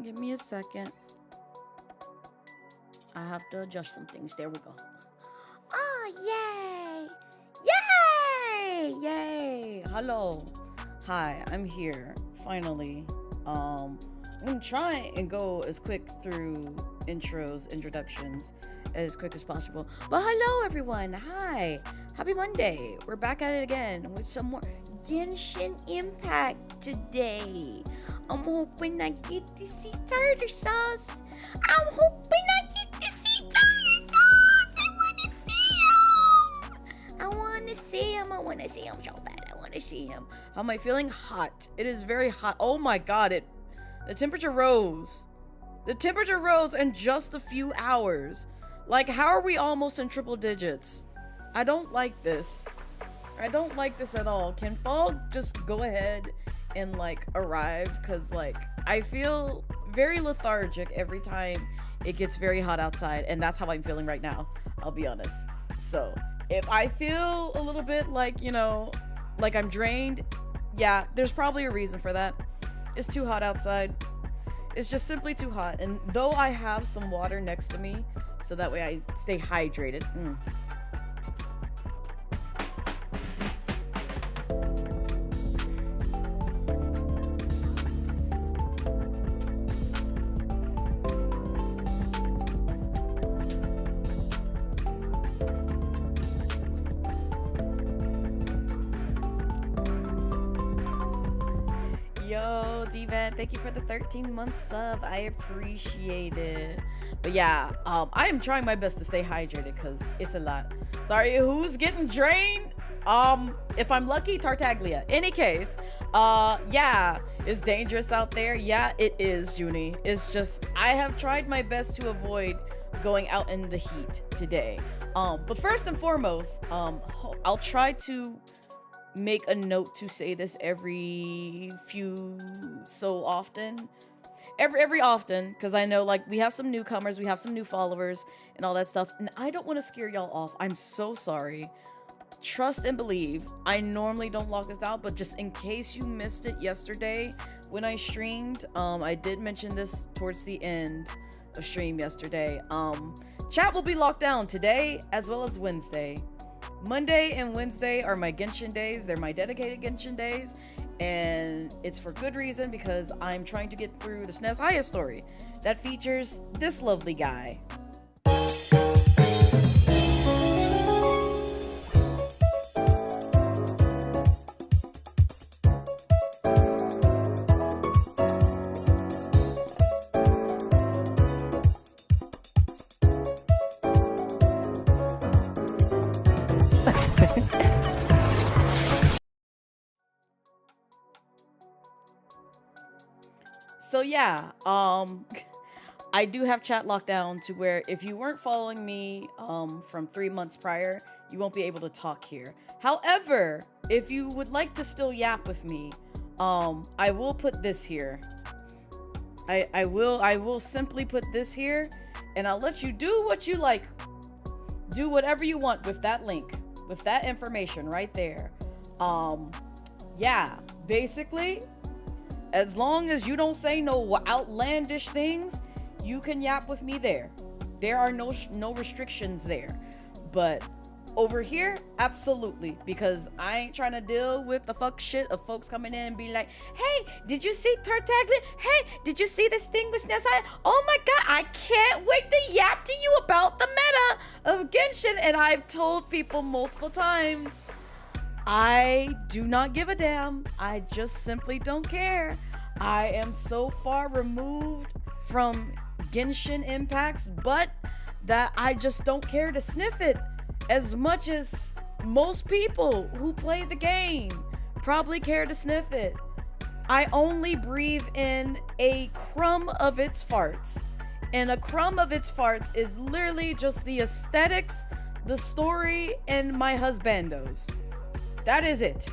Give me a second. I have to adjust some things. There we go. Oh, yay! Yay! Yay! Hello. Hi, I'm here. Finally. I'm gonna try and go as quick through introductions as quick as possible. But hello, everyone. Hi. Happy Monday. We're back at it again with some more Genshin Impact today. I'm hoping I get to see tartar sauce. I'm hoping I get to see tartar sauce. I want to see him. I want to see him. I want to see him so bad. I want to see him. How am I feeling? Hot. It is very hot. Oh my god. The temperature rose. The temperature rose in just a few hours. Like, how are we almost in triple digits? I don't like this. I don't like this at all. Can fall just go ahead and like arrive? Because like I feel very lethargic every time it gets very hot outside, and that's how I'm feeling right now, I'll be honest. So if I feel a little bit like, you know, like I'm drained, yeah, there's probably a reason for that. It's too hot outside. It's just simply too hot. And though I have some water next to me so that way I stay hydrated, Yo, D-Vet, thank you for the 13-month sub. I appreciate it. But yeah, I am trying my best to stay hydrated because it's a lot. Sorry, who's getting drained? If I'm lucky, Tartaglia. Any case, yeah, it's dangerous out there. Yeah, it is, Junie. It's just, I have tried my best to avoid going out in the heat today. But first and foremost, I'll try to make a note to say this every often, because I know like we have some newcomers, we have some new followers and all that stuff, and I don't want to scare y'all off. I'm so sorry. Trust and believe, I normally don't log this out, but just in case you missed it yesterday when I streamed, I did mention this towards the end of stream yesterday. Chat will be locked down today as well as Wednesday. Monday and Wednesday are my Genshin days. They're my dedicated Genshin days, and it's for good reason, because I'm trying to get through the Snezhnaya story that features this lovely guy. So yeah, I do have chat locked down to where if you weren't following me from 3 months prior, you won't be able to talk here. However, if you would like to still yap with me, I will put this here. I will simply put this here, and I'll let you do what you like. Do whatever you want with that link, with that information right there. Yeah, basically, as long as you don't say no outlandish things, you can yap with me there. There are no restrictions there. But over here, absolutely, because I ain't trying to deal with the fuck shit of folks coming in and be like, hey, did you see Tartaglia? Hey, did you see this thing with Snezhnaya? Oh my god, I can't wait to yap to you about the meta of Genshin. And I've told people multiple times, I do not give a damn. I just simply don't care. I am so far removed from Genshin impacts, but that I just don't care to sniff it as much as most people who play the game probably care to sniff it. I only breathe in a crumb of its farts. And a crumb of its farts is literally just the aesthetics, the story, and my husbandos. That is it.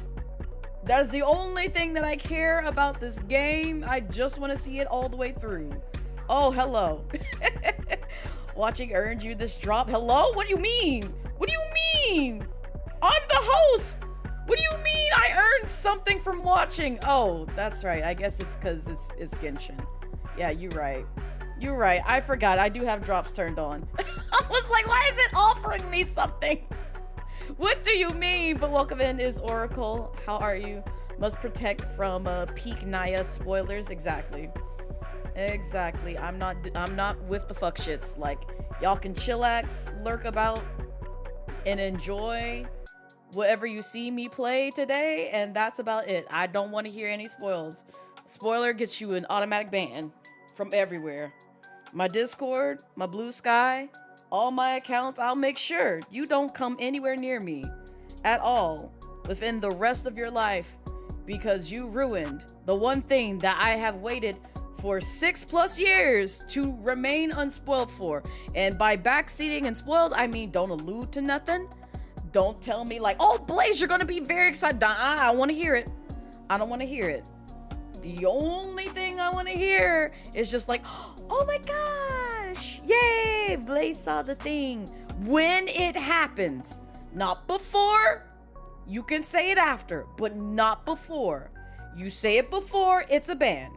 That is the only thing that I care about this game. I just want to see it all the way through. Oh, hello. Watching earned you this drop. Hello? What do you mean? What do you mean? I'm the host. What do you mean I earned something from watching? Oh, that's right. I guess it's because it's Genshin. Yeah, you're right. You're right. I forgot. I do have drops turned on. I was like, why is it offering me something? What do you mean? But welcome in is Oracle. How are you? Must protect from peak Naya spoilers. Exactly. Exactly. I'm not with the fuck shits. Like, y'all can chillax, lurk about, and enjoy whatever you see me play today, and that's about it. I don't want to hear any spoils. Spoiler gets you an automatic ban from everywhere. My Discord, my Bluesky, all my accounts, I'll make sure you don't come anywhere near me at all within the rest of your life because you ruined the one thing that I have waited for 6+ years to remain unspoiled for. And by backseating and spoils, I mean don't allude to nothing. Don't tell me like, oh, Blaze, you're gonna be very excited. I want to hear it. I don't want to hear it. The only thing I want to hear is just like, oh my gosh, yay, Blaze saw the thing. When it happens, not before. You can say it after, but not before. You say it before, it's a ban.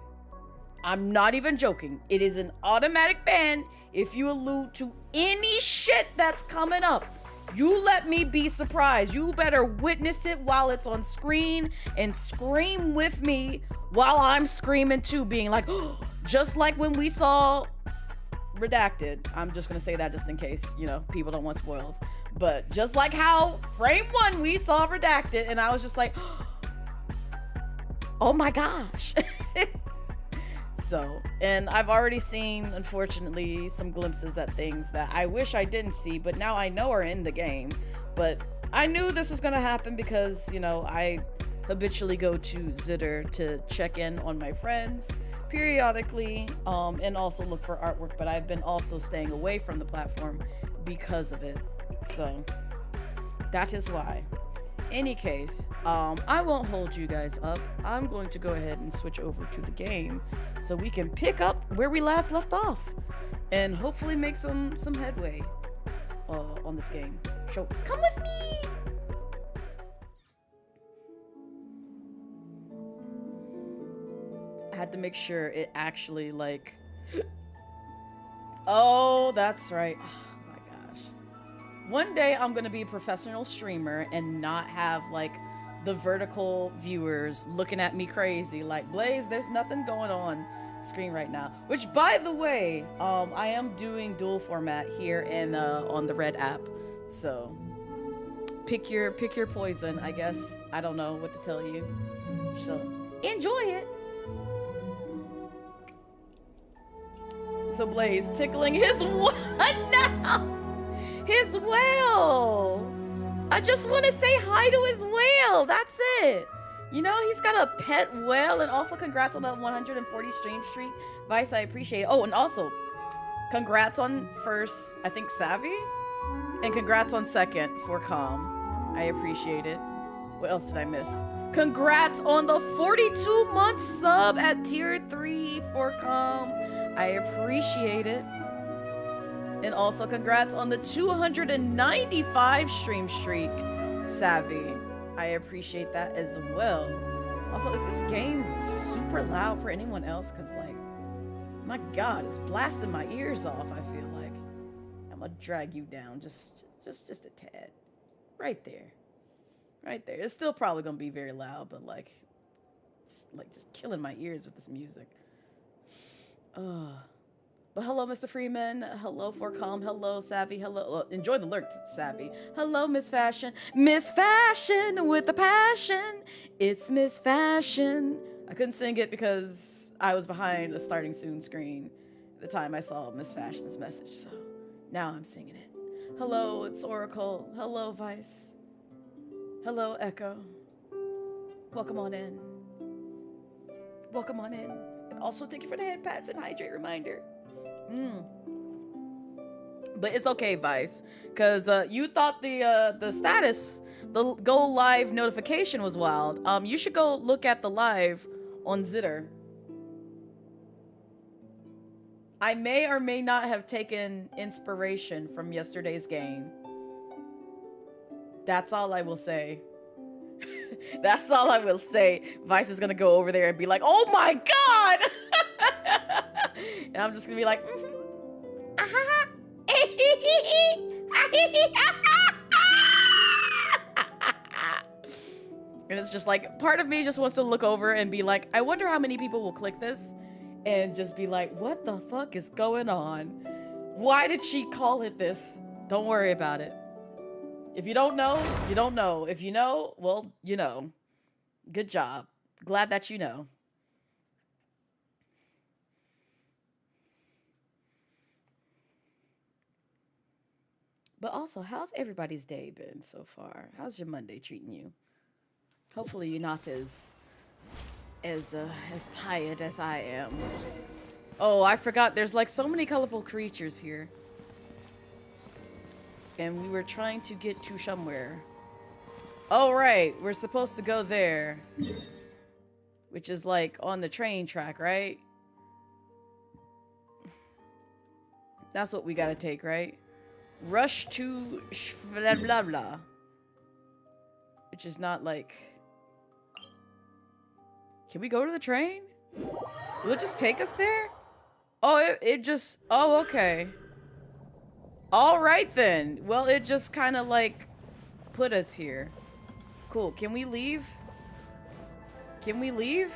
I'm not even joking. It is an automatic ban if you allude to any shit that's coming up. You let me be surprised. You better witness it while it's on screen and scream with me while I'm screaming too, being like, oh, just like when we saw Redacted. I'm just gonna say that just in case, you know, people don't want spoils. But just like how frame 1 we saw Redacted, and I was just like, oh my gosh. So, and I've already seen, unfortunately, some glimpses at things that I wish I didn't see, but now I know are in the game. But I knew this was gonna happen because, you know, I habitually go to Zitter to check in on my friends periodically, and also look for artwork, but I've been also staying away from the platform because of it. So, that is why. Any case, I won't hold you guys up. I'm going to go ahead and switch over to the game so we can pick up where we last left off and hopefully make some headway on this game. So come with me. I had to make sure it actually like. Oh, that's right. One day I'm gonna be a professional streamer and not have like the vertical viewers looking at me crazy like, Blaze, there's nothing going on screen right now. Which, by the way, I am doing dual format here and on the Red app. So pick your poison, I guess. I don't know what to tell you. So enjoy it. So Blaze tickling his what now? His whale. I just want to say hi to his whale. That's it. You know, he's got a pet whale. And also congrats on the 140 stream streak. Vice, I appreciate it. Oh, and also congrats on first, I think, Savvy. And congrats on second for Calm. I appreciate it. What else did I miss? Congrats on the 42-month sub at tier 3 for Calm. I appreciate it. And also congrats on the 295 stream streak, Savvy. I appreciate that as well. Also, is this game super loud for anyone else? Because, like, my God, it's blasting my ears off, I feel like. I'm gonna drag you down just a tad. Right there. Right there. It's still probably gonna be very loud, but, like, it's, like, just killing my ears with this music. Ugh. But hello, Mr. Freeman. Hello, For Calm. Hello, Savvy. Hello. Enjoy the lurk, Savvy. Hello, Miss Fashion. Miss Fashion with the passion. It's Miss Fashion. I couldn't sing it because I was behind a starting soon screen at the time I saw Miss Fashion's message. So now I'm singing it. Hello, it's Oracle. Hello, Vice. Hello, Echo. Welcome on in. Welcome on in. And also thank you for the hand pats and hydrate reminder. But it's okay, Vice, because you thought the status, the go live notification was wild. You should go look at the live on Zitter. I may or may not have taken inspiration from yesterday's game. That's all I will say. That's all I will say. Vice is gonna go over there and be like, "Oh my god!" And I'm just gonna be like, And it's just like, part of me just wants to look over and be like, I wonder how many people will click this and just be like, what the fuck is going on? Why did she call it this? Don't worry about it. If you don't know, you don't know. If you know, well, you know. Good job. Glad that you know. But also, how's everybody's day been so far? How's your Monday treating you? Hopefully you're not as tired as I am. Oh, I forgot. There's like so many colorful creatures here. And we were trying to get to somewhere. Oh, right. We're supposed to go there. Which is like on the train track, right? That's what we gotta take, right? Rush to blah blah blah. Which is not like... Can we go to the train? Will it just take us there? Oh, it just... Oh, okay. Alright then. Well, it just kind of like put us here. Cool. Can we leave? Can we leave?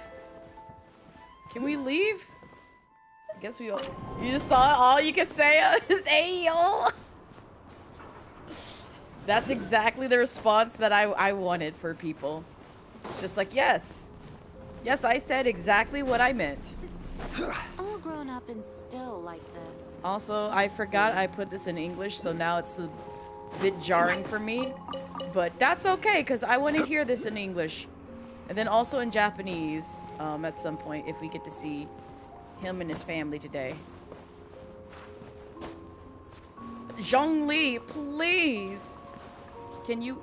Can we leave? I guess we all... You just saw it? All you can say is Ayo. That's exactly the response that I wanted for people. It's just like, yes. Yes, I said exactly what I meant. All grown up and still like this. Also, I forgot I put this in English, so now it's a bit jarring for me. But that's okay, because I want to hear this in English. And then also in Japanese, at some point, if we get to see him and his family today. Zhongli, please! Can you...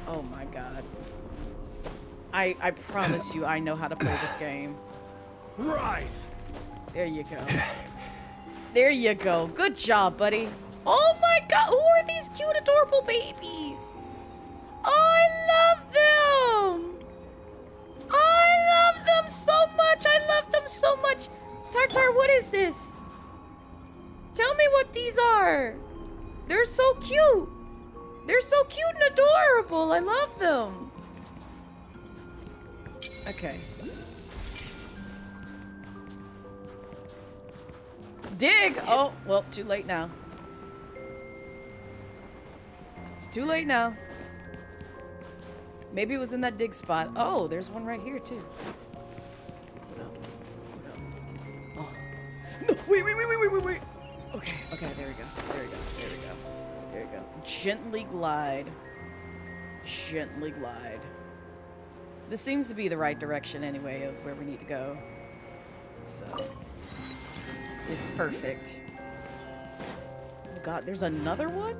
Oh my god. I promise you I know how to play this game. Right. There you go. There you go. Good job, buddy. Oh my god, who are these cute, adorable babies? Oh, I love them. Oh, I love them so much. I love them so much. Tartar, what is this? Tell me what these are. They're so cute. They're so cute and adorable. I love them. Okay. Dig! Oh, well, too late now. It's too late now. Maybe it was in that dig spot. Oh, there's one right here, too. Hold up. Hold up. Oh. No, wait. Okay, there we go. There we go. Gently glide. Gently glide. This seems to be the right direction anyway of where we need to go. So, it's perfect. Oh god, there's another one?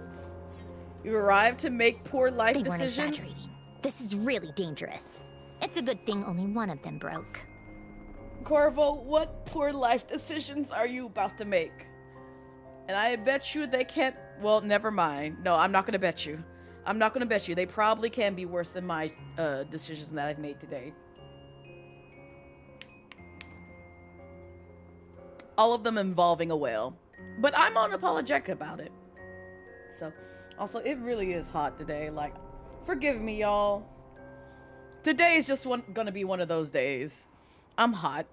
You arrived to make poor life They decisions? weren't exaggerating. This is really dangerous. It's a good thing only one of them broke. Corvo, what poor life decisions are you about to make? And I bet you they can't... Well, never mind. No, I'm not gonna bet you. I'm not gonna bet you. They probably can be worse than my decisions that I've made today. All of them involving a whale. But I'm unapologetic about it. So, also, it really is hot today. Like, forgive me, y'all. Today is just gonna be one of those days. I'm hot.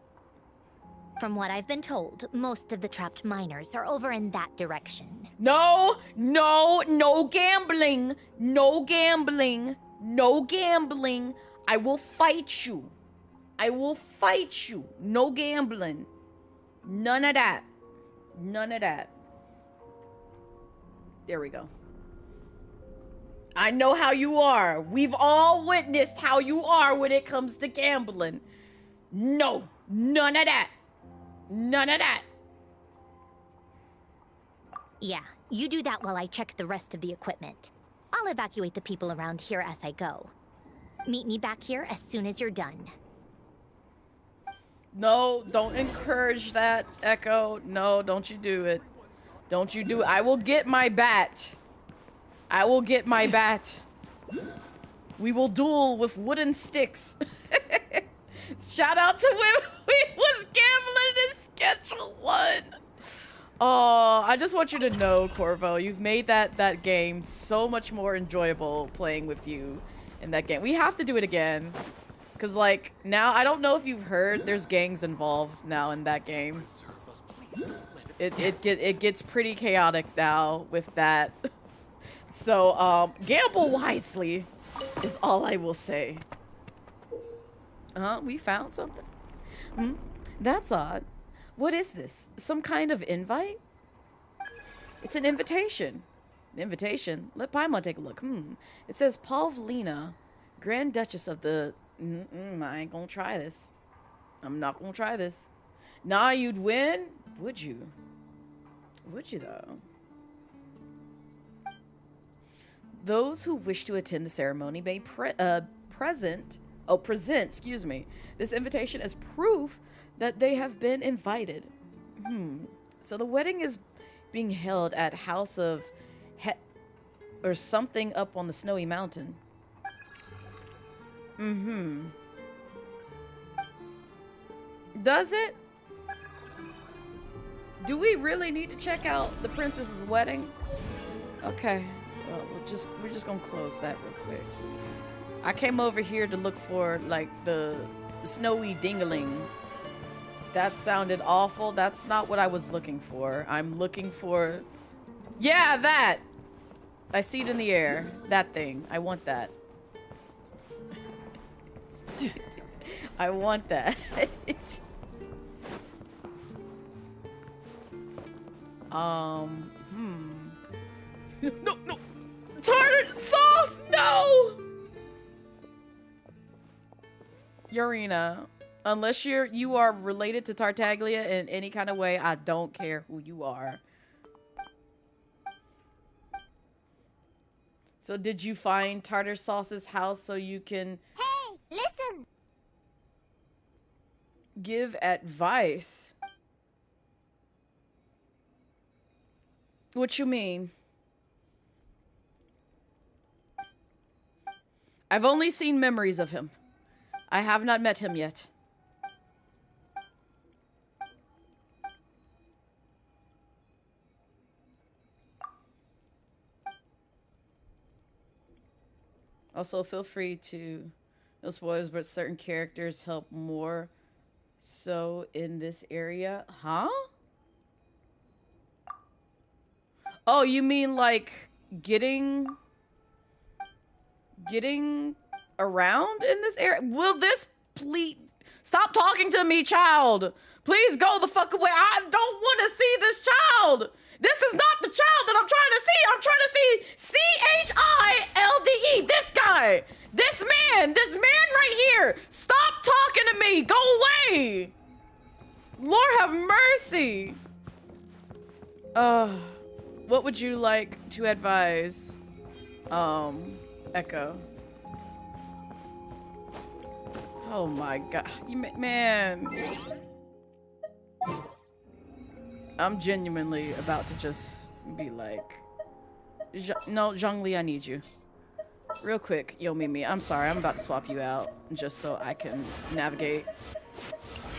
From what I've been told, most of the trapped miners are over in that direction. No gambling. No gambling. No gambling. I will fight you. I will fight you. No gambling. None of that. None of that. There we go. I know how you are. We've all witnessed how you are when it comes to gambling. No. None of that. None of that. Yeah, you do that while I check the rest of the equipment. I'll evacuate the people around here as I go. Meet me back here as soon as you're done. No, don't encourage that, Echo. No, don't you do it. Don't you do it. I will get my bat. I will get my bat. We will duel with wooden sticks. Shout out to when we was gambling in Schedule 1. Oh, I just want you to know, Corvo, you've made that game so much more enjoyable playing with you in that game. We have to do it again. Because, like, now, I don't know if you've heard, there's gangs involved now in that game. It gets pretty chaotic now with that. So, gamble wisely is all I will say. We found something. That's odd. What is this? Some kind of invite? It's an invitation. An invitation? Let Paimon take a look. It says Pavlina, Grand Duchess of the... I ain't gonna try this. I'm not gonna try this. Nah, you'd win? Would you? Would you, though? Those who wish to attend the ceremony may present, excuse me, this invitation as proof that they have been invited. So the wedding is being held at House of or something up on the snowy mountain. Does it? Do we really need to check out the princess's wedding? Okay. Well, we're just gonna close that real quick. I came over here to look for like the snowy dingaling. That sounded awful. That's not what I was looking for. I'm looking for... Yeah, that! I see it in the air. That thing. I want that. I want that. No! Tartar sauce! No! Yurina. Unless you are related to Tartaglia in any kind of way, I don't care who you are. So did you find Tartar Sauce's house so you can... Hey, listen! Give advice? What you mean? I've only seen memories of him. I have not met him yet. Also, feel free to, no spoilers, but certain characters help more so in this area. Huh? Oh, you mean like getting around in this area? Will this please stop talking to me, child? Please go the fuck away. I don't want to see this child. This is not the child that I'm trying to see. I'm trying to see Childe. This guy. This man right here. Stop talking to me. Go away. Lord have mercy. What would you like to advise? Echo. Oh my god. Man. I'm genuinely about to just be like... No, Zhongli, I need you. Real quick, yo, Mimi, I'm sorry. I'm about to swap you out just so I can navigate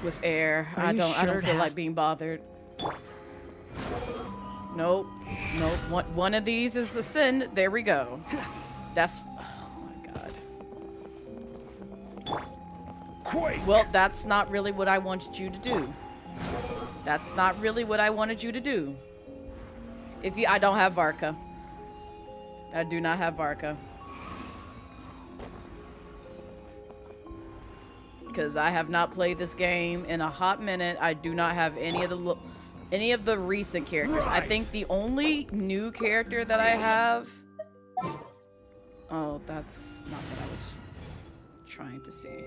with air. I don't feel like being bothered. Nope. One of these is a sin. There we go. That's... Oh my god. Quake. Well, that's not really what I wanted you to do. That's not really what I wanted you to do. I don't have Varka. I do not have Varka. Because I have not played this game in a hot minute. I do not have any of the recent characters. Right. I think the only new character that I have... Oh, that's not what I was trying to see.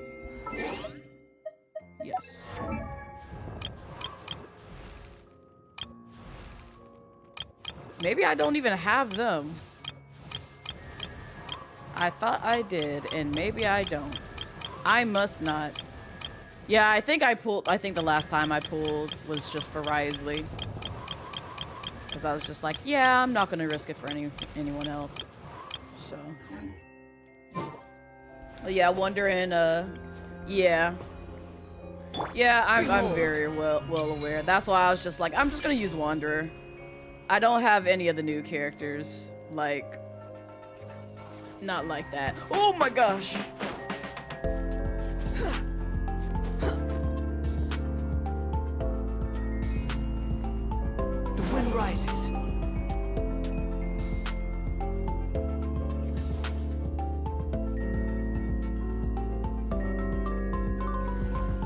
Yes. Maybe I don't even have them. I thought I did, and maybe I don't. I must not. Yeah, I think the last time I pulled was just for Risley. Because I was just like, yeah, I'm not going to risk it for anyone else. So. Yeah, wondering, yeah. Yeah, I'm very well aware. That's why I was just like, I'm just gonna use Wanderer. I don't have any of the new characters. Like, not like that. Oh my gosh! The wind rises.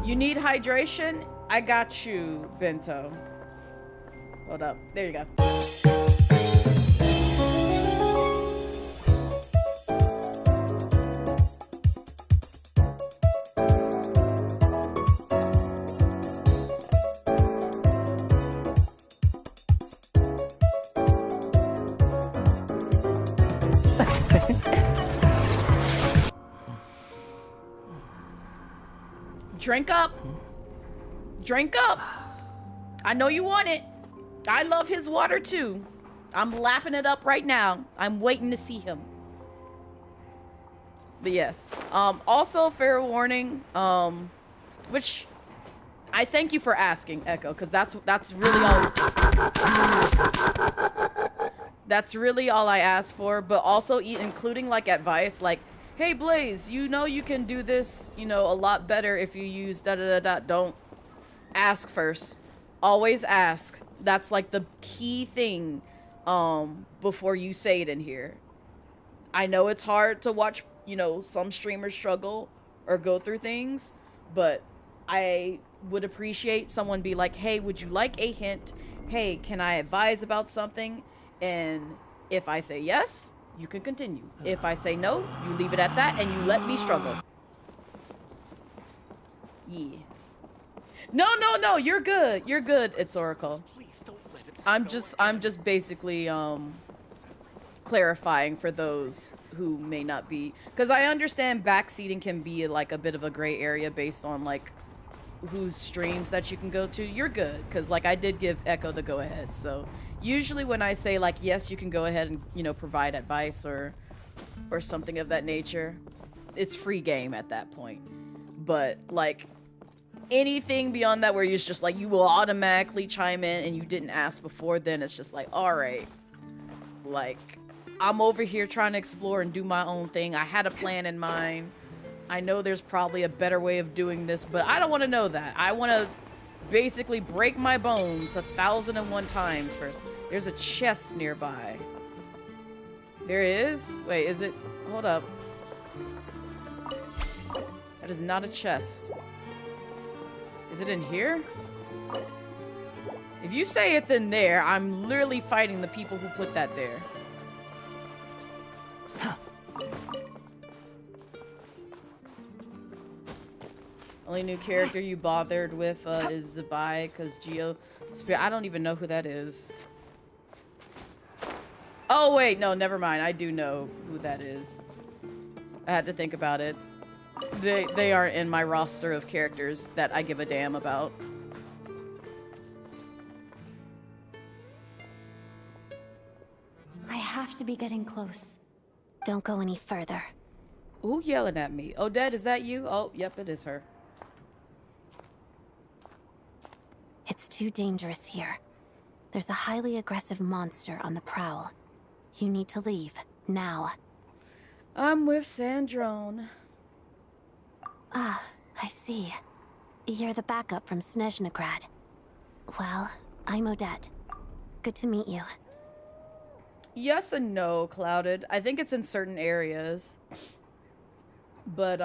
You need hydration? I got you, Bento. Hold up. There you go. Drink up. Drink up. I know you want it. I love his water too. I'm lapping it up right now. I'm waiting to see him. But yes. Also, fair warning. Which I thank you for asking, Echo, because that's really all. That's really all I asked for. But also including like advice, like, hey Blaze, you know you can do this, you know, a lot better if you use da-da-da-da. Don't ask first. Always ask. That's like the key thing before you say it in here. I know it's hard to watch, you know, some streamers struggle or go through things, but I would appreciate someone be like, hey, would you like a hint? Hey, can I advise about something? And if I say yes, you can continue. If I say no, you leave it at that and you let me struggle. Yeah. No, you're good. You're good, it's Oracle. I'm just basically clarifying for those who may not be, because I understand backseating can be like a bit of a gray area based on like whose streams that you can go to. You're good, because like I did give Echo the go ahead, so usually when I say like yes you can go ahead and, you know, provide advice or something of that nature, it's free game at that point. But like anything beyond that where you're just like you will automatically chime in and you didn't ask before, then it's just like, all right, like I'm over here trying to explore and do my own thing. I had a plan in mind. I know there's probably a better way of doing this, but I don't want to know that. I want to basically break my bones 1,001 times first. There's a chest nearby. There is? Wait, is it? Hold up. That is not a chest. Is it in here? If you say it's in there, I'm literally fighting the people who put that there. Only new character you bothered with is Zabai, because I don't even know who that is. Oh wait, no, never mind. I do know who that is. I had to think about it. They aren't in my roster of characters that I give a damn about. I have to be getting close. Don't go any further. Who yelling at me? Odette, is that you? Oh, yep, it is her. It's too dangerous here. There's a highly aggressive monster on the prowl. You need to leave, now. I'm with Sandrone. Ah, I see. You're the backup from Snezhnaya. Well, I'm Odette. Good to meet you. Yes and no, Clouded. I think it's in certain areas. But,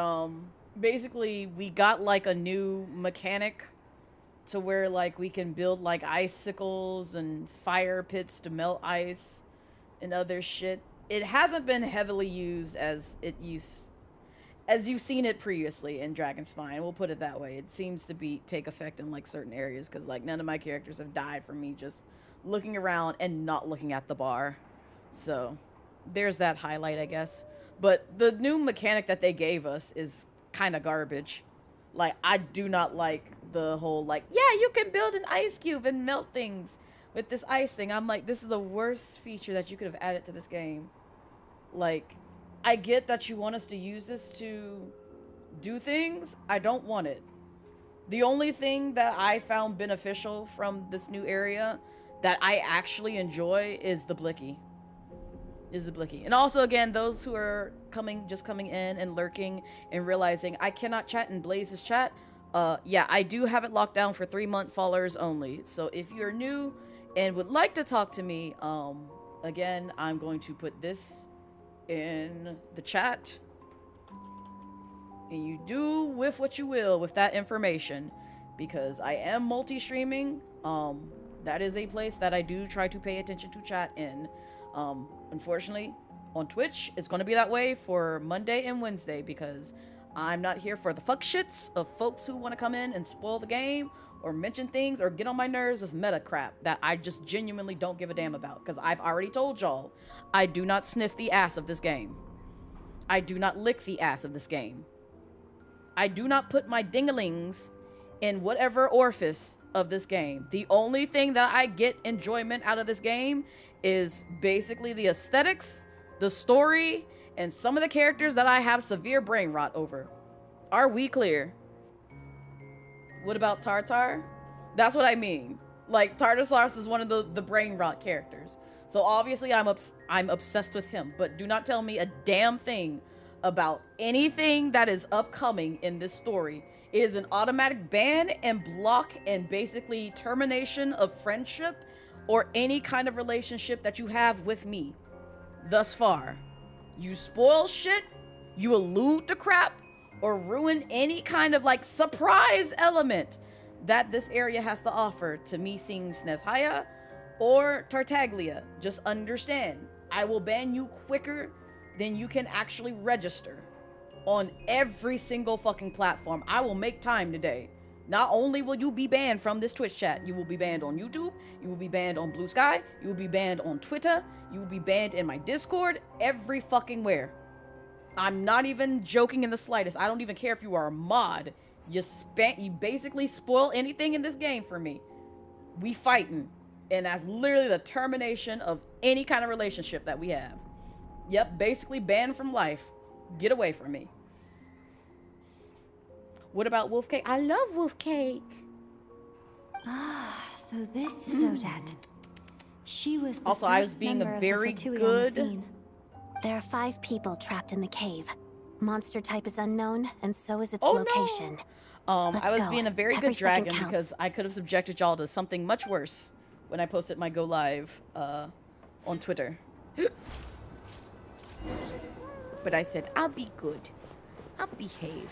basically, we got, like, a new mechanic to where, like, we can build, like, icicles and fire pits to melt ice and other shit. It hasn't been heavily used as you've seen it previously in Dragon Spine. We'll put it that way. It seems to take effect in, like, certain areas, because, like, none of my characters have died from me just looking around and not looking at the bar. So, there's that highlight, I guess. But the new mechanic that they gave us is kind of garbage. Like, I do not like the whole, like, yeah, you can build an ice cube and melt things with this ice thing. I'm like, this is the worst feature that you could have added to this game. Like, I get that you want us to use this to do things. I don't want it. The only thing that I found beneficial from this new area that I actually enjoy is the blicky. And also, again, those who are just coming in and lurking and realizing I cannot chat in Blaze's chat. Yeah, I do have it locked down for 3-month followers only. So if you're new and would like to talk to me, again, I'm going to put this in the chat. And you do with what you will with that information, because I am multi-streaming. That is a place that I do try to pay attention to chat in. Unfortunately, on Twitch, it's going to be that way for Monday and Wednesday, because I'm not here for the fuck shits of folks who want to come in and spoil the game or mention things or get on my nerves with meta crap that I just genuinely don't give a damn about, because I've already told y'all I do not sniff the ass of this game. I do not lick the ass of this game. I do not put my dinglings in whatever orifice of this game. The only thing that I get enjoyment out of this game is basically the aesthetics, the story, and some of the characters that I have severe brain rot over. Are we clear? What about Tartar? That's what I mean. Like, Tartarsaurus is one of the brain rot characters. So obviously I'm obsessed with him, but do not tell me a damn thing about anything that is upcoming in this story. It is an automatic ban and block and basically termination of friendship or any kind of relationship that you have with me thus far. You spoil shit, you allude to crap, or ruin any kind of like surprise element that this area has to offer to me seeing Snezhnaya or Tartaglia. Just understand, I will ban you quicker than you can actually register on every single fucking platform. I will make time today. Not only will you be banned from this Twitch chat, you will be banned on YouTube, you will be banned on Bluesky, you will be banned on Twitter, you will be banned in my Discord, every fucking where. I'm not even joking in the slightest. I don't even care if you are a mod. You basically spoil anything in this game for me. We fighting. And that's literally the termination of any kind of relationship that we have. Yep, basically banned from life. Get away from me. What about Wolf Cake? I love Wolf Cake. Ah, so this is Odette. She was the Also, first I was being member a of the very Vtuber on the good... scene. There are 5 people trapped in the cave. Monster type is unknown, and so is its Oh, location. no. I was go. being a very Every good second dragon counts. because I could have subjected y'all to something much worse when I posted my go live on Twitter. But I said, I'll be good. I'll behave.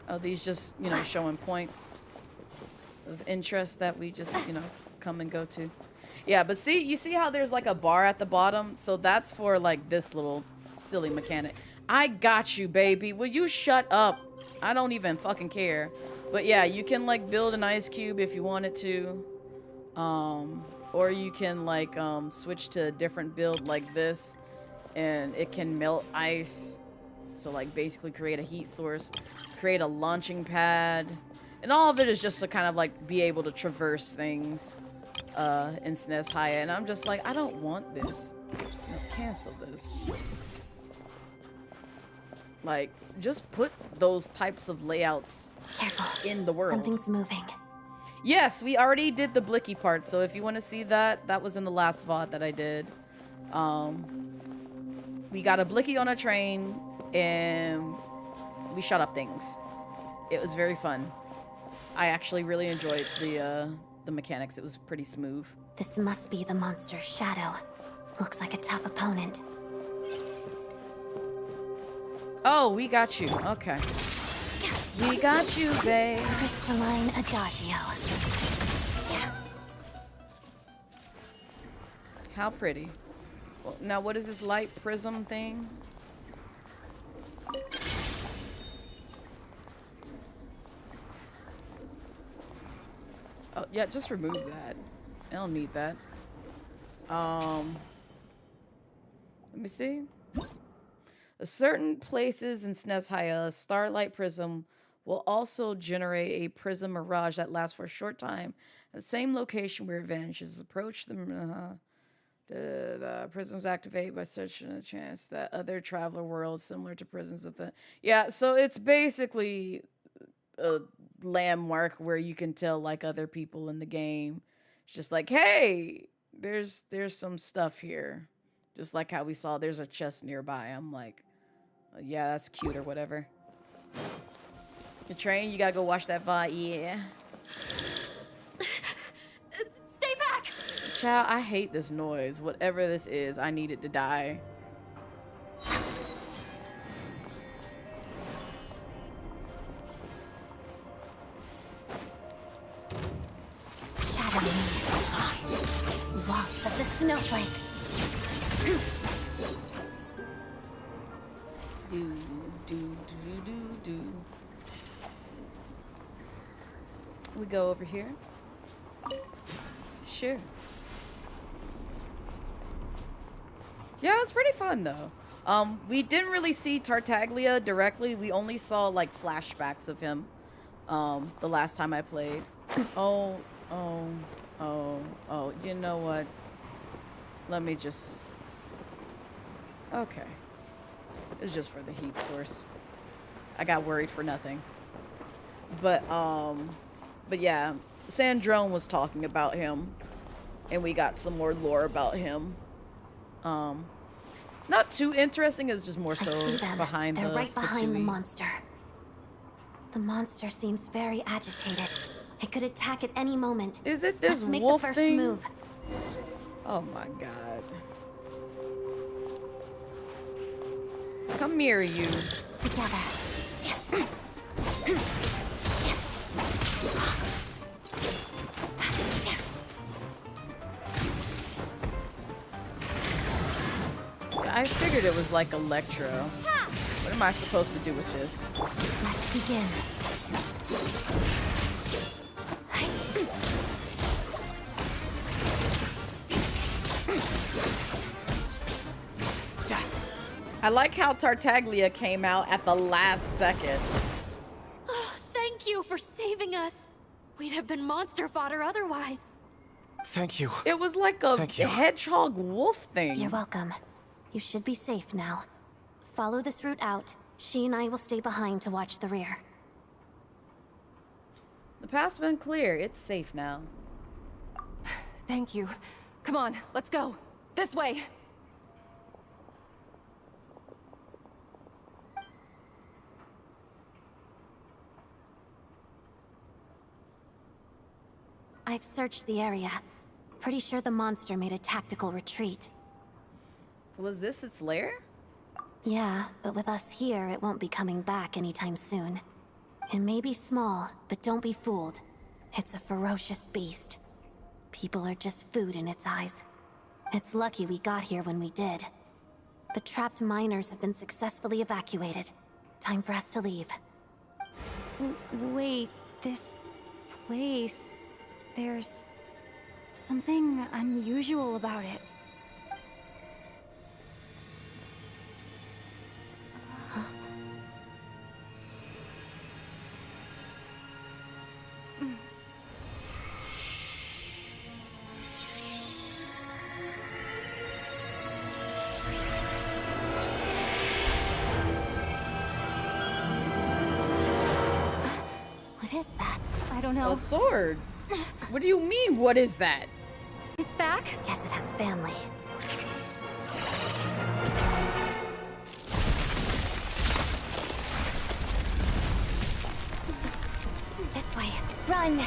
Oh, these just, you know, showing points of interest that we just, you know, come and go to. Yeah, but see, you see how there's like a bar at the bottom? So that's for like this little silly mechanic. I got you, baby. Will you shut up? I don't even fucking care. But yeah, you can like build an ice cube if you wanted to. Or you can like switch to a different build like this, and it can melt ice. So like basically create a heat source, create a launching pad, and all of it is just to kind of like be able to traverse things in Snezhnaya. And I'm just like, I don't want this. No, cancel this. Like, just put those types of layouts Careful. in the world. Something's moving. Yes, we already did the blicky part, so if you want to see that, that was in the last VOD that I did. We got a blicky on a train, and we shot up things. It was very fun. I actually really enjoyed the mechanics. It was pretty smooth. This must be the monster's shadow. Looks like a tough opponent. Oh, we got you. Okay. We got you, babe. Crystalline Adagio. How pretty. Well, now, what is this light prism thing? Oh, yeah, just remove that. I don't need that. Let me see. Certain places in Snezhnaya, a starlight prism will also generate a prism mirage that lasts for a short time. At the same location where vanishes. Approach them. The prisms activate by such a chance that other traveler worlds similar to prisons of the so it's basically a landmark where you can tell like other people in the game. It's just like, hey, there's some stuff here. Just like how we saw there's a chest nearby. I'm like, yeah, that's cute or whatever. The train, you gotta go watch that VOD, yeah. Stay back! Child, I hate this noise. Whatever this is, I need it to die. Shadow me. Waltz of the snowflakes. Do, do, do, do, do. We go over here. Sure. Yeah, it's pretty fun though. We didn't really see Tartaglia directly. We only saw like flashbacks of him the last time I played. Oh, you know what? Let me just... Okay. It's just for the heat source. I got worried for nothing. But yeah, Sandrone was talking about him, and we got some more lore about him. Not too interesting, it's just more so I see them. behind They're the right behind the Vtuber. monster. The monster seems very agitated. It could attack at any moment. Is it this Let's make wolf the first thing? move. Oh my god. Come here, you. Together. I figured it was like Electro. What am I supposed to do with this? Let's begin. I like how Tartaglia came out at the last second. Oh, thank you for saving us. We'd have been monster fodder otherwise. Thank you. It was like a Thank you. hedgehog wolf thing. You're welcome. You should be safe now. Follow this route out. She and I will stay behind to watch the rear. The path's been clear. It's safe now. Thank you. Come on, let's go. This way. I've searched the area. Pretty sure the monster made a tactical retreat. Was this its lair? Yeah, but with us here, it won't be coming back anytime soon. It may be small, but don't be fooled. It's a ferocious beast. People are just food in its eyes. It's lucky we got here when we did. The trapped miners have been successfully evacuated. Time for us to leave. Wait, this place... There's something unusual about it. What is that? I don't know. A sword. What do you mean, what is that? It's back? Guess it has family. This way. Run!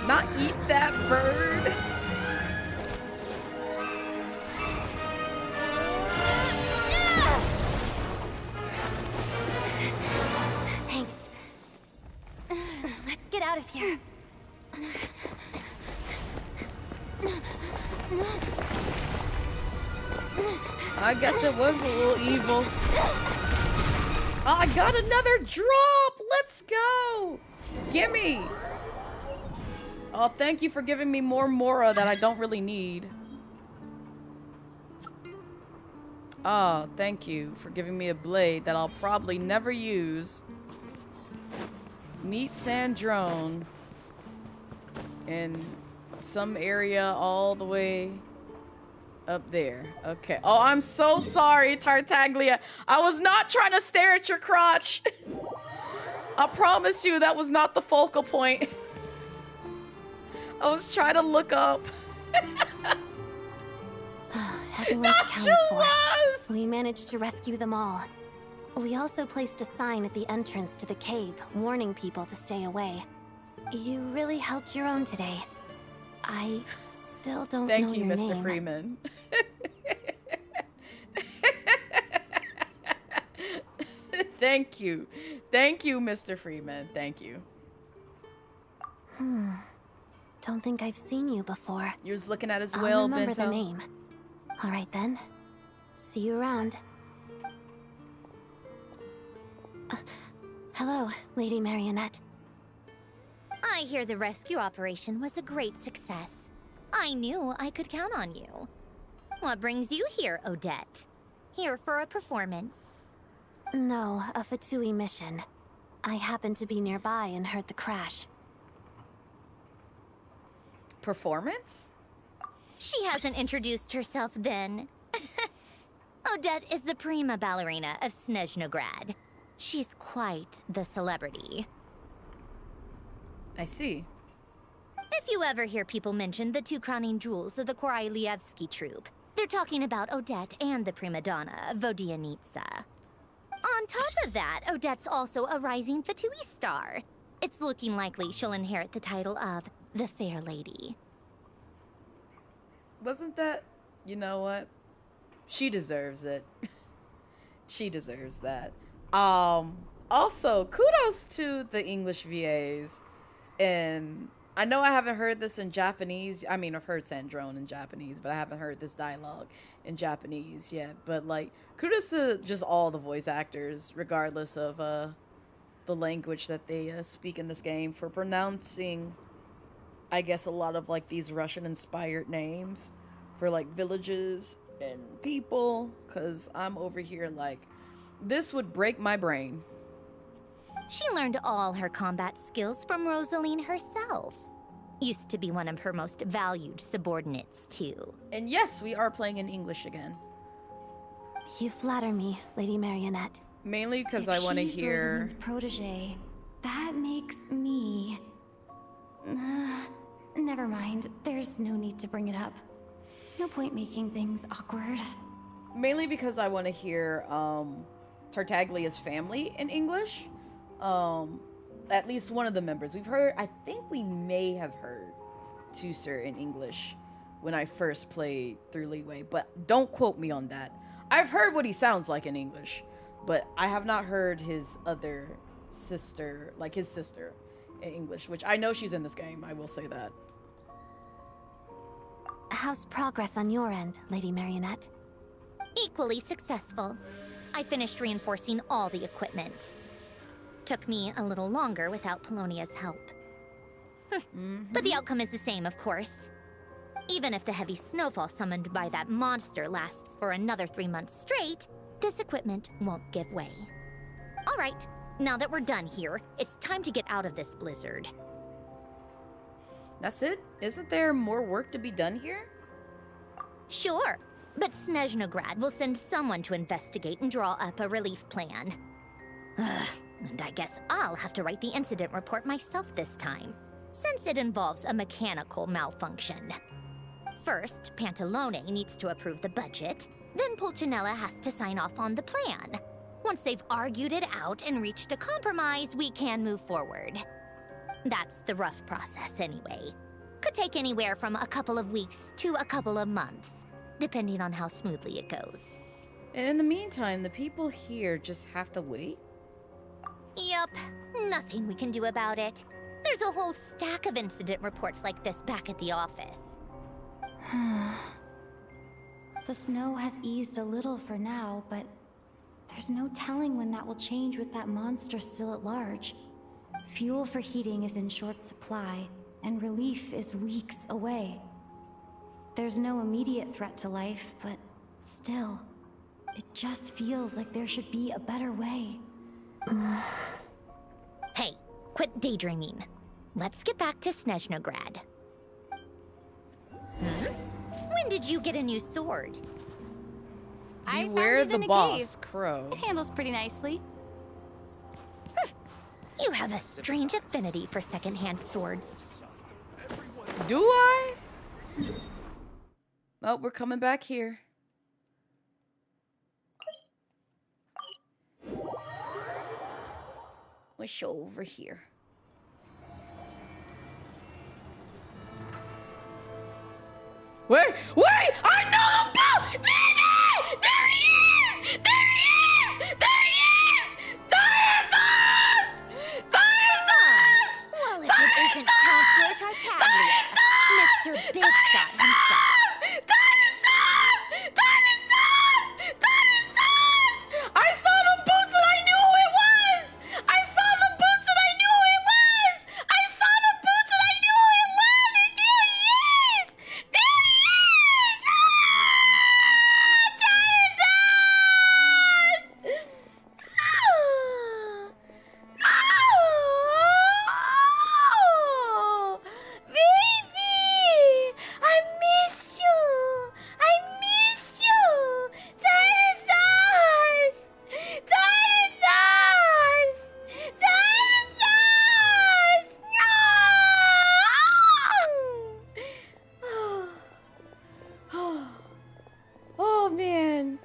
Not eat that bird. Thanks. Let's get out of here. I guess it was a little evil. Oh, I got another drop. Let's Let's go! Gimme! Oh, thank you for giving me more Mora that I don't really need. Oh, thank you for giving me a blade that I'll probably never use. Meet Sandrone in some area all the way up there. Okay. Oh, I'm so sorry, Tartaglia. I was not trying to stare at your crotch. I promise you that was not the focal point. I was trying to look up. Everyone's Not accounted you for. was! We managed to rescue them all. We also placed a sign at the entrance to the cave, warning people to stay away. You really held your own today. I still don't know Thank you, your Mr. name. Freeman. Thank you. Thank you, Mr. Freeman. Thank you. Don't think I've seen you before. You was looking at his I'll will, remember Bento. the name. All right then. See you around. Hello, Lady Marionette. I hear the rescue operation was a great success. I knew I could count on you. What brings you here, Odette? Here for a performance? No, a Fatui mission. I happened to be nearby and heard the crash. Performance? She hasn't introduced herself then. Odette is the prima ballerina of Snezhnograd. She's quite the celebrity. I see. If you ever hear people mention the two crowning jewels of the Korolievsky troupe, they're talking about Odette and the prima donna, Vodianitsa. On top of that, Odette's also a rising Fatui star. It's looking likely she'll inherit the title of the Fair Lady. Wasn't that... You know what? She deserves it. She deserves that. Also, kudos to the English VAs. And I know I haven't heard this in Japanese. I mean, I've heard Sandrone in Japanese, but I haven't heard this dialogue in Japanese yet. But, like, kudos to just all the voice actors, regardless of the language that they speak in this game, for pronouncing, I guess, a lot of, like, these Russian-inspired names for, like, villages and people. Because I'm over here, like, this would break my brain. She learned all her combat skills from Rosaline herself. Used to be one of her most valued subordinates, too. And yes, we are playing in English again. You flatter me, Lady Marionette. Mainly because If I want to she's hear... Rosaline's protege, that makes me... never mind. There's no need to bring it up. No point making things awkward. Mainly because I want to hear Tartaglia's family in English. At least one of the members. We've heard... I think we may have heard Tusser in English when I first played through Leeway. But don't quote me on that. I've heard what he sounds like in English. But I have not heard his other sister, like his sister, in English, which I know she's in this game, I will say that. How's progress on your end, Lady Marionette? Equally successful. I finished reinforcing all the equipment. Took me a little longer without Polonia's help. But the outcome is the same, of course. Even if the heavy snowfall summoned by that monster lasts for another 3 months straight, this equipment won't give way. All right, now that we're done here, it's time to get out of this blizzard. That's it? Isn't there more work to be done here? Sure, but Snezhnograd will send someone to investigate and draw up a relief plan. And I guess I'll have to write the incident report myself this time, since it involves a mechanical malfunction. First, Pantalone needs to approve the budget, then Pulcinella has to sign off on the plan. Once they've argued it out and reached a compromise, we can move forward. That's the rough process anyway. Could take anywhere from a couple of weeks to a couple of months, depending on how smoothly it goes. And in the meantime, the people here just have to wait? Yup, nothing we can do about it. There's a whole stack of incident reports like this back at the office. The snow has eased a little for now, but there's no telling when that will change with that monster still at large. Fuel for heating is in short supply, and relief is weeks away. There's no immediate threat to life, but still, it just feels like there should be a better way. Hey, quit daydreaming. Let's get back to Snezhnaya. When did you get a new sword? I found Beware it the in a boss, cave. Crow. It handles pretty nicely. You have a strange affinity for secondhand swords. Do I? Oh, we're coming back here. Let's show over here. Wait! I know him! Go! There he is! There he is! There he is! Dinosaurs! Dinosaurs! Well, if it isn't Counselor Tartaglia, Mr. Big Shot himself. Dinosaurs! Dinosaurs! Dinosaurs! I saw the boots and I knew who it was! I saw the boots and I knew who it was! I saw the boots and I knew who it was! And there he is! There he is! Ah! Dinosaurs! Oh! Baby! I missed you! I missed you! Dinosaurs! Dinosaurs! Dinosaurs! No! Oh man.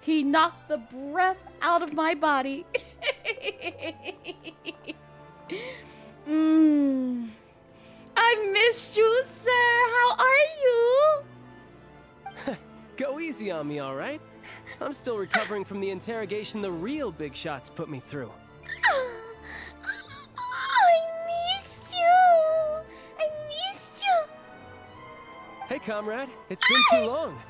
He knocked the breath out of my body. I missed you, sir. How are you? Go easy on me, all right? I'm still recovering from the interrogation the real big shots put me through. I missed you. I missed you. Hey, comrade, it's been too long.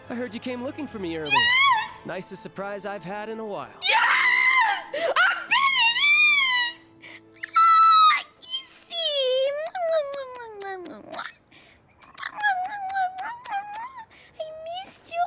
I heard you came looking for me earlier. Yes! Nicest surprise I've had in a while. Yes! I've been in this! Ah, kissy! I missed you.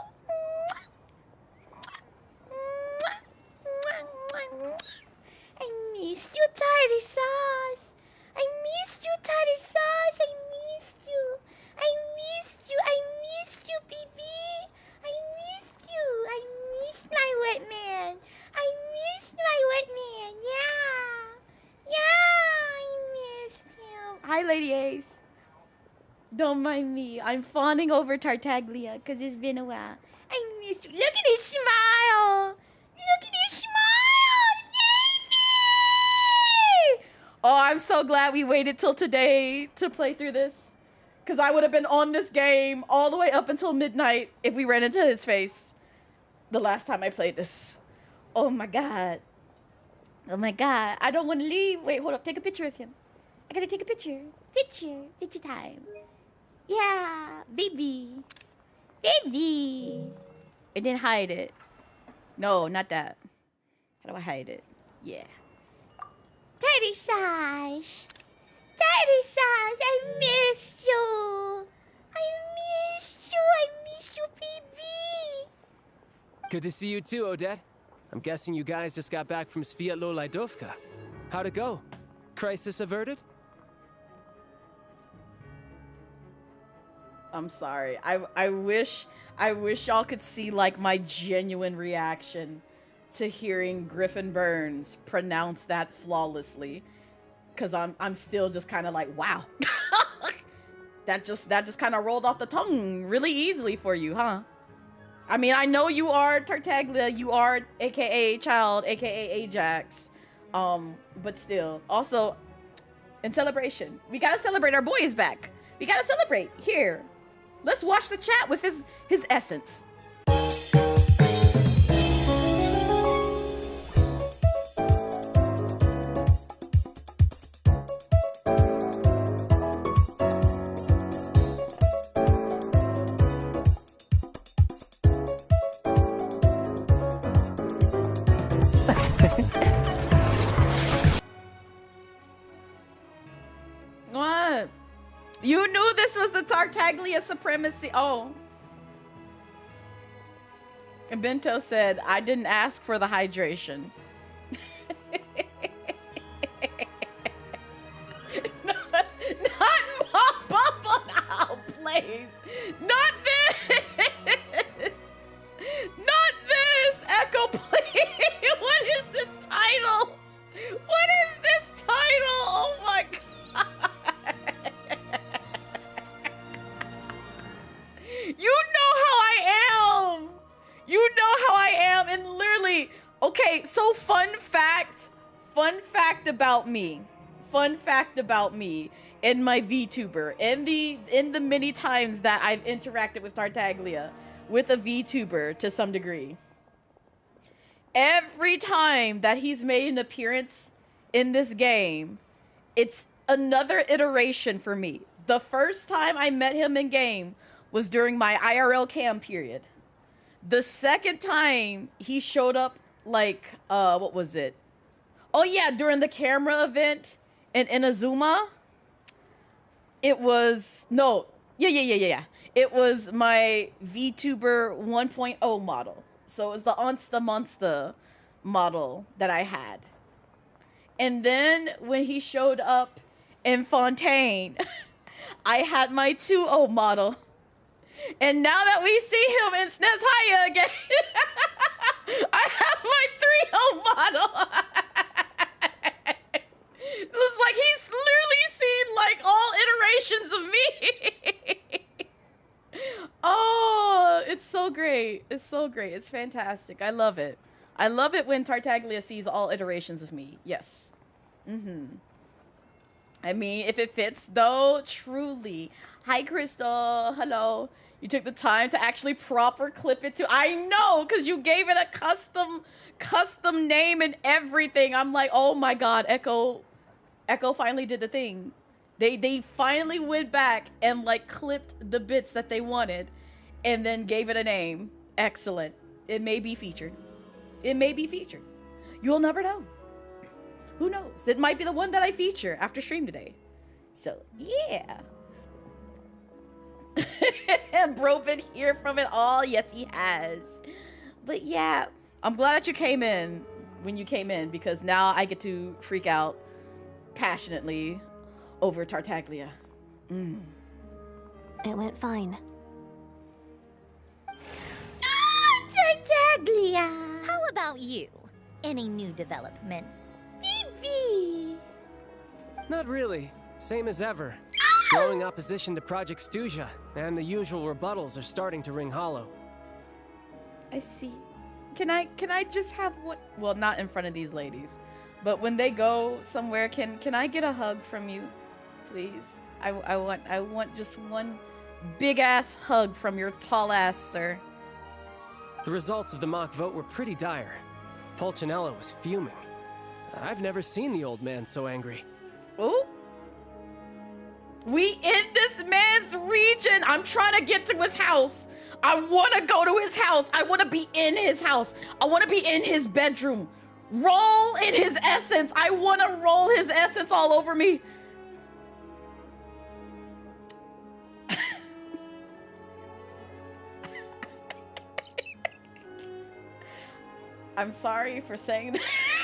I missed you, tartar sauce. I missed you, tartar sauce. I missed you. I missed you. I missed you, baby. I missed you. I missed my wet man. I missed my wet man. Yeah. Yeah, I missed him. Hi, Lady Ace. Don't mind me. I'm fawning over Tartaglia because it's been a while. I missed you. Look at his smile. Look at his smile. Baby! Oh, I'm so glad we waited till today to play through this. Because I would have been on this game all the way up until midnight if we ran into his face the last time I played this. Oh my god. Oh my god. I don't want to leave. Wait, hold up. Take a picture of him. I gotta take a picture. Picture time. Yeah, baby. Baby. And then hide it. No, not that. How do I hide it? Yeah. Teddy Sash. Teddy Sash, I missed you. I missed you, baby. Good to see you too, Odette. I'm guessing you guys just got back from Sviatlo-Lajdovka. How'd it go? Crisis averted? I'm sorry. I wish y'all could see like my genuine reaction to hearing Griffin Burns pronounce that flawlessly. Cause I'm still just kind of like, wow. that just kind of rolled off the tongue really easily for you, huh? I mean, I know you are Tartaglia, you are aka Child, aka Ajax. But still. Also, in celebration, we gotta celebrate, our boy is back. We gotta celebrate. Here. Let's watch the chat with his essence. the Tartaglia supremacy. Oh. And Bento said, I didn't ask for the hydration. not mop up on our place. Not this. Not this. Echo, please. What is this title? What is this title? Oh my god. You know how I am. You know how I am. And literally, okay, so fun fact about me. Fun fact about me and my VTuber and in the many times that I've interacted with Tartaglia with a VTuber to some degree. Every time that he's made an appearance in this game, it's another iteration for me. The first time I met him in game was during my IRL cam period. The second time he showed up, like, what was it? Oh yeah, during the camera event in Inazuma. It was, no, yeah. It was my VTuber 1.0 model. So it was the Monster model that I had. And then when he showed up in Fontaine, I had my 2.0 model. And now that we see him in Snezhnaya again, I have my 3.0 model. It was like he's literally seen like all iterations of me. Oh, it's so great. It's so great. It's fantastic. I love it. I love it when Tartaglia sees all iterations of me. Yes. I mean, if it fits though, truly. Hi, Crystal. Hello. You took the time to actually proper clip it too. I know, because you gave it a custom name and everything. I'm like, oh my god, Echo finally did the thing. They finally went back and like clipped the bits that they wanted and then gave it a name. Excellent. It may be featured. It may be featured. You'll never know. Who knows? It might be the one that I feature after stream today. So, yeah. Bro been here from it all. Yes, he has. But yeah, I'm glad that you came in when you came in, because now I get to freak out passionately over Tartaglia. It went fine. Tartaglia! How about you? Any new developments? Vivi! Not really. Same as ever. Growing opposition to Project Stuja, and the usual rebuttals are starting to ring hollow. I see. Can I just have one? Well, not in front of these ladies, but when they go somewhere, can I get a hug from you, please? I want just one big ass hug from your tall ass, sir. The results of the mock vote were pretty dire. Pulcinella was fuming. I've never seen the old man so angry. Ooh. We in this man's region. I'm trying to get to his house. I want to go to his house. I want to be in his house. I want to be in his bedroom. Roll in his essence. I want to roll his essence all over me. I'm sorry for saying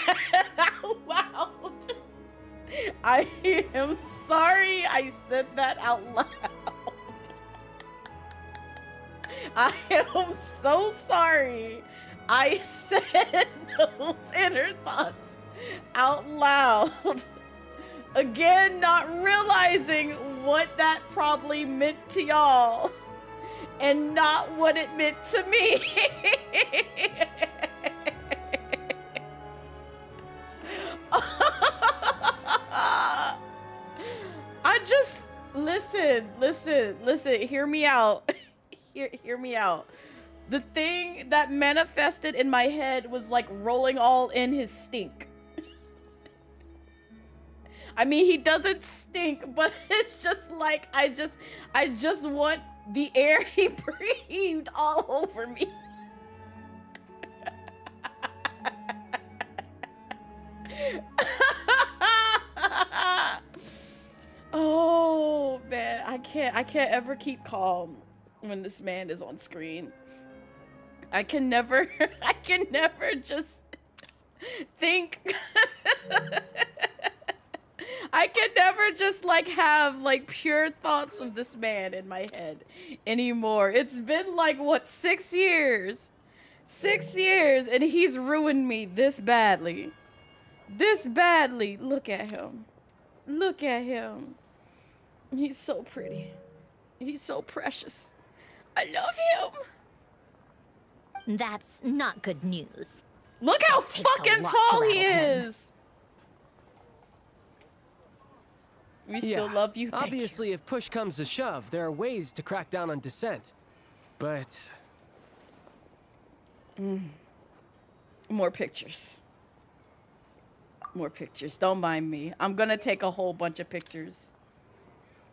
that out loud. I am sorry I said that out loud. I am so sorry I said those inner thoughts out loud. Again, not realizing what that probably meant to y'all and not what it meant to me. I just listen, hear me out. Hear me out. The thing that manifested in my head was like rolling all in his stink. I mean, he doesn't stink, but it's just like I just want the air he breathed all over me. Oh man, can't ever keep calm when this man is on screen. I can never just think I can never just like have like pure thoughts of this man in my head anymore. It's been like what, 6 years? 6 years and he's ruined me this badly. This badly. Look at him. Look at him. He's so pretty. He's so precious. I love him. That's not good news. Look how It takes a fucking lot tall to he rattle him. is. We still love you. Thank you. Obviously, if push comes to shove, there are ways to crack down on dissent. But... More pictures. More pictures. Don't mind me. I'm gonna take a whole bunch of pictures.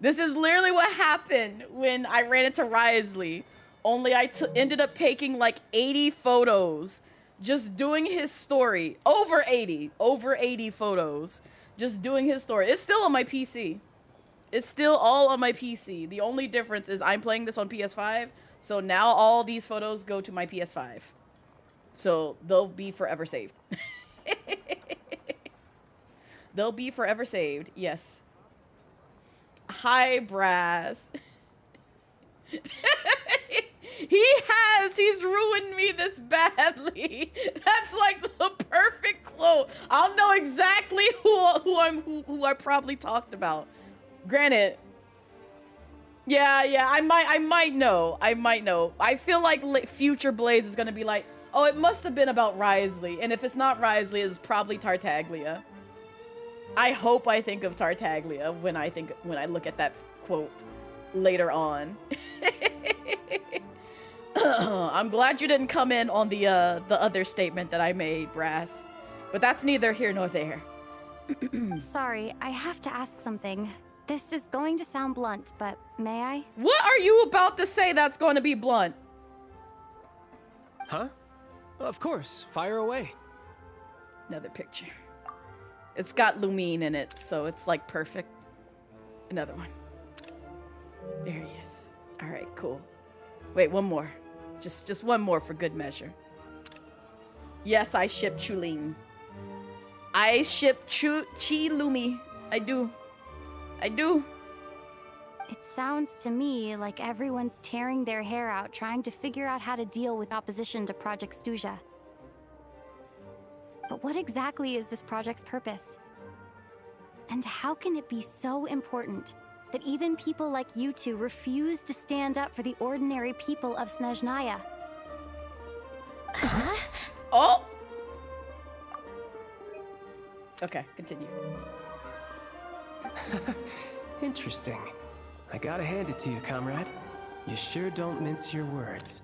This is literally what happened when I ran into Risley. Only I ended up taking like 80 photos. Just doing his story. Over 80 photos. Just doing his story. It's still on my PC. It's still all on my PC. The only difference is I'm playing this on PS5. So now all these photos go to my PS5. So they'll be forever saved. They'll be forever saved. Yes. Hi, Brass. He's ruined me this badly. That's like the perfect quote. I'll know exactly who I probably talked about. Granted, yeah, I might know. I feel like future Blaze is gonna be like, oh, it must have been about Risley, and if it's not Risley, it's probably Tartaglia. I hope I think of Tartaglia when I look at that quote later on. I'm glad you didn't come in on the other statement that I made, Brass. But that's neither here nor there. Sorry, I have to ask something. This is going to sound blunt, but may I? What are you about to say that's going to be blunt? Huh? Of course, fire away. Another picture. It's got Lumine in it, so it's like perfect. Another one. There he is. All right, cool. Wait, one more. Just one more for good measure. Yes, I ship Chulin. I ship Chi Lumi. I do. It sounds to me like everyone's tearing their hair out trying to figure out how to deal with opposition to Project Stuja. But what exactly is this project's purpose? And how can it be so important that even people like you two refuse to stand up for the ordinary people of Snezhnaya? Oh! Okay, continue. Interesting. I gotta hand it to you, comrade. You sure don't mince your words.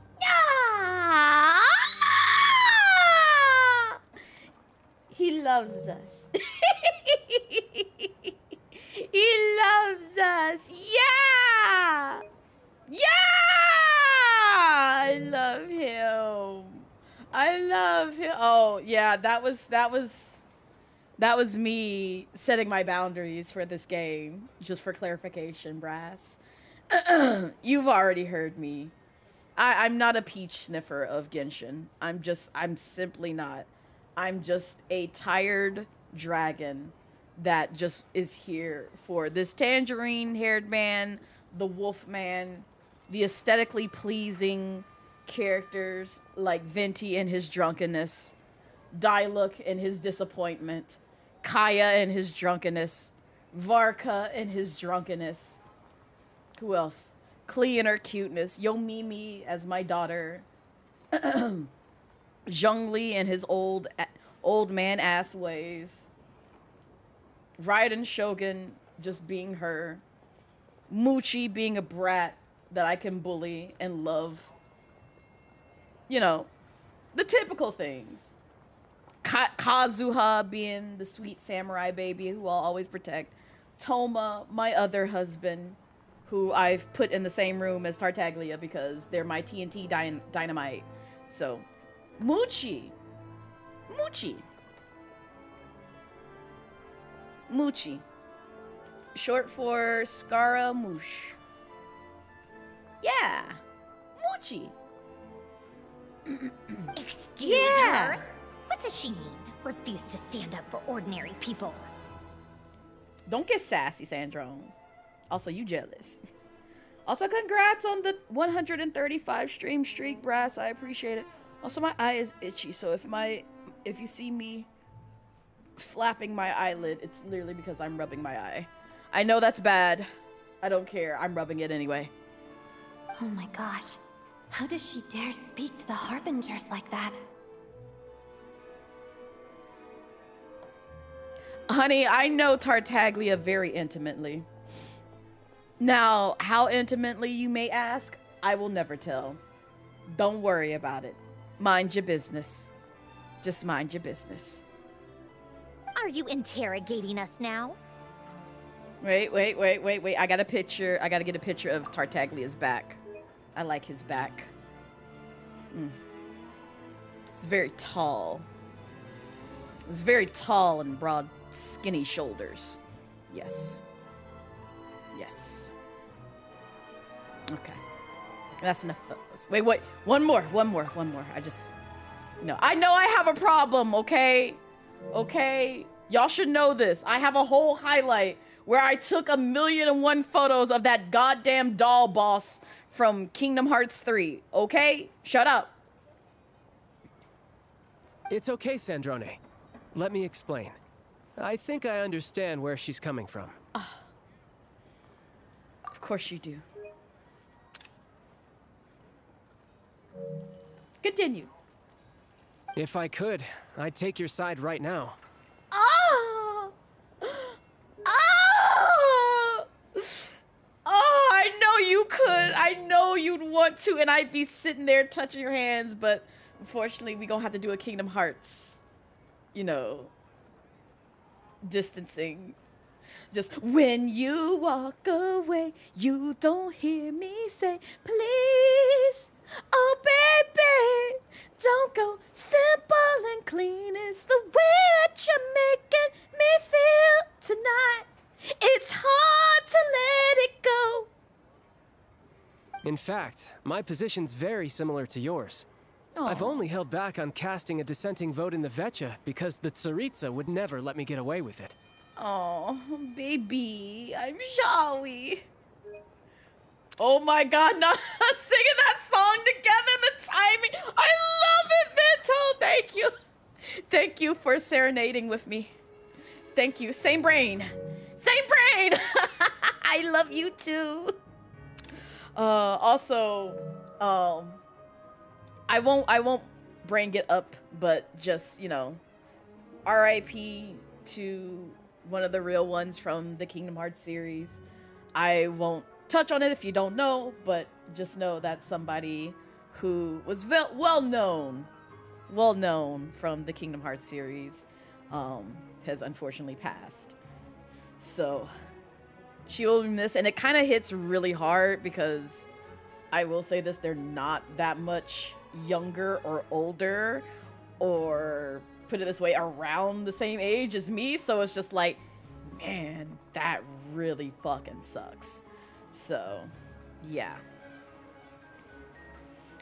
He loves us. He loves us. Yeah! Yeah! I love him. I love him. Oh, yeah, that was me setting my boundaries for this game. Just for clarification, Brass. You've already heard me. I'm not a peach sniffer of Genshin. I'm simply not. I'm just a tired dragon that just is here for this tangerine-haired man, the wolf man, the aesthetically pleasing characters like Venti and his drunkenness, Diluc and his disappointment, Kaya and his drunkenness, Varka and his drunkenness. Who else? Klee and her cuteness, Yomimi as my daughter, Zhongli and his old man ass ways, Raiden Shogun just being her, Muchi being a brat that I can bully and love. You know, the typical things. Kazuha being the sweet samurai baby who I'll always protect. Toma, my other husband, who I've put in the same room as Tartaglia because they're my TNT dynamite. So, Muchi. Short for Scaramouche. Yeah. Moochie. Excuse Yeah. her? What does she mean? Refuse to stand up for ordinary people. Don't get sassy, Sandrone. Also, you jealous. Also, congrats on the 135 stream streak, Brass. I appreciate it. Also, my eye is itchy, so if you see me flapping my eyelid, it's literally because I'm rubbing my eye. I know that's bad. I don't care. I'm rubbing it anyway. Oh my gosh. How does she dare speak to the Harbingers like that? Honey, I know Tartaglia very intimately. Now, how intimately you may ask, I will never tell. Don't worry about it. Mind your business. Just mind your business. Are you interrogating us now? Wait. I got a picture. I gotta get a picture of Tartaglia's back. I like his back. It's very tall. It's very tall and broad, skinny shoulders. Yes. Yes. Okay. That's enough photos. Wait. One more. I know I have a problem, okay? Okay? Y'all should know this. I have a whole highlight where I took 1,000,001 photos of that goddamn doll boss from Kingdom Hearts 3, okay? Shut up. It's okay, Sandrone. Let me explain. I think I understand where she's coming from. Of course you do. Continue. If I could, I'd take your side right now. Oh! Oh! Oh, I know you could. I know you'd want to, and I'd be sitting there touching your hands, but unfortunately, we gonna have to do a Kingdom Hearts, distancing. Just when you walk away, you don't hear me say, please, oh baby, don't go. Simple and clean is the way that you're making me feel tonight. It's hard to let it go. In fact, my position's very similar to yours. Aw. I've only held back on casting a dissenting vote in the Vetcha because the Tsaritsa would never let me get away with it. Oh, baby, I'm sorry. Oh my god, not singing that song together, the timing. I love it, Vento. Thank you. Thank you for serenading with me. Thank you. Same brain. Same brain. I love you too. Also, I won't bring it up, but just, RIP to one of the real ones from the Kingdom Hearts series. I won't touch on it if you don't know, but just know that somebody who was well known from the Kingdom Hearts series has unfortunately passed. So she will be missed, and it kind of hits really hard because I will say this, they're not that much younger or older, or put it this way, around the same age as me, so it's just like, man, that really fucking sucks. So, yeah.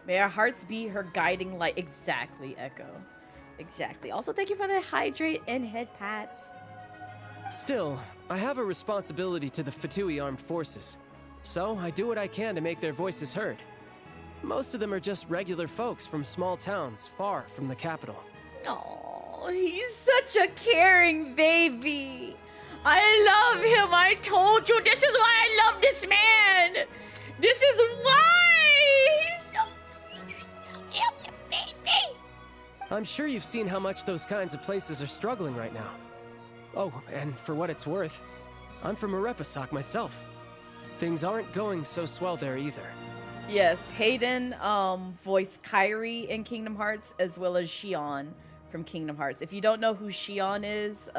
May our hearts be her guiding light. Exactly, Echo. Exactly. Also, thank you for the hydrate and head pats. Still, I have a responsibility to the Fatui armed forces, so I do what I can to make their voices heard. Most of them are just regular folks from small towns far from the capital. Oh, he's such a caring baby. I love him. I told you, this is why I love this man. This is why. He's so sweet. I love him, baby. I'm sure you've seen how much those kinds of places are struggling right now. Oh, and for what it's worth, I'm from Arepasak myself. Things aren't going so swell there either. Yes, Hayden voiced Kairi in Kingdom Hearts, as well as Shion from Kingdom Hearts. If you don't know who Shion is,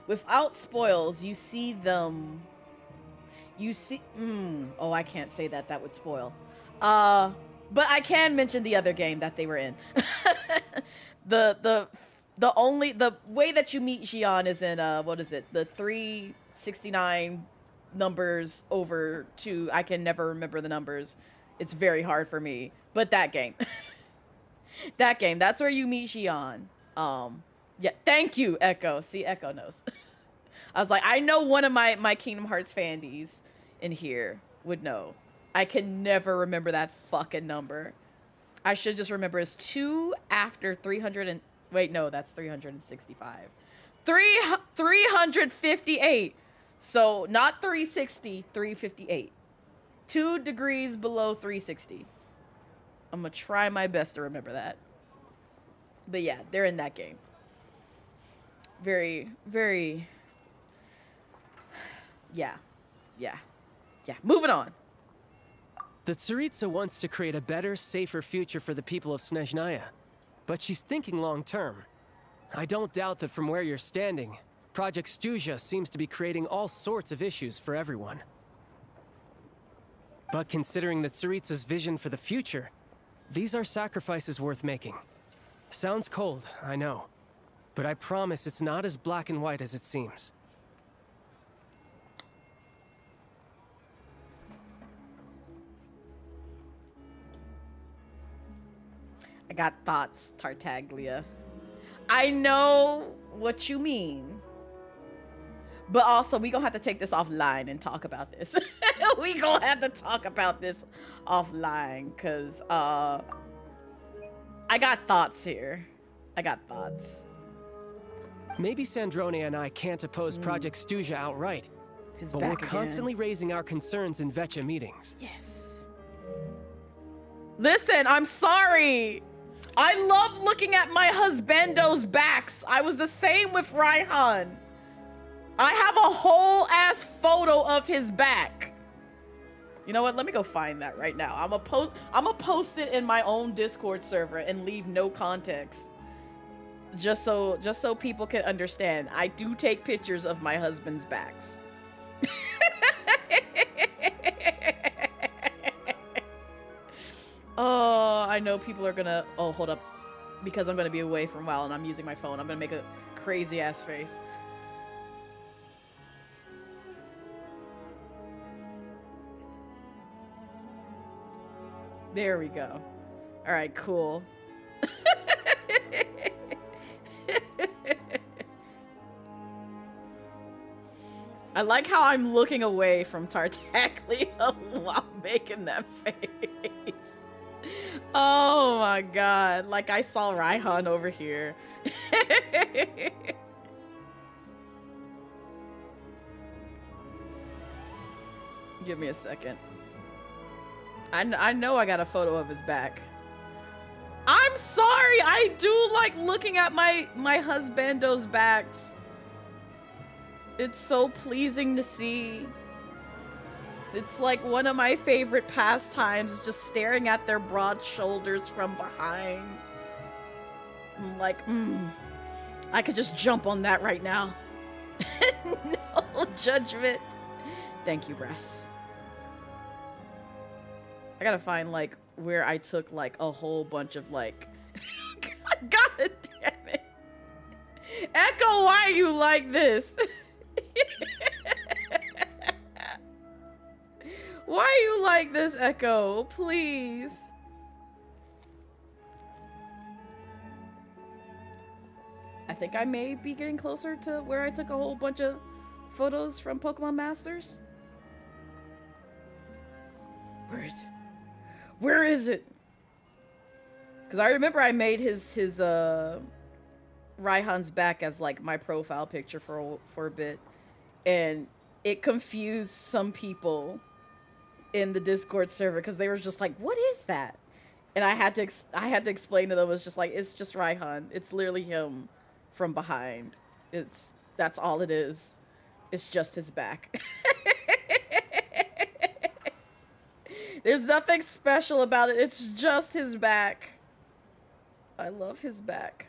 without spoils, you see them. Oh, I can't say that. That would spoil. But I can mention the other game that they were in. The way that you meet Shion is in what is it? The 369 numbers over to, I can never remember the numbers. It's very hard for me. But that game. That game. That's where you meet Xion. Yeah, thank you, Echo. See, Echo knows. I was like, I know one of my Kingdom Hearts fandies in here would know. I can never remember that fucking number. I should just remember it's 2 after 300 and... Wait, no, that's 365. 358. So, not 360, 358. 2 degrees below 360. I'm gonna try my best to remember that. But yeah, they're in that game. Very, very... Yeah. Moving on. The Tsaritsa wants to create a better, safer future for the people of Snezhnaya. But she's thinking long term. I don't doubt that from where you're standing, Project Stuzha seems to be creating all sorts of issues for everyone. But considering the Tsaritsa's vision for the future, these are sacrifices worth making. Sounds cold, I know. But I promise it's not as black and white as it seems. I got thoughts, Tartaglia. I know what you mean. But also, we gonna have to take this offline and talk about this. We gonna have to talk about this offline, because, I got thoughts here. I got thoughts. Maybe Sandrone and I can't oppose Project Stuzha outright. But we're constantly raising our concerns in Vetcha meetings. Yes. Listen, I'm sorry. I love looking at my husbando's backs. I was the same with Raihan. I have a whole ass photo of his back. You know what? Let me go find that right now. I'm gonna post it in my own Discord server and leave no context. Just so people can understand. I do take pictures of my husband's backs. Oh, I know people are gonna... Oh, hold up. Because I'm gonna be away for a while and I'm using my phone, I'm gonna make a crazy ass face. There we go. Alright, cool. I like how I'm looking away from Tartaglia while making that face. Oh my god. Like I saw Raihan over here. Give me a second. I know I got a photo of his back. I'm sorry. I do like looking at my husbando's backs. It's so pleasing to see. It's like one of my favorite pastimes, just staring at their broad shoulders from behind. I'm like, I could just jump on that right now. No judgment. Thank you, Brass. I gotta find, like, where I took, like, a whole bunch of, like... God damn it. Echo, why are you like this? Why are you like this, Echo? Please. I think I may be getting closer to where I took a whole bunch of photos from Pokemon Masters. Where is it? Where is it? Because I remember I made his Raihan's back as like my profile picture for a bit, and it confused some people in the Discord server because they were just like, "What is that?" And I had to explain to them, it was just like, it's just Raihan. It's literally him from behind. That's all it is. It's just his back. There's nothing special about it. It's just his back. I love his back.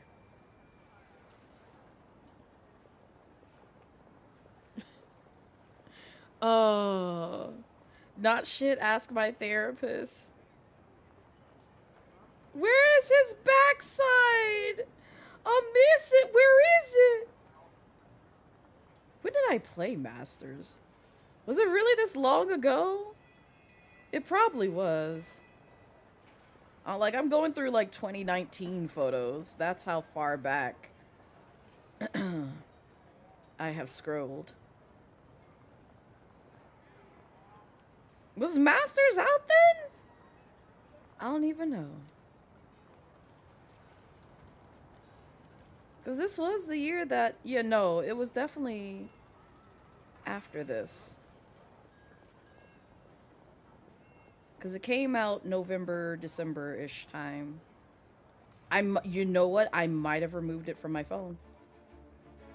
Oh, not shit. Ask my therapist. Where is his backside? I miss it. Where is it? When did I play Masters? Was it really this long ago? It probably was. Like, I'm going through, like, 2019 photos. That's how far back I have scrolled. Was Masters out then? I don't even know. Because this was the year that... Yeah, no, it was definitely after this. Because it came out November, December-ish time. You know what? I might have removed it from my phone.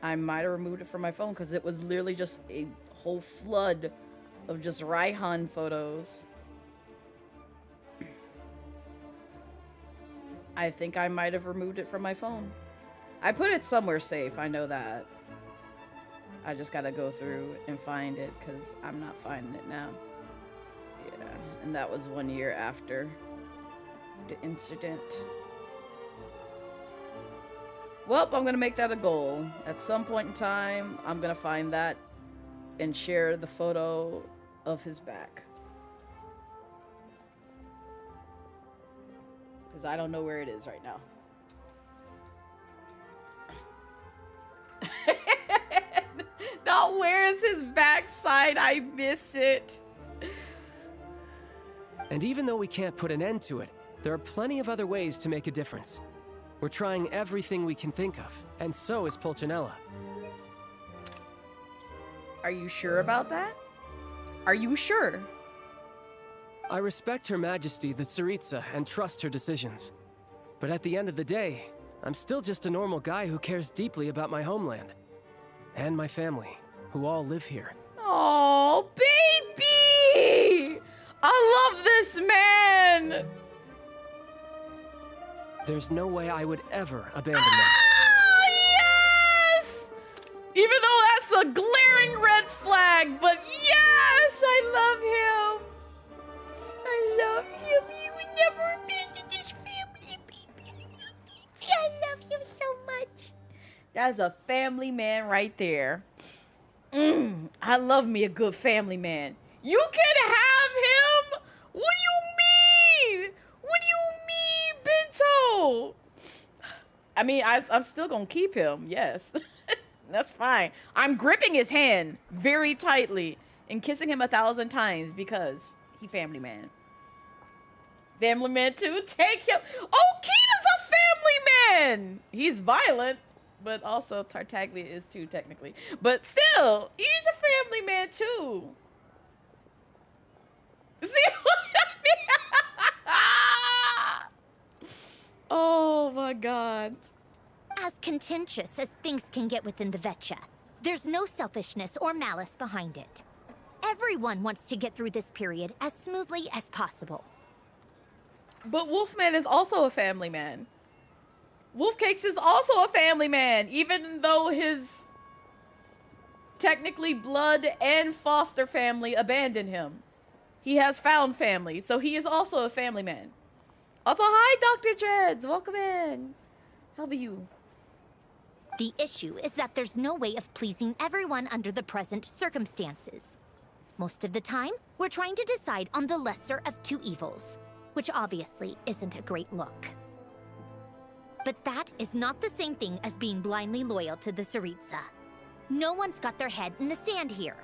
I might have removed it from my phone because it was literally just a whole flood of just Raihan photos. I think I might have removed it from my phone. I put it somewhere safe, I know that. I just gotta go through and find it because I'm not finding it now. Yeah, and that was 1 year after the incident. Well, I'm gonna make that a goal. At some point in time, I'm gonna find that and share the photo of his back. Because I don't know where it is right now. Now, where is his backside? I miss it. And even though we can't put an end to it, there are plenty of other ways to make a difference. We're trying everything we can think of, and so is Pulcinella. Are you sure about that? Are you sure? I respect Her Majesty, the Tsaritsa, and trust her decisions. But at the end of the day, I'm still just a normal guy who cares deeply about my homeland. And my family, who all live here. Oh, baby! I love this man! There's no way I would ever abandon them. Ah, yes! Even though that's a glaring red flag, but yes, I love him. I love him. He would never abandon his family, baby. I love him so much. That's a family man right there. I love me a good family man. You can have him? What do you mean? What do you mean, Bento? I mean, I'm still gonna keep him, yes. That's fine. I'm gripping his hand very tightly and kissing him 1,000 times because he family man. Family man too? Take him. Oh, Kita's a family man! He's violent. But also Tartaglia is too, technically. But still, he's a family man too. See what I mean? Oh my god. As contentious as things can get within the Vetcha, there's no selfishness or malice behind it. Everyone wants to get through this period as smoothly as possible. But Wolfman is also a family man. Wolfcakes is also a family man, even though his technically blood and foster family abandoned him. He has found family, so he is also a family man. Also, hi, Dr. Dreads. Welcome in. How are you? The issue is that there's no way of pleasing everyone under the present circumstances. Most of the time, we're trying to decide on the lesser of two evils, which obviously isn't a great look. But that is not the same thing as being blindly loyal to the Tsaritsa. No one's got their head in the sand here.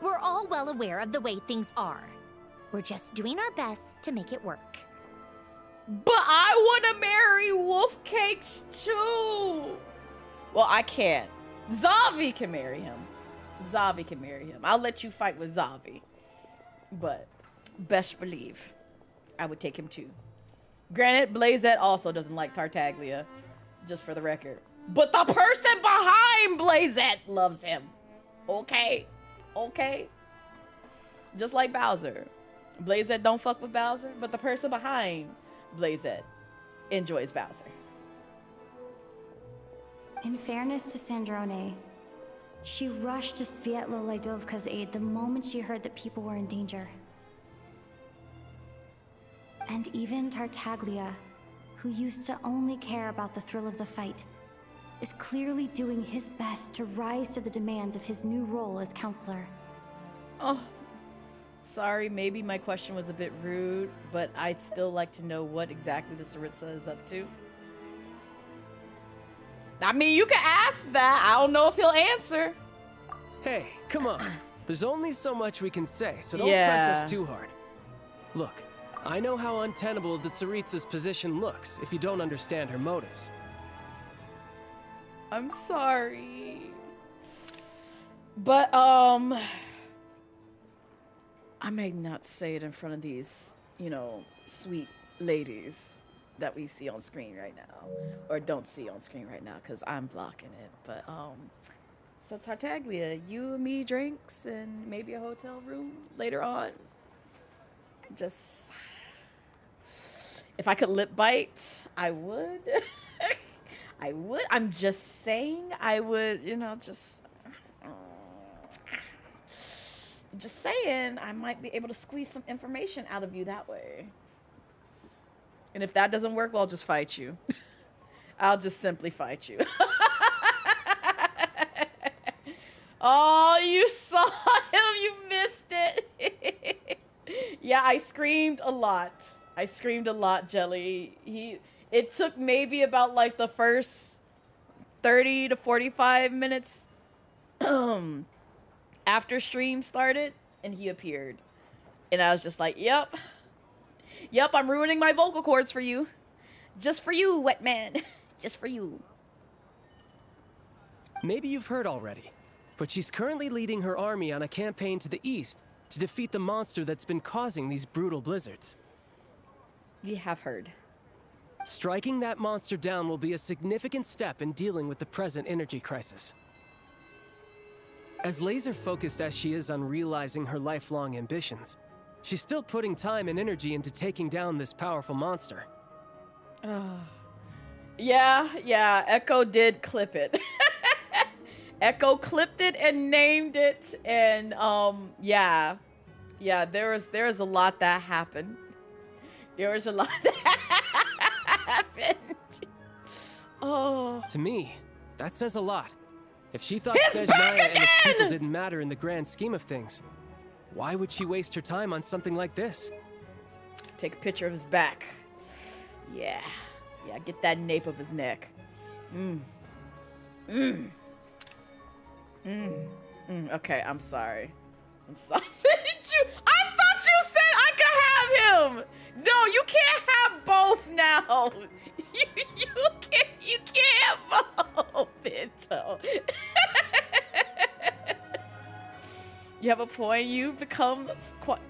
We're all well aware of the way things are. We're just doing our best to make it work. But I want to marry Wolfcakes too. Well, I can't. Zavi can marry him. Zavi can marry him. I'll let you fight with Zavi. But best believe, I would take him too. Granted, Blazette also doesn't like Tartaglia, just for the record. But the person behind Blazette loves him. Okay? Okay? Just like Bowser. Blazette don't fuck with Bowser, but the person behind Blazette enjoys Bowser. In fairness to Sandrone, she rushed to Svietlo Laidovka's aid the moment she heard that people were in danger. And even Tartaglia, who used to only care about the thrill of the fight, is clearly doing his best to rise to the demands of his new role as counselor. Oh, Sorry, maybe my question was a bit rude, but I'd still like to know what exactly the Saritsa is up to. I mean, you can ask that. I don't know if he'll answer. Hey, come on. There's only so much we can say, so don't press us too hard. Look, I know how untenable the Tsaritsa's position looks if you don't understand her motives. I'm sorry. But, I may not say it in front of these, you know, sweet ladies that we see on screen right now. Or don't see on screen right now, because I'm blocking it. But, so Tartaglia, you and me drinks and maybe a hotel room later on. Just, if I could lip bite, I would. I would. I'm just saying I would, you know, just saying I might be able to squeeze some information out of you that way. And if that doesn't work, well, I'll just fight you. I'll just simply fight you. Oh, you saw him. You missed it. Yeah, I screamed a lot. I screamed a lot, Jelly. It took maybe about like the first 30 to 45 minutes after stream started, and he appeared. And I was just like, yep, I'm ruining my vocal cords for you. Just for you, wet man. Just for you. Maybe you've heard already, but she's currently leading her army on a campaign to the east to defeat the monster that's been causing these brutal blizzards. We have heard. Striking that monster down will be a significant step in dealing with the present energy crisis. As laser-focused as she is on realizing her lifelong ambitions, she's still putting time and energy into taking down this powerful monster. Yeah, Echo did clip it. Echo clipped it and named it, and yeah, there was a lot that happened. There was a lot that happened. Oh. To me, that says a lot. If she thought Snezhnaya and its people didn't matter in the grand scheme of things, why would she waste her time on something like this? Take a picture of his back. Yeah, get that nape of his neck. Okay, I'm sorry. I thought you said I could have him. No, you can't have both now. You can't have both, Pinto. You have a point. You've become quite.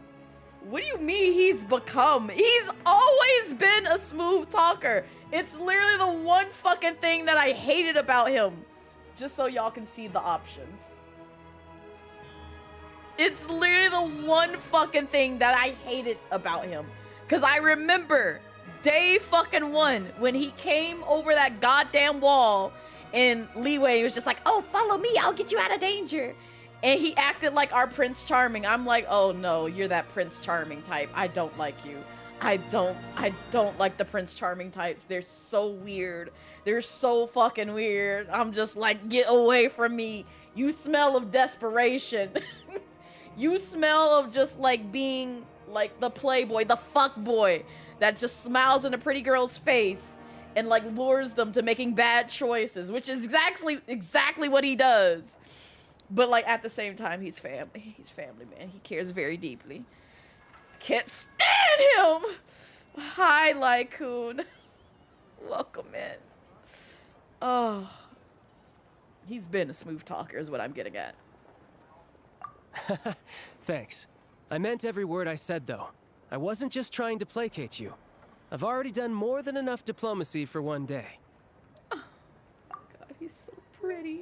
What do you mean he's become? He's always been a smooth talker. It's literally the one fucking thing that I hated about him. Just so y'all can see the options. It's literally the one fucking thing that I hated about him. Cause I remember day fucking one when he came over that goddamn wall and Leeway was just like, oh, follow me, I'll get you out of danger. And he acted like our Prince Charming. I'm like, oh no, you're that Prince Charming type. I don't like you. I don't like the Prince Charming types. They're so weird. They're so fucking weird. I'm just like, get away from me. You smell of desperation. You smell of just like being like the playboy, the fuck boy that just smiles in a pretty girl's face and like lures them to making bad choices, which is exactly what he does. But like at the same time, he's family. He's family, man. He cares very deeply. Can't stand him. Hi, Lycoon. Welcome in. Oh, he's been a smooth talker is what I'm getting at. Thanks. I meant every word I said, though. I wasn't just trying to placate you. I've already done more than enough diplomacy for one day. Oh, God, he's so pretty.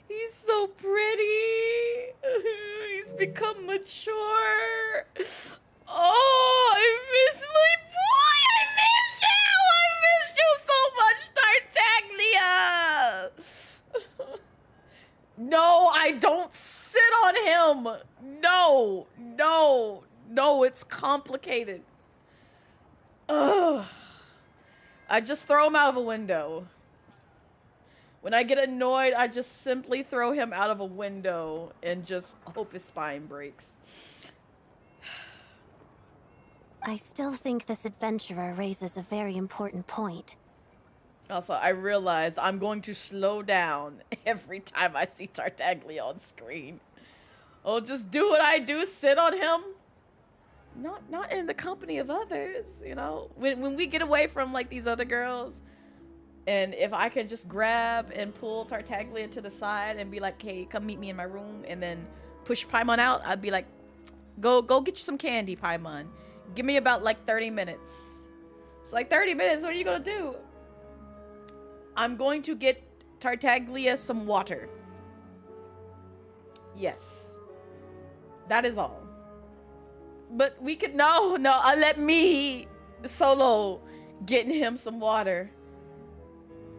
He's so pretty. He's become mature. Oh, I miss my boy. I miss you. I missed you so much, Tartaglia. No, I don't sit on him. No, it's complicated. Ugh. I just throw him out of a window. When I get annoyed, I just simply throw him out of a window and just hope his spine breaks. I still think this adventurer raises a very important point. Also, I realized I'm going to slow down every time I see Tartaglia on screen. Oh, just do what I do, sit on him. Not in the company of others, you know? When we get away from, like, these other girls, and if I can just grab and pull Tartaglia to the side and be like, hey, come meet me in my room, and then push Paimon out, I'd be like, go get you some candy, Paimon. Give me about, like, 30 minutes. It's like, 30 minutes, what are you gonna do? I'm going to get Tartaglia some water. Yes. That is all. But we could, no, let me solo getting him some water.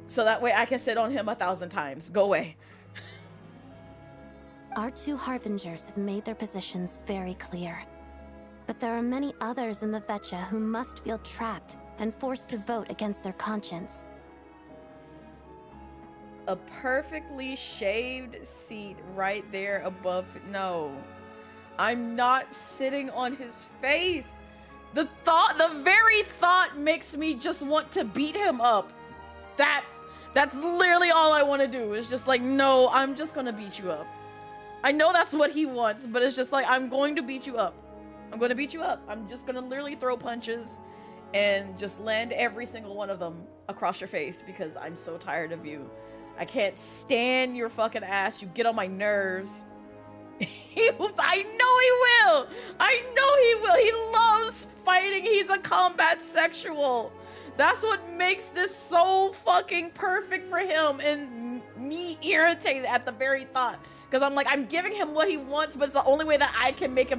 So that way I can sit on him 1,000 times. Go away. Our two harbingers have made their positions very clear. But there are many others in the Vetcha who must feel trapped and forced to vote against their conscience. A perfectly shaved seat right there above. No. I'm not sitting on his face. The very thought makes me just want to beat him up. That's literally all I want to do. Is just like, no, I'm just gonna beat you up. I know that's what he wants, but it's just like, I'm going to beat you up. I'm gonna beat you up. I'm just gonna literally throw punches and just land every single one of them across your face because I'm so tired of you. I can't stand your fucking ass. You get on my nerves. I know he will. I know he will. He loves fighting. He's a combat sexual. That's what makes this so fucking perfect for him and me irritated at the very thought. Because I'm like, I'm giving him what he wants, but it's the only way that I can make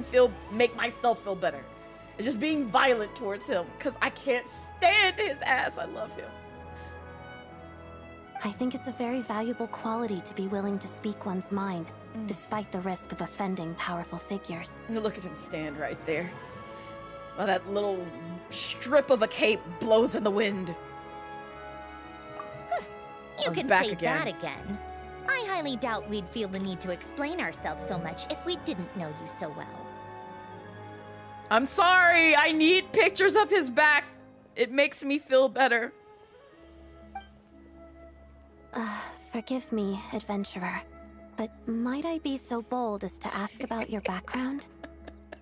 myself feel better. It's just being violent towards him. Because I can't stand his ass. I love him. I think it's a very valuable quality to be willing to speak one's mind, despite the risk of offending powerful figures. Look at him stand right there. While that little strip of a cape blows in the wind. You can say that again. I highly doubt we'd feel the need to explain ourselves so much if we didn't know you so well. I'm sorry. I need pictures of his back. It makes me feel better. Forgive me, adventurer, but might I be so bold as to ask about your background?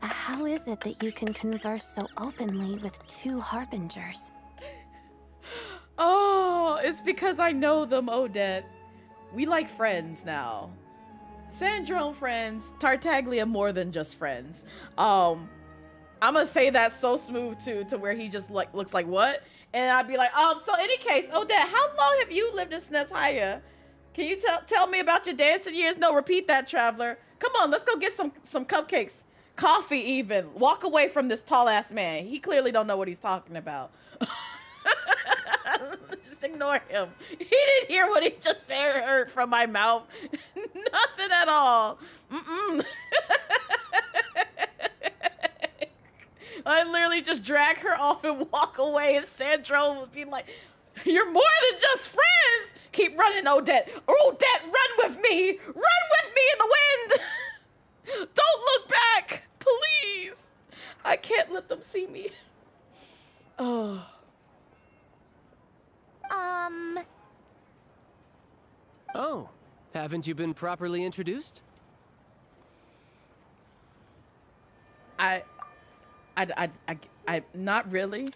How is it that you can converse so openly with two harbingers? Oh, it's because I know them, Odette. We like friends now. Sandrone friends, Tartaglia more than just friends. I'm gonna say that so smooth too, to where he just like looks like what? And I'd be like, so any case, Odette, how long have you lived in Snezhnaya? Can you tell me about your dancing years? No, repeat that, traveler. Come on, let's go get some cupcakes. Coffee even. Walk away from this tall ass man. He clearly don't know what he's talking about. Just ignore him. He didn't hear what he just heard from my mouth. Nothing at all. I literally just drag her off and walk away, and Sandro would be like, you're more than just friends! Keep running, Odette. Odette, run with me! Run with me in the wind! Don't look back! Please! I can't let them see me. Oh. Oh, haven't you been properly introduced? I not really.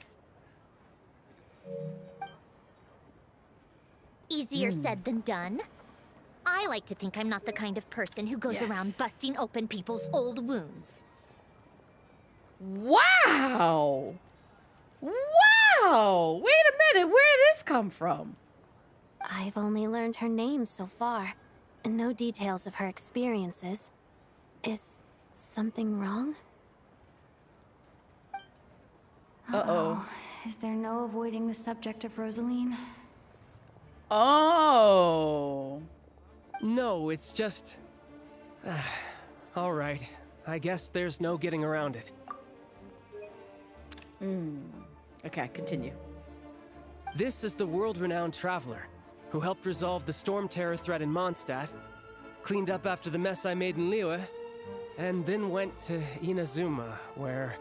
Easier said than done. I like to think I'm not the kind of person who goes around busting open people's old wounds. Wow! Wow! Wait a minute, where did this come from? I've only learned her name so far, and no details of her experiences. Is something wrong? Uh-oh. Is there no avoiding the subject of Rosaline? Oh. No, it's just... all right. I guess there's no getting around it. Okay, continue. This is the world-renowned traveler who helped resolve the storm terror threat in Mondstadt, cleaned up after the mess I made in Liyue, and then went to Inazuma, where...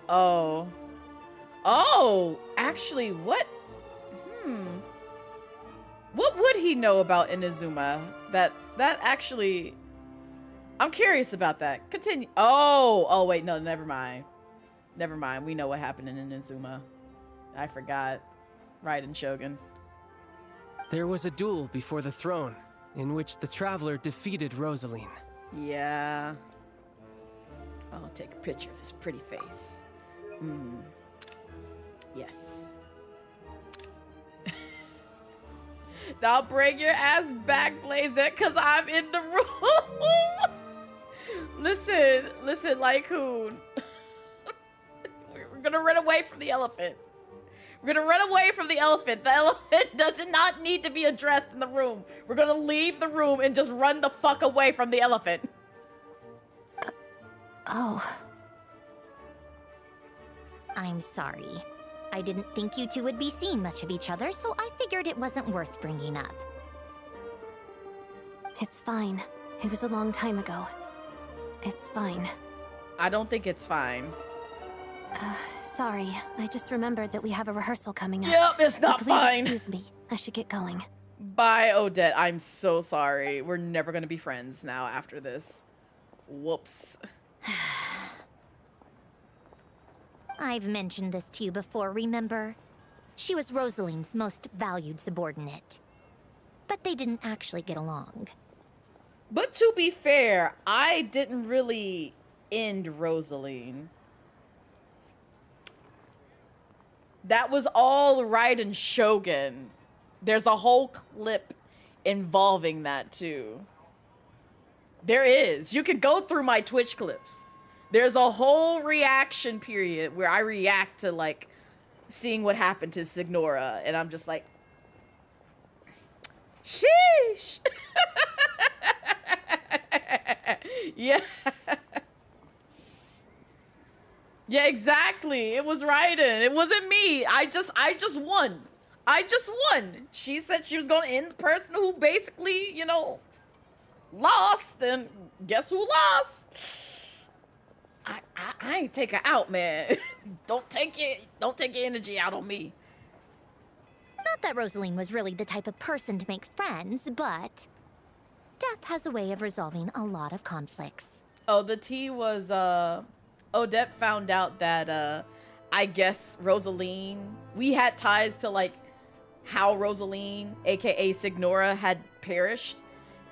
Oh. Oh, actually, what? What would he know about Inazuma? That actually... I'm curious about that. Continue. Oh, wait, no, never mind. Never mind. We know what happened in Inazuma. I forgot. Raiden Shogun. There was a duel before the throne, in which the Traveler defeated Rosaline. Yeah. I'll take a picture of his pretty face. Yes. Now bring your ass back, Blazette, because I'm in the room. Listen, Lycoon. We're gonna run away from the elephant. We're gonna run away from the elephant. The elephant does not need to be addressed in the room. We're gonna leave the room and just run the fuck away from the elephant. Oh. I'm sorry. I didn't think you two would be seeing much of each other, so I figured it wasn't worth bringing up. It's fine. It was a long time ago. It's fine. I don't think it's fine. Sorry. I just remembered that we have a rehearsal coming up. Yep, it's not Please fine. excuse me. I should get going. Bye, Odette. I'm so sorry. We're never gonna be friends now after this. Whoops. I've mentioned this to you before, remember? She was Rosaline's most valued subordinate. But they didn't actually get along. But to be fair, I didn't really end Rosaline. That was all Raiden Shogun. There's a whole clip involving that too. There is. You can go through my Twitch clips. There's a whole reaction period where I react to like seeing what happened to Signora, and I'm just like, sheesh. Yeah. Yeah, exactly. It was Raiden. It wasn't me. I just won. I just won. She said she was going to end the person who basically, you know, lost, and guess who lost? I ain't take her out, man. Don't take your energy out on me. Not that Rosaline was really the type of person to make friends, but death has a way of resolving a lot of conflicts. Oh, the tea was, Odette found out that, I guess Rosaline, we had ties to, like, how Rosaline, aka Signora, had perished.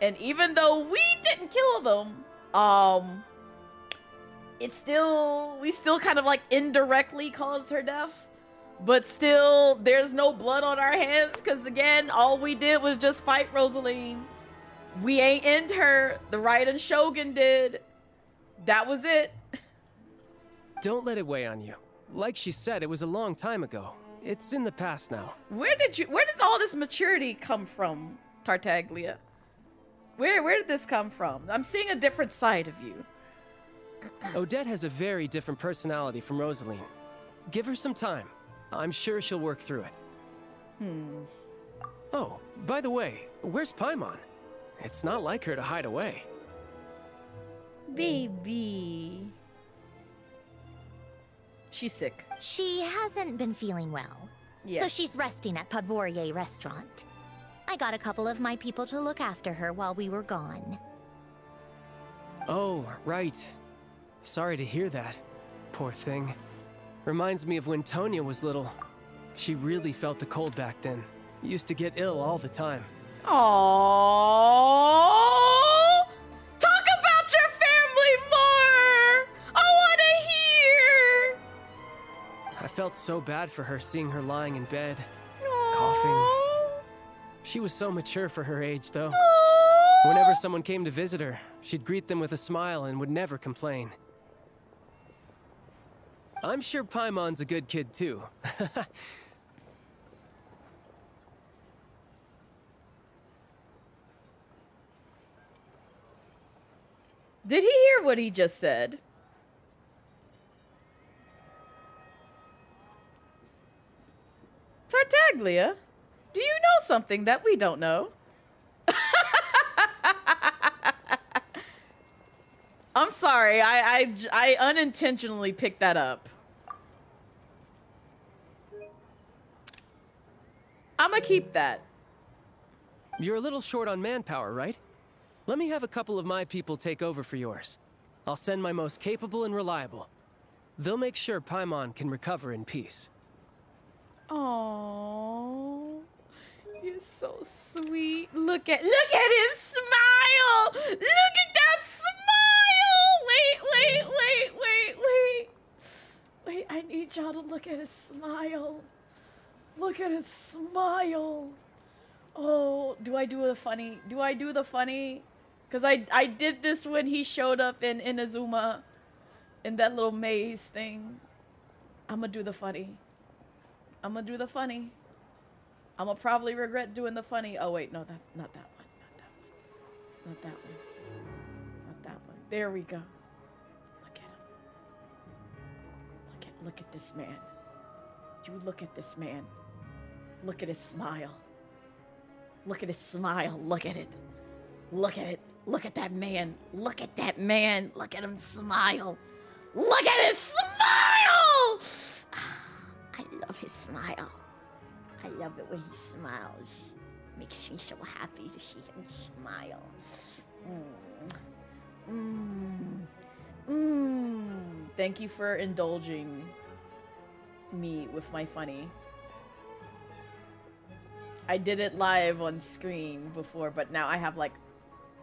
And even though we didn't kill them, we still kind of, like, indirectly caused her death. But still, there's no blood on our hands, because, again, all we did was just fight Rosaline. We ain't end her. The Raiden Shogun did. That was it. Don't let it weigh on you. Like she said, it was a long time ago. It's in the past now. Where did all this maturity come from, Tartaglia? Where did this come from? I'm seeing a different side of you. Odette has a very different personality from Rosaline. Give her some time. I'm sure she'll work through it. Oh, by the way, where's Paimon? It's not like her to hide away. Baby. She's sick. She hasn't been feeling well. Yes. So she's resting at Podvorier restaurant. I got a couple of my people to look after her while we were gone. Oh, right. Sorry to hear that. Poor thing. Reminds me of when Tonya was little. She really felt the cold back then. Used to get ill all the time. Aww. Talk about your family more. I want to hear. I felt so bad for her seeing her lying in bed, Aww. coughing. She was so mature for her age, though. Aww. Whenever someone came to visit her, she'd greet them with a smile and would never complain. I'm sure Paimon's a good kid, too. Did he hear what he just said? Tartaglia, do you know something that we don't know? I'm sorry, I unintentionally picked that up. I'ma keep that. You're a little short on manpower, right? Let me have a couple of my people take over for yours. I'll send my most capable and reliable. They'll make sure Paimon can recover in peace. Oh, you're so sweet. Look at his smile. Look at that smile. Wait, I need y'all to look at his smile. Look at his smile. Oh, do I do the funny? Because I did this when he showed up in Inazuma. In that little maze thing. I'ma do the funny. I'ma probably regret doing the funny. Oh wait, no, not that one. Not that one. There we go. Look at him. Look at this man. You look at this man. Look at his smile. Look at his smile. Look at it. Look at it. Look at that man. Look at that man. Look at him smile. Look at his smile! I love his smile. I love it when he smiles. Makes me so happy to see him smile. Thank you for indulging me with my funny. I did it live on screen before, but now I have like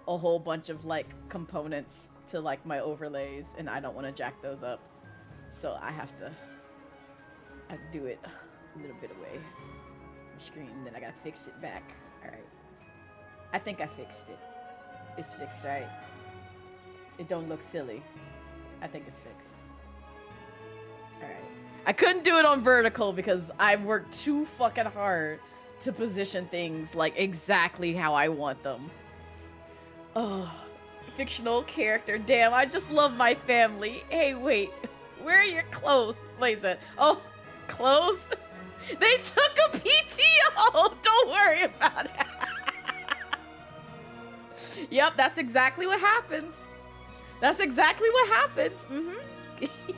a whole bunch of like components to like my overlays, and I don't want to jack those up, so I have to do it a little bit away from the screen. Then I gotta fix it back. All right, I think I fixed it. It's fixed, right? It don't look silly. I think it's fixed. All right, I couldn't do it on vertical because I worked too fucking hard to position things like exactly how I want them. Oh, fictional character. Damn, I just love my family. Hey, wait. Where are your clothes? Blaze. Oh, clothes? They took a PTO! Don't worry about it. Yep, that's exactly what happens. That's exactly what happens.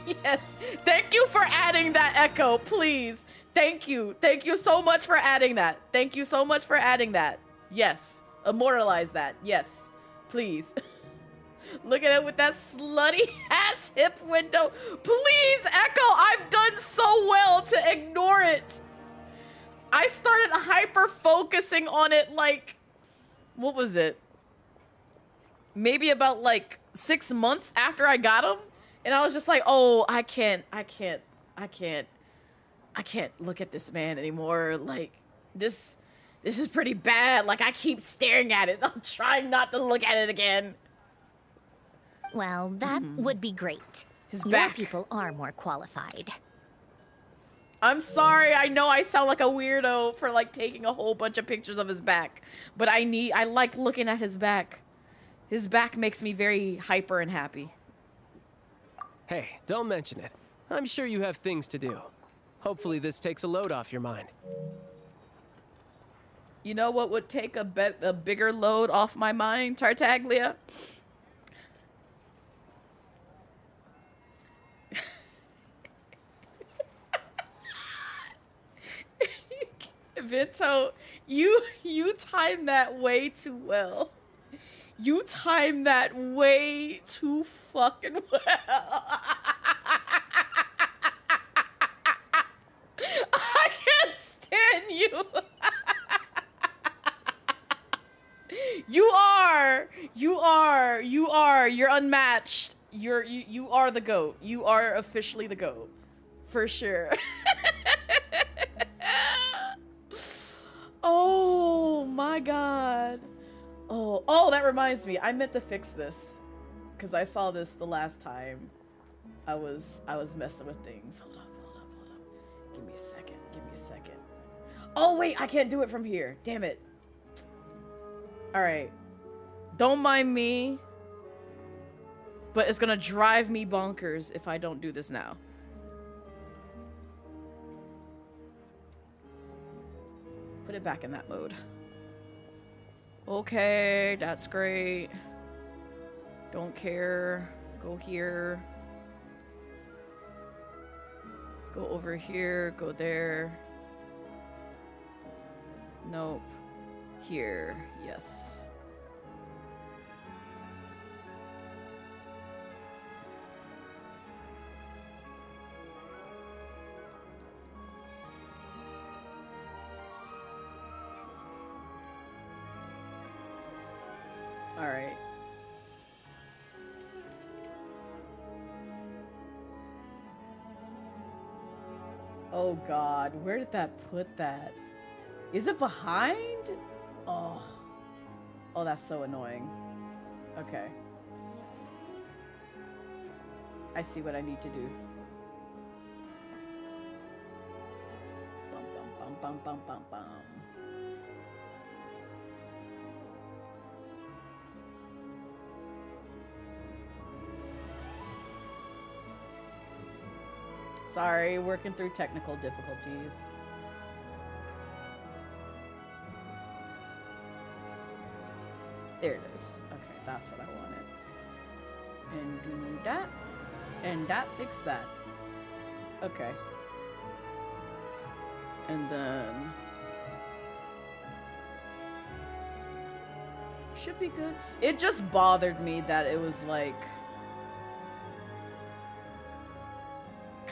Yes. Thank you for adding that echo, please. Thank you. Thank you so much for adding that. Thank you so much for adding that. Yes. Immortalize that. Yes. Please. Look at it with that slutty ass hip window. Please, Echo, I've done so well to ignore it. I started hyper focusing on it like, what was it? Maybe about like 6 months after I got him. And I was just like, oh, I can't look at this man anymore. Like, this is pretty bad. Like, I keep staring at it. I'm trying not to look at it again. Well, that would be great. His Your back. people are more qualified. I'm sorry. I know I sound like a weirdo for like taking a whole bunch of pictures of his back, but I like looking at his back. His back makes me very hyper and happy. Hey, don't mention it. I'm sure you have things to do. Hopefully this takes a load off your mind. You know what would take a bigger load off my mind, Tartaglia? Vito, you timed that way too well. You timed that way too fucking well. I can't stand you. You're unmatched. You are the GOAT. You are officially the GOAT. For sure. Oh my god. Oh, that reminds me. I meant to fix this. Cause I saw this the last time I was messing with things. Hold up. Give me a second. Oh wait, I can't do it from here. Damn it. Alright. Don't mind me. But it's gonna drive me bonkers if I don't do this now. Put it back in that mode. Okay, that's great. Don't care. Go here. Go over here. Go there. Nope. Here. Yes. All right. Oh God, where did that put that? Is it behind? Oh. Oh, that's so annoying. Okay. I see what I need to do. Bum, bum, bum, bum, bum, bum. Sorry, working through technical difficulties. There it is. Okay, that's what I wanted. And do that. And that fixed that. Okay. And then... should be good. It just bothered me that it was like...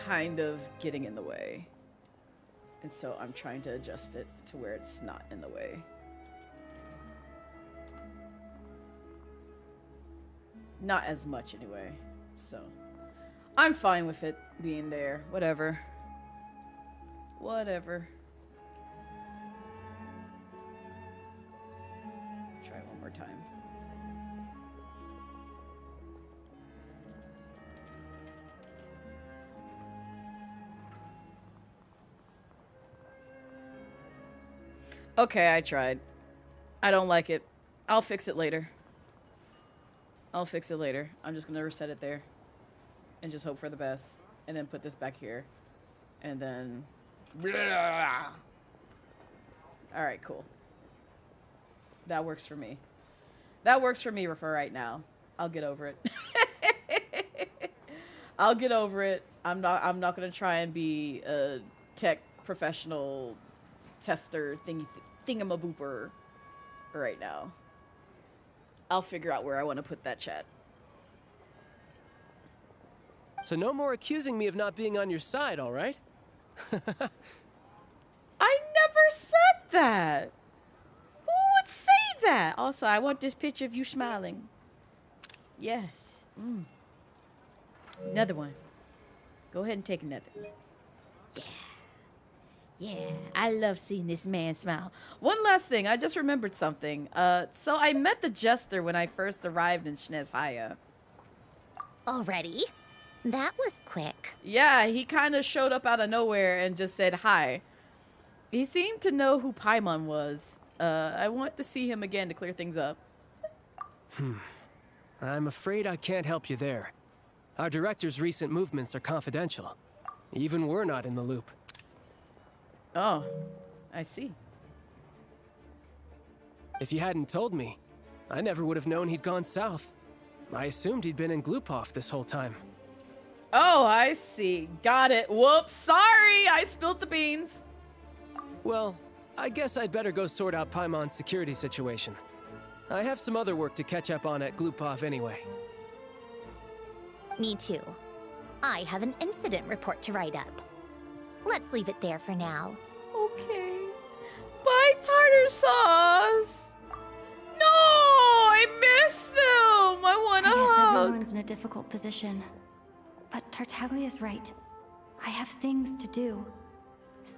kind of getting in the way. And so I'm trying to adjust it to where it's not in the way. Not as much anyway. So I'm fine with it being there. Whatever. Whatever. Try one more time. Okay, I tried. I don't like it. I'll fix it later. I'll fix it later. I'm just gonna reset it there. And just hope for the best. And then put this back here. And then... Alright, cool. That works for me. That works for me for right now. I'll get over it. I'll get over it. I'm not gonna try and be a tech professional tester thingamabooper right now. I'll figure out where I want to put that chat. So no more accusing me of not being on your side, all right? I never said that. Who would say that? Also, I want this picture of you smiling. Yes. Another one. Go ahead and take another one. Yeah. Yeah, I love seeing this man smile. One last thing, I just remembered something. So I met the Jester when I first arrived in Snezhnaya. Already? That was quick. Yeah, he kind of showed up out of nowhere and just said hi. He seemed to know who Paimon was. I want to see him again to clear things up. I'm afraid I can't help you there. Our director's recent movements are confidential. Even we're not in the loop. Oh, I see. If you hadn't told me, I never would have known he'd gone south. I assumed he'd been in Glupov this whole time. Oh, I see. Got it. Whoops. Sorry, I spilled the beans. Well, I guess I'd better go sort out Paimon's security situation. I have some other work to catch up on at Glupov anyway. Me too. I have an incident report to write up. Let's leave it there for now. Okay. Bye, tartar sauce. No, I miss them. I want to I guess hug. everyone's in a difficult position. But Tartaglia's right. I have things to do.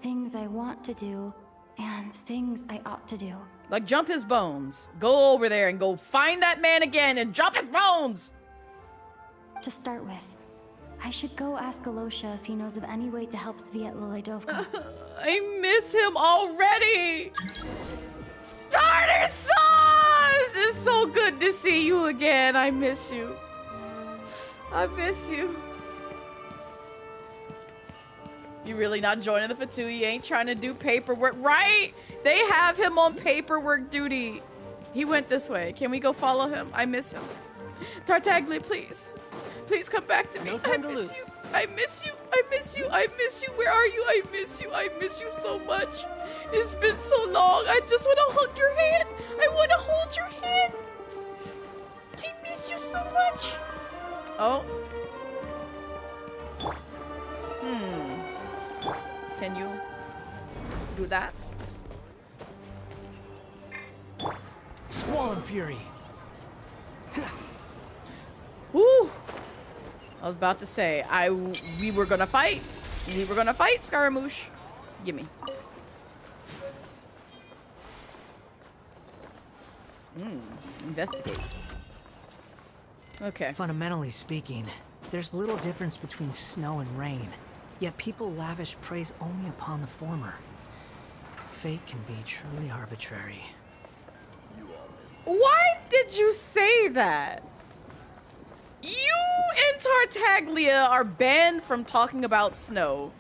Things I want to do, and things I ought to do. Like jump his bones. Go over there and go find that man again and jump his bones. To start with, I should go ask Alosha if he knows of any way to help Sviatlila Dovka. I miss him already. Tartar sauce! It's so good to see you again. I miss you. I miss you. You really not joining the Fatui? You ain't trying to do paperwork, right? They have him on paperwork duty. He went this way. Can we go follow him? I miss him. Tartaglia, please. Please come back to me. No time I to miss lose. you. I miss you. I miss you. I miss you. Where are you? I miss you. I miss you so much. It's been so long. I just want to hug your hand. I want to hold your hand. I miss you so much. Oh. Can you do that? Squall and Fury. Woo! I was about to say, we were gonna fight. We were gonna fight, Scaramouche. Gimme. Investigate. Okay. Fundamentally speaking, there's little difference between snow and rain, yet people lavish praise only upon the former. Fate can be truly arbitrary. Why did you say that? You and Tartaglia are banned from talking about snow.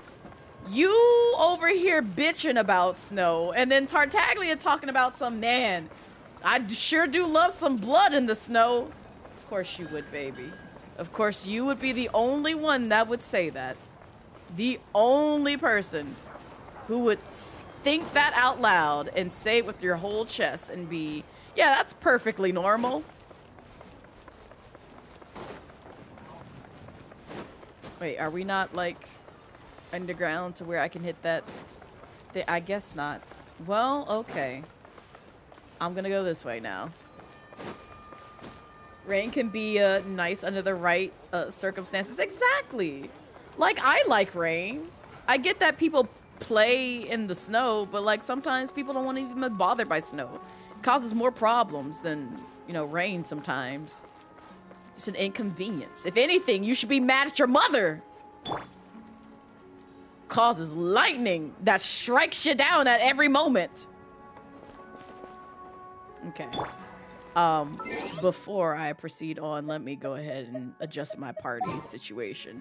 You over here bitching about snow, and then Tartaglia talking about some man. I sure do love some blood in the snow. Of course you would, baby. Of course you would be the only one that would say that. The only person who would think that out loud and say it with your whole chest and be, yeah, that's perfectly normal. Wait, are we not, like, underground to where I can hit that? I guess not. Well, okay. I'm gonna go this way now. Rain can be nice under the right circumstances. Exactly. Like, I like rain. I get that people play in the snow, but, like, sometimes people don't want to even be bothered by snow. It causes more problems than, you know, rain sometimes. It's an inconvenience. If anything, you should be mad at your mother. Causes lightning that strikes you down at every moment. Okay. Before I proceed on, let me go ahead and adjust my party situation.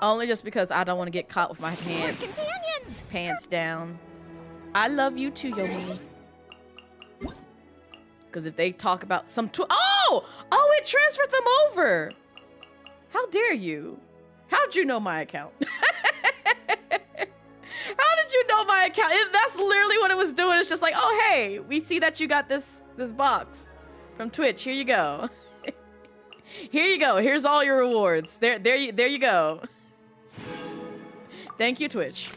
Only just because I don't want to get caught with my pants down. I love you too, Yomi. Because if they talk about some oh, it transferred them over. How dare you? How'd you know my account? How did you know my account? That's literally what it was doing. It's just like, oh, hey, we see that you got this box from Twitch. Here you go. Here you go. Here's all your rewards. There you go. Thank you, Twitch.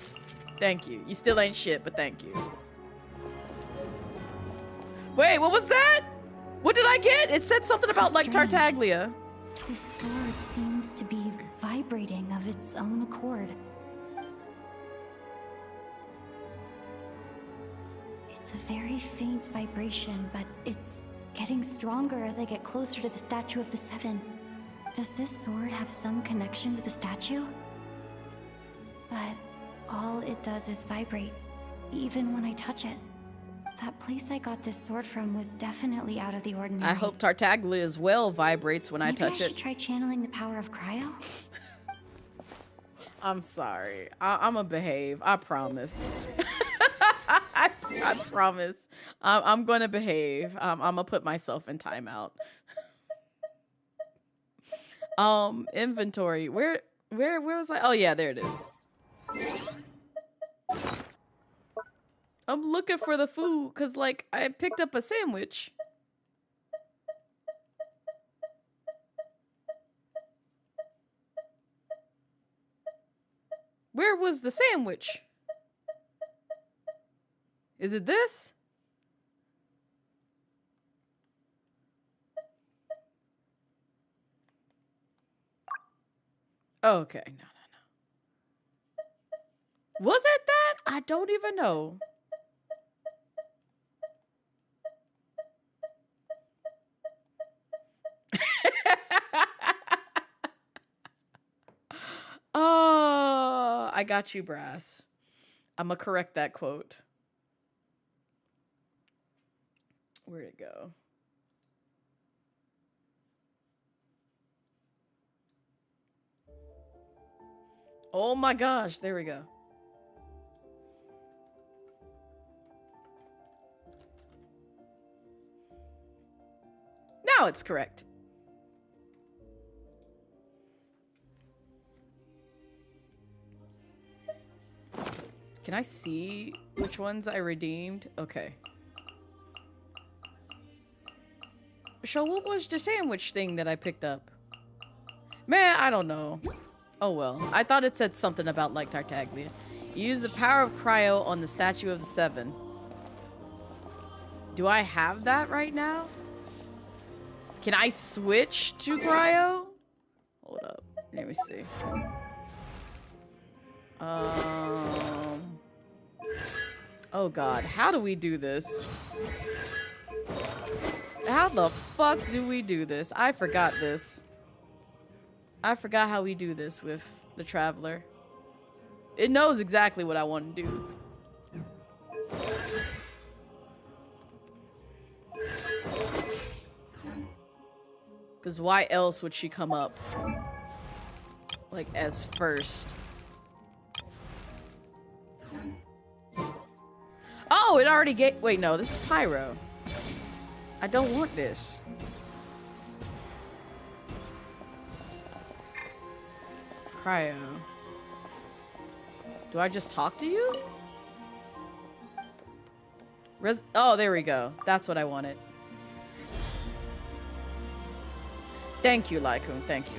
Thank you. You still ain't shit, but thank you. Wait, what was that? What did I get? It said something about, like, Tartaglia. This sword seems to be vibrating of its own accord. It's a very faint vibration, but it's getting stronger as I get closer to the statue of the Seven. Does this sword have some connection to the statue? But all it does is vibrate, even when I touch it. That place I got this sword from was definitely out of the ordinary. I hope Tartaglia as well vibrates when I touch Maybe I should try channeling the power of cryo? I'm sorry. I'm gonna behave. I promise. I promise. I'm gonna behave. I'm gonna put myself in timeout. Inventory. Where was I? Oh yeah, there it is. I'm looking for the food because, like, I picked up a sandwich. Where was the sandwich? Is it this? Okay, no. Was it that? I don't even know. Oh, I got you, Brass. I'm gonna correct that quote. Where'd it go? Oh my gosh, there we go. Now it's correct. Can I see which ones I redeemed? Okay. So what was the sandwich thing that I picked up? Man, I don't know. Oh well. I thought it said something about like Tartaglia. Use the power of cryo on the statue of the seven. Do I have that right now? Can I switch to cryo? Hold up. Let me see. Oh god, how do we do this? How the fuck do we do this? I forgot this. I forgot how we do this with the Traveler. It knows exactly what I want to do. Because why else would she come up? Like, as first. Oh, it already gave... Wait, no, this is Pyro. I don't want this. Cryo. Do I just talk to you? Oh, there we go. That's what I wanted. Thank you, Lycoon. Thank you.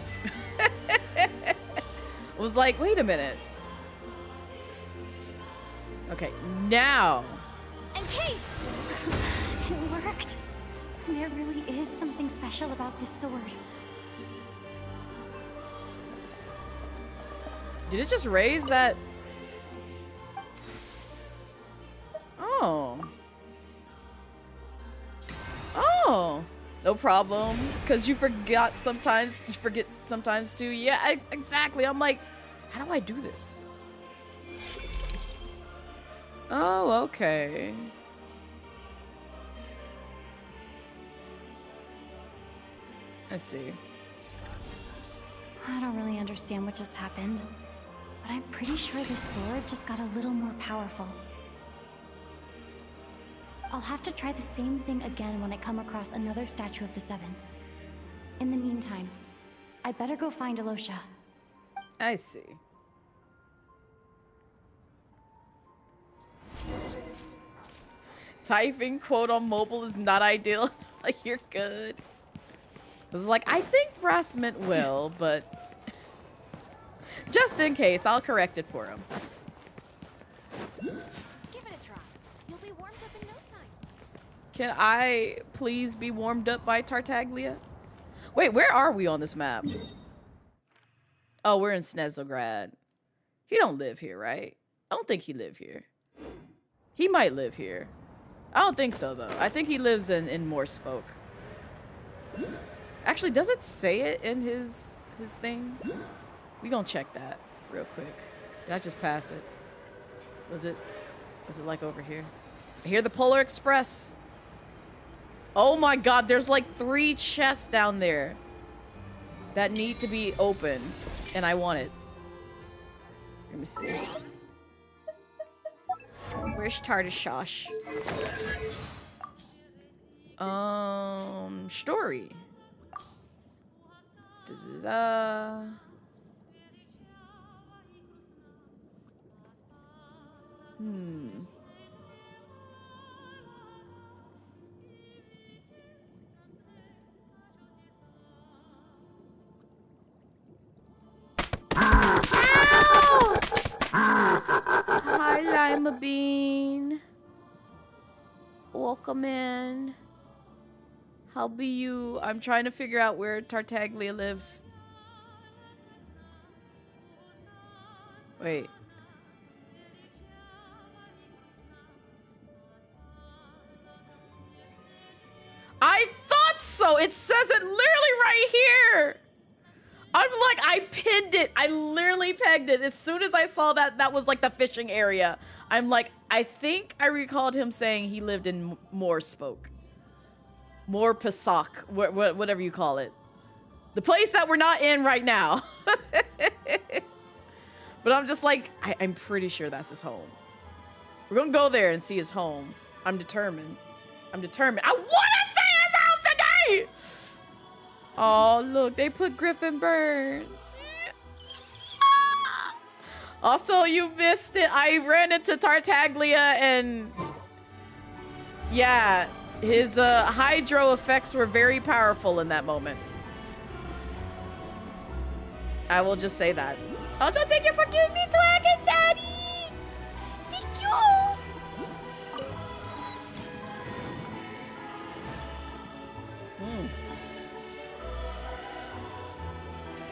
I was like, wait a minute. Okay, now. And Kate! It worked. There really is something special about this sword. Did it just raise that? Oh. Oh. No problem. Because you forgot sometimes. You forget sometimes too. Yeah, exactly. I'm like, how do I do this? Oh, okay. I see. I don't really understand what just happened, but I'm pretty sure this sword just got a little more powerful. I'll have to try the same thing again when I come across another statue of the Seven. In the meantime, I better go find Alosha. I see. Typing quote on mobile is not ideal. Like, you're good. It's like, I think Brass meant will, but just in case, I'll correct it for him. Give it a try. You'll be warmed up in no time. Can I please be warmed up by Tartaglia? Wait, where are we on this map? Oh, we're in Snezhnaya. He don't live here, right? I don't think he live here. He might live here. I don't think so, though. I think he lives in Morspoke. Actually, does it say it in his thing? We gonna check that real quick. Did I just pass it? Was it like over here? I hear the Polar Express. Oh my god, there's like 3 chests down there that need to be opened, and I want it. Let me see. Where's Tartashosh? Story. Da-da-da. Hi, Lima Bean. Welcome in. How be you? I'm trying to figure out where Tartaglia lives. Wait. I thought so! It says it literally right here! I'm like, I pinned it. I literally pegged it. As soon as I saw that was like the fishing area. I'm like, I think I recalled him saying he lived in Morspoke. Morpasok, whatever you call it. The place that we're not in right now. But I'm just like, I'm pretty sure that's his home. We're gonna go there and see his home. I'm determined. I'm determined. I want to see his house today! Oh, look, they put Griffin Burns. Also, you missed it. I ran into Tartaglia and yeah, his hydro effects were very powerful in that moment. I will just say that. Also, thank you for giving me Dragon Daddy! Thank you!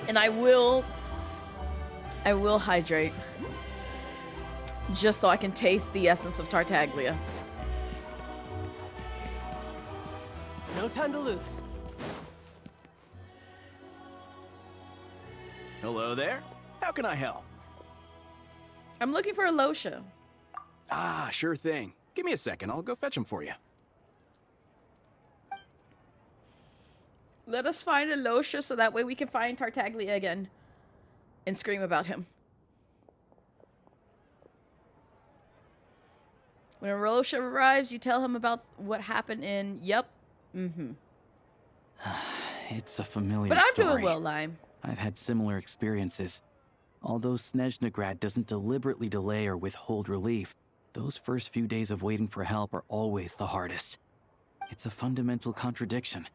And I will hydrate. Just so I can taste the essence of Tartaglia. No time to lose. Hello there. How can I help? I'm looking for a Losha. Ah, sure thing. Give me a second. I'll go fetch him for you. Let us find a Losha so that way we can find Tartaglia again. And scream about him. When a Losha arrives, you tell him about what happened in... Yep. Mm-hmm. It's a familiar But I'm story. doing well, Lime. I've had similar experiences. Although Snezhnaya doesn't deliberately delay or withhold relief, those first few days of waiting for help are always the hardest. It's a fundamental contradiction.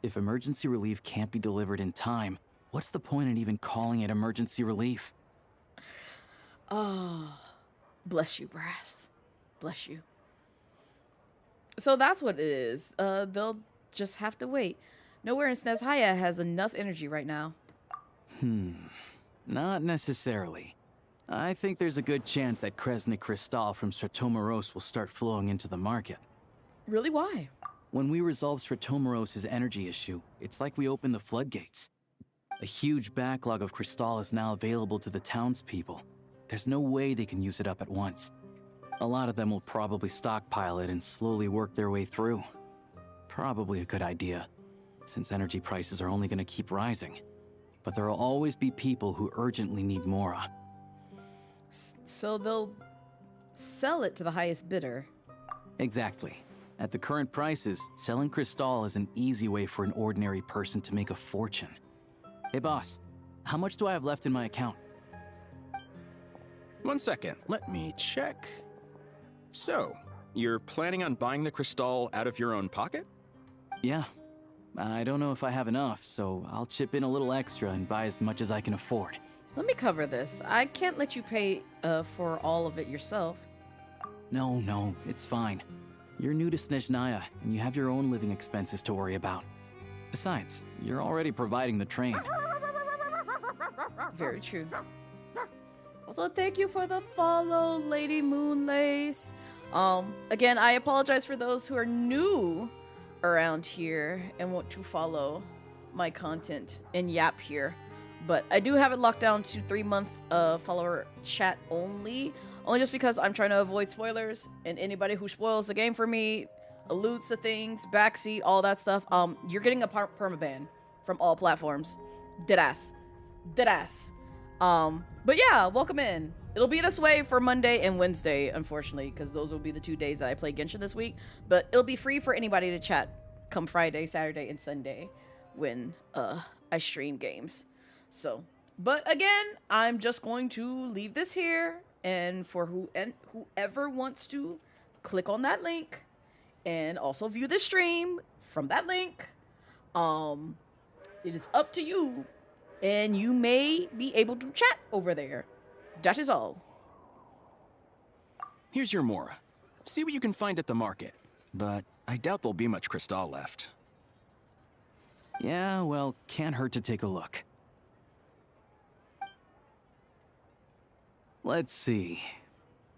If emergency relief can't be delivered in time, what's the point in even calling it emergency relief? Oh, bless you, Brass. Bless you. So that's what it is. They'll just have to wait. Nowhere in Snezhnaya has enough energy right now. Not necessarily. I think there's a good chance that Kresny Crystal from Stratomeros will start flowing into the market. Really? Why? When we resolve Stratomeros' energy issue, it's like we open the floodgates. A huge backlog of Crystal is now available to the townspeople. There's no way they can use it up at once. A lot of them will probably stockpile it and slowly work their way through. Probably a good idea, since energy prices are only going to keep rising. But there will always be people who urgently need Mora. So they'll sell it to the highest bidder. Exactly. At the current prices, selling Crystal is an easy way for an ordinary person to make a fortune. Hey boss, how much do I have left in my account? 1 second. Let me check. So, you're planning on buying the Crystal out of your own pocket? Yeah. I don't know if I have enough, so I'll chip in a little extra and buy as much as I can afford. Let me cover this. I can't let you pay for all of it yourself. No, it's fine. You're new to Snezhnaya, and you have your own living expenses to worry about. Besides, you're already providing the train. Very true. Also, thank you for the follow, Lady Moonlace. Again, I apologize for those who are new around here and want to follow my content and yap here. But I do have it locked down to 3-month follower chat only just because I'm trying to avoid spoilers, and anybody who spoils the game for me, alludes to things, backseat, all that stuff, you're getting a permaban from all platforms. Deadass. But yeah, welcome in. It'll be this way for Monday and Wednesday, unfortunately, because those will be the 2 days that I play Genshin this week. But it'll be free for anybody to chat come Friday, Saturday, and Sunday when I stream games. So, but again, I'm just going to leave this here, and for whoever wants to click on that link and also view the stream from that link, it is up to you, and you may be able to chat over there. That is all. Here's your Mora. See what you can find at the market. But I doubt there'll be much Crystal left. Yeah, well, can't hurt to take a look. Let's see.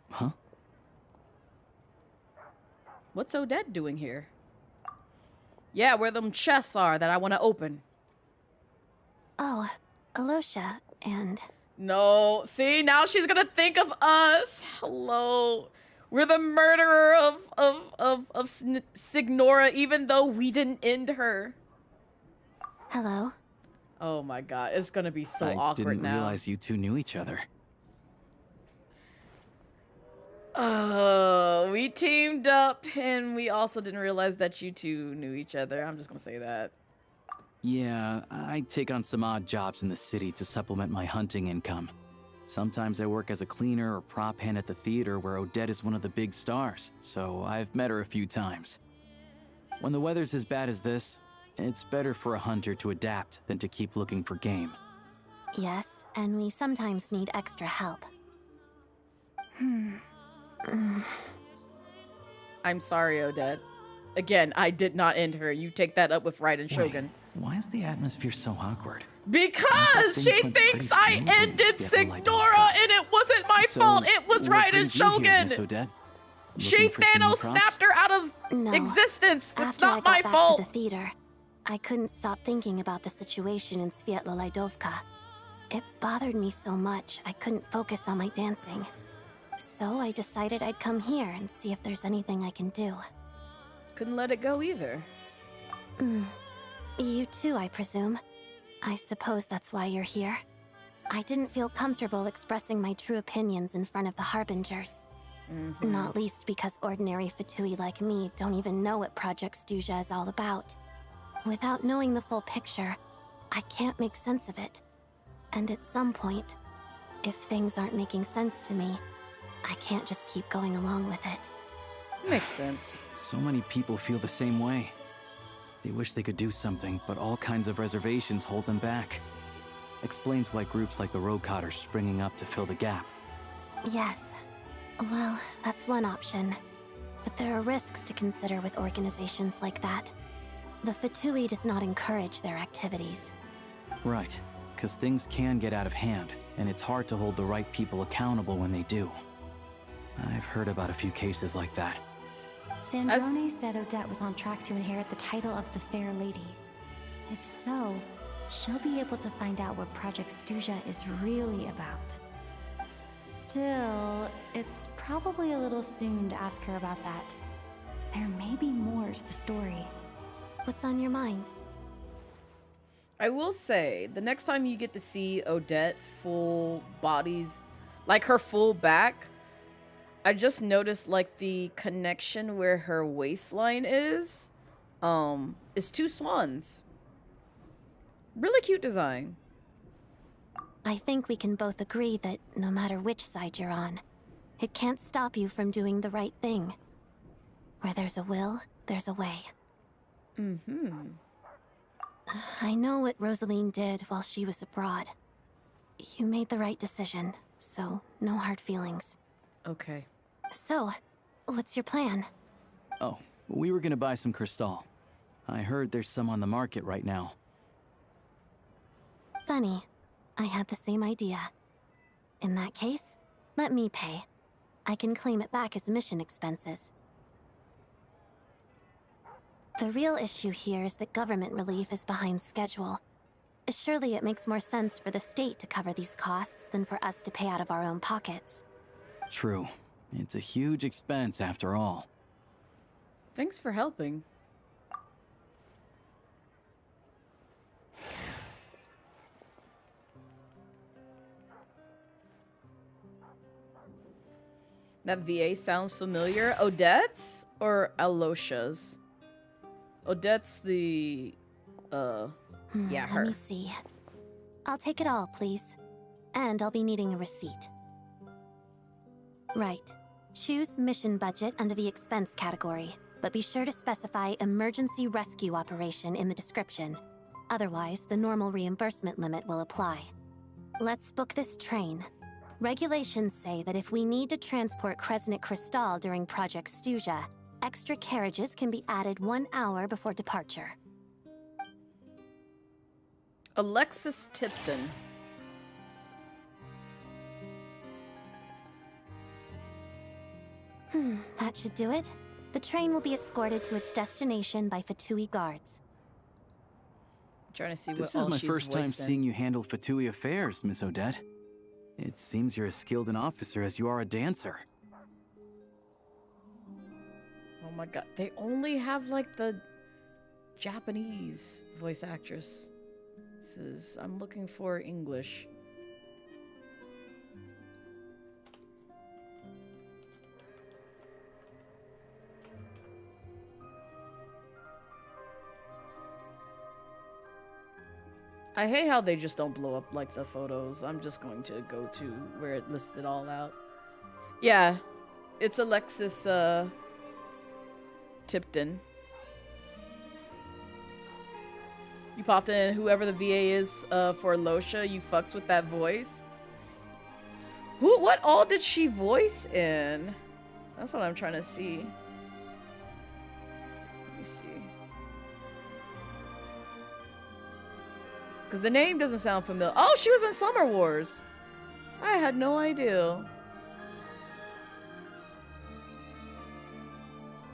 Huh? What's Odette doing here? Yeah, where them chests are that I want to open. Oh, Alosha, and... No, see, now she's gonna think of us. Hello. We're the murderer of Signora, even though we didn't end her. Hello. Oh my god, it's gonna be so I awkward didn't now. realize you two knew each other. We teamed up, and we also didn't realize that you two knew each other. I'm just gonna say that. Yeah, I take on some odd jobs in the city to supplement my hunting income. Sometimes I work as a cleaner or prop hand at the theater where Odette is one of the big stars, so I've met her a few times. When the weather's as bad as this, it's better for a hunter to adapt than to keep looking for game. Yes, and we sometimes need extra help. I'm sorry, Odette. Again, I did not end her. You take that up with Raiden Shogun. Wait, why is the atmosphere so awkward? Because she thinks I ended Signora and it wasn't my fault. It was Raiden Shogun. She Thanos snapped her out of existence. It's After not I my got fault. back to the theater, I couldn't stop thinking about the situation in Sviatlo-Lidovka. It bothered me so much, I couldn't focus on my dancing. So I decided I'd come here and see if there's anything I can do. Couldn't let it go either. You too, I presume. I suppose that's why you're here. I didn't feel comfortable expressing my true opinions in front of the Harbingers. Not least because ordinary Fatui like me don't even know what Project Stuzha is all about. Without knowing the full picture, I can't make sense of it. And at some point, if things aren't making sense to me, I can't just keep going along with it. Makes sense. So many people feel the same way. They wish they could do something, but all kinds of reservations hold them back. Explains why groups like the Rokot are springing up to fill the gap. Yes. Well, that's one option. But there are risks to consider with organizations like that. The Fatui does not encourage their activities. Right, because things can get out of hand, and it's hard to hold the right people accountable when they do. I've heard about a few cases like that. Sandrone said Odette was on track to inherit the title of the Fair Lady. If so, she'll be able to find out what Project Stuzha is really about. Still, it's probably a little soon to ask her about that. There may be more to the story. What's on your mind? I will say, the next time you get to see Odette full bodies, like her full back, I just noticed like the connection where her waistline is two swans. Really cute design. I think we can both agree that no matter which side you're on, it can't stop you from doing the right thing. Where there's a will, there's a way. I know what Rosaline did while she was abroad. You made the right decision, so no hard feelings. Okay. So, what's your plan? Oh, we were gonna buy some Crystal. I heard there's some on the market right now. Funny. I had the same idea. In that case, let me pay. I can claim it back as mission expenses. The real issue here is that government relief is behind schedule. Surely it makes more sense for the state to cover these costs than for us to pay out of our own pockets. True. It's a huge expense after all. Thanks for helping. That VA sounds familiar. Odette's or Alosha's? Odette's the, yeah, her. Let me see. I'll take it all, please. And I'll be needing a receipt. Right. Choose mission budget under the expense category, but be sure to specify emergency rescue operation in the description. Otherwise, the normal reimbursement limit will apply. Let's book this train. Regulations say that if we need to transport Kresnik Crystal during Project Stuzha, extra carriages can be added 1 hour before departure. Alexis Tipton. That should do it. The train will be escorted to its destination by Fatui guards. I'm trying to see what This all is my she's first time voiced in. seeing you handle Fatui affairs, Miss Odette. It seems you're as skilled an officer as you are a dancer. Oh my god, they only have like the Japanese voice actress. I'm looking for English. I hate how they just don't blow up like the photos. I'm just going to go to where it lists it all out. Yeah, it's Alexis Tipton. You popped in whoever the VA is for Losha. You fucks with that voice. What all did she voice in? That's what I'm trying to see. Let me see. Because the name doesn't sound familiar. Oh, she was in Summer Wars. I had no idea.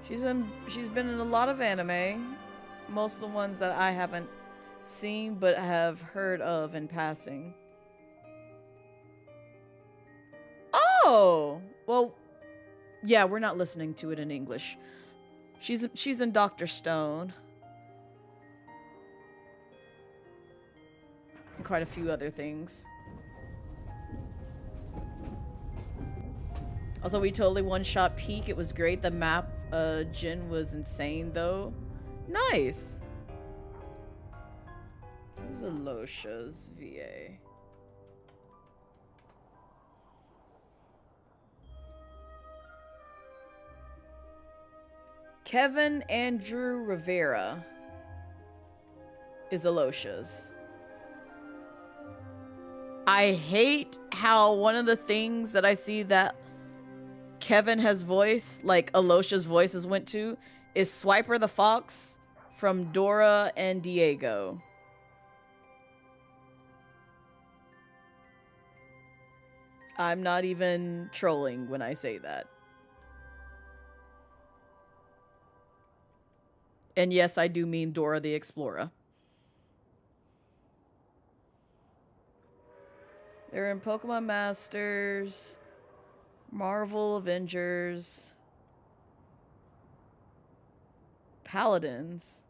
She's been in a lot of anime. Most of the ones that I haven't seen but have heard of in passing. Oh! Well, yeah, we're not listening to it in English. She's in Dr. Stone. And quite a few other things. Also, we totally one-shot Peak. It was great. The map, Jin was insane, though. Nice. Who's Alosha's VA? Kevin Andrew Rivera is Alosha's. I hate how one of the things that I see that Kevin has voiced, like Alosha's voices went to, is Swiper the Fox from Dora and Diego. I'm not even trolling when I say that. And yes, I do mean Dora the Explorer. They're in Pokemon Masters, Marvel Avengers, Paladins.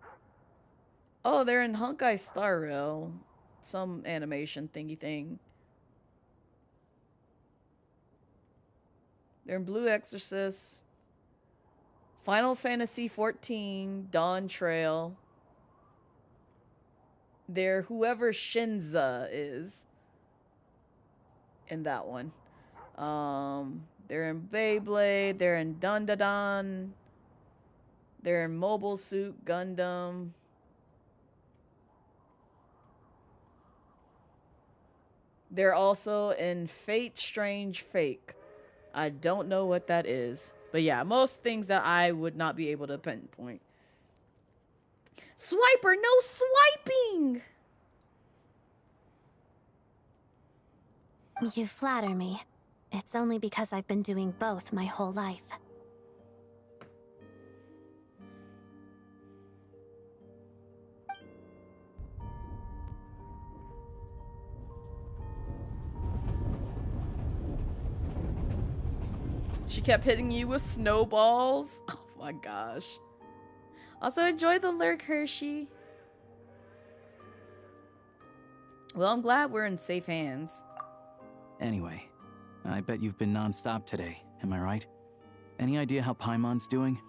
Oh, they're in Honkai Star Rail. Some animation thingy thing. They're in Blue Exorcist, Final Fantasy XIV, Dawn Trail. They're whoever Shinza is in that one. They're in Beyblade. They're in Dandadan. They're in Mobile Suit Gundam. They're also in Fate Strange Fake. I don't know what that is. But yeah, most things that I would not be able to pinpoint. Swiper, no swiping! You flatter me. It's only because I've been doing both my whole life. She kept hitting you with snowballs. Oh my gosh. Also, enjoy the lurk, Hershey. Well, I'm glad we're in safe hands. Anyway, I bet you've been non-stop today, am I right? Any idea how Paimon's doing?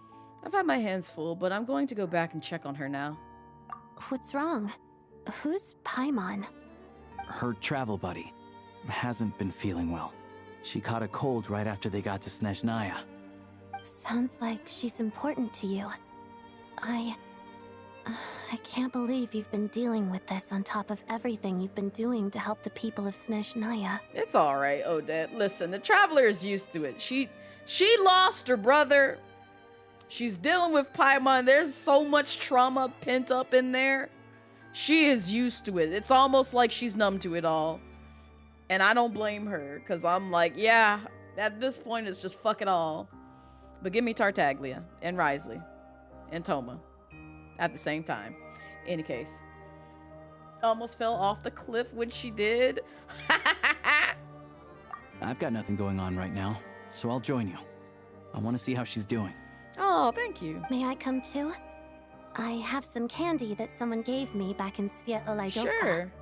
I've had my hands full, but I'm going to go back and check on her now. What's wrong? Who's Paimon? Her travel buddy hasn't been feeling well. She caught a cold right after they got to Snezhnaya. Sounds like she's important to you. I can't believe you've been dealing with this on top of everything you've been doing to help the people of Snezhnaya. It's alright, Odette. Listen, the Traveler is used to it. She lost her brother. She's dealing with Paimon. There's so much trauma pent up in there. She is used to it. It's almost like she's numb to it all. And I don't blame her, because I'm like, yeah, at this point, it's just fuck it all. But give me Tartaglia, and Risley, and Toma, at the same time. Any case. Almost fell off the cliff when she did. I've got nothing going on right now, so I'll join you. I want to see how she's doing. Oh, thank you. May I come too? I have some candy that someone gave me back in Svietolaidovka. Sure.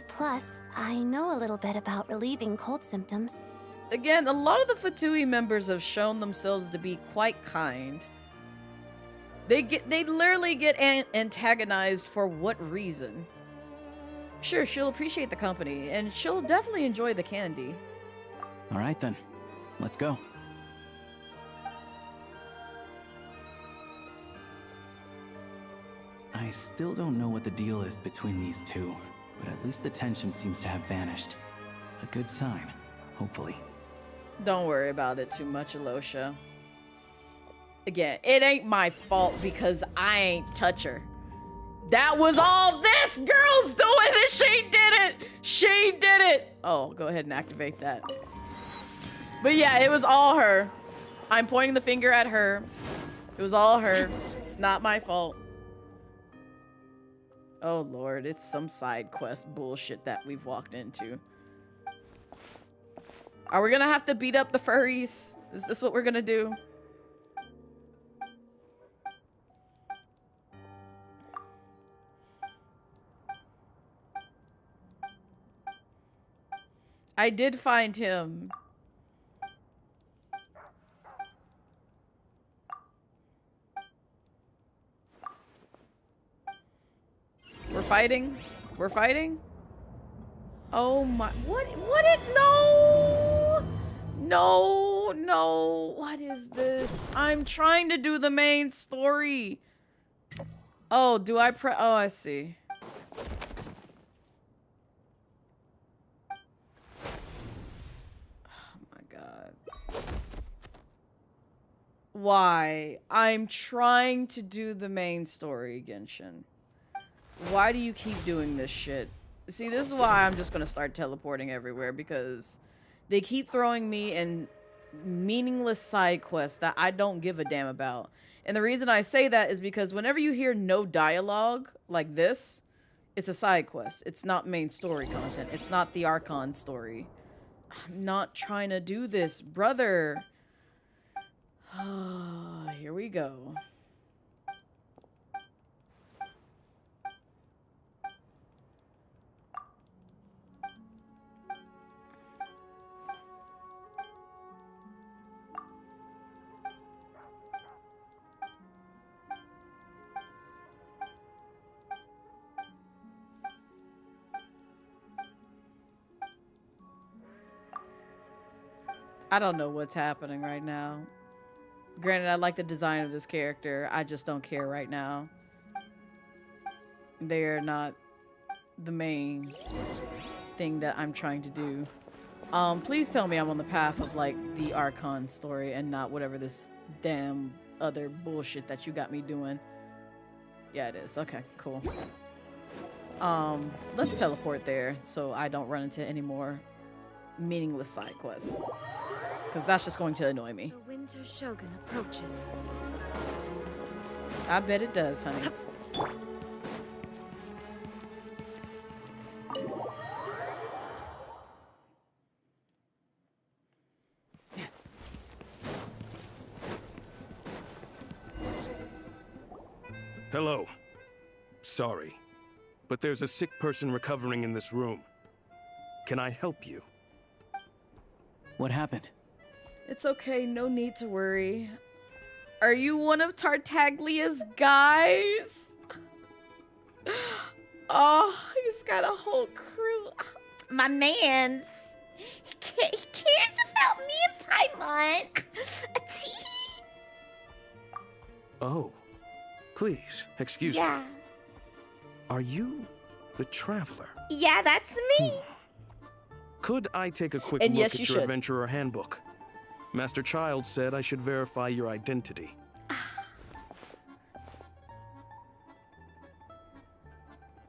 Plus, I know a little bit about relieving cold symptoms. Again, a lot of the Fatui members have shown themselves to be quite kind. They literally get antagonized for what reason? Sure, she'll appreciate the company, and she'll definitely enjoy the candy. All right then, let's go. I still don't know what the deal is between these two, but at least the tension seems to have vanished. A good sign, hopefully. Don't worry about it too much, Alosha. Again, it ain't my fault because I ain't touch her. That was all this girl's doing it. She did it. She did it. Oh, go ahead and activate that. But yeah, it was all her. I'm pointing the finger at her. It was all her. It's not my fault. Oh Lord, it's some side quest bullshit that we've walked into. Are we gonna have to beat up the furries? Is this what we're gonna do? I did find him. We're fighting? We're fighting? Oh my, what it, no! No, no, what is this? I'm trying to do the main story. Oh, do I oh, I see. Oh my God. Why? I'm trying to do the main story, Genshin. Why do you keep doing this shit? See, this is why I'm just gonna start teleporting everywhere, because they keep throwing me in meaningless side quests that I don't give a damn about. And the reason I say that is because whenever you hear no dialogue like this, it's a side quest. It's not main story content. It's not the Archon story. I'm not trying to do this, brother. Here we go. I don't know what's happening right now. Granted, I like the design of this character. I just don't care right now. They're not the main thing that I'm trying to do. Please tell me I'm on the path of, like, the Archon story and not whatever this damn other bullshit that you got me doing. Yeah, it is. Okay, cool. Let's teleport there so I don't run into any more meaningless side quests. Because that's just going to annoy me. The Winter Shogun approaches. I bet it does, honey. Hello. Sorry, but there's a sick person recovering in this room. Can I help you? What happened? It's okay, no need to worry. Are you one of Tartaglia's guys? Oh, he's got a whole crew. My mans. He cares about me and Paimon. Oh, please, excuse me. Yeah. Are you the Traveler? Yeah, that's me. Could I take a quick And look yes, at you your should. Adventurer Handbook? Master Child said I should verify your identity.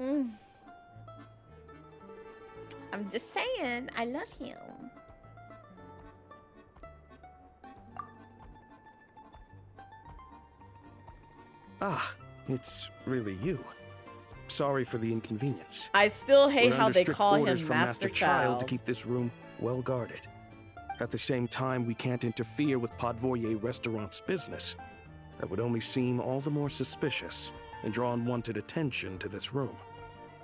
I'm just saying, I love him. Ah, it's really you. Sorry for the inconvenience. I still hate We're how under they strict call him orders from Master Child to Child. keep this room well guarded. At the same time, we can't interfere with Podvoye Restaurant's business. That would only seem all the more suspicious and draw unwanted attention to this room.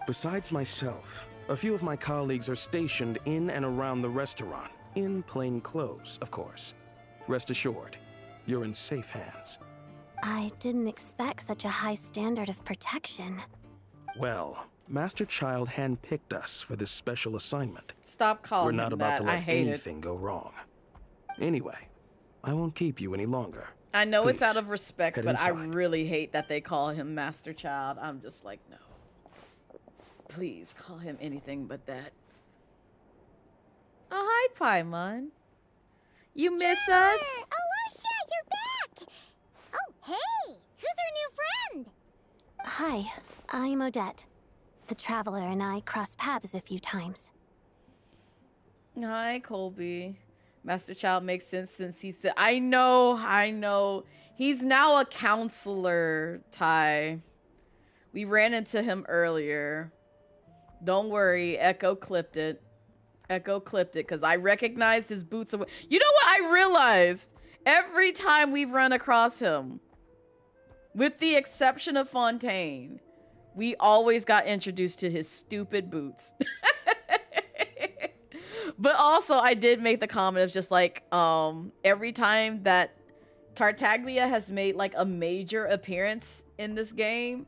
Besides myself, a few of my colleagues are stationed in and around the restaurant, in plain clothes, of course. Rest assured, you're in safe hands. I didn't expect such a high standard of protection. Well, Master Child handpicked us for this special assignment. Stop calling We're not him about that. to I let hate it. anything go wrong. Anyway, I won't keep you any longer. I know it's out Please, of respect, head but I inside. really hate that they call him Master Child. I'm just like, no. Please call him anything but that. Oh, hi, Paimon. You miss us? Oh, Arsha, you're back! Oh, hey! Who's our new friend? Hi, I'm Odette. The Traveler and I crossed paths a few times. Hi, Colby. Master Child makes sense since he said, I know. He's now a counselor, Ty. We ran into him earlier. Don't worry, Echo clipped it. Because I recognized his boots. You know what I realized? Every time we've run across him, with the exception of Fontaine, we always got introduced to his stupid boots. But also, I did make the comment of just like, every time that Tartaglia has made like a major appearance in this game,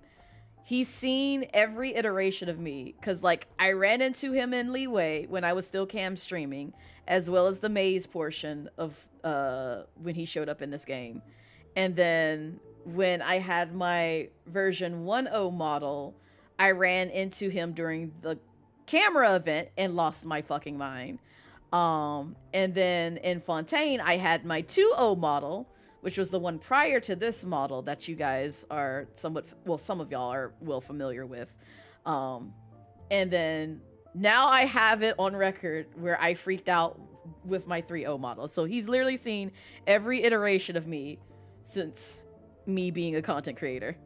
he's seen every iteration of me. Because like, I ran into him in Leeway when I was still cam streaming, as well as the maze portion of when he showed up in this game. And then when I had my version 1.0 model, I ran into him during the camera event and lost my fucking mind. And then in Fontaine, I had my 2.0 model, which was the one prior to this model that you guys are somewhat, well, some of y'all are well familiar with. And then now I have it on record where I freaked out with my 3.0 model. So he's literally seen every iteration of me since me being a content creator.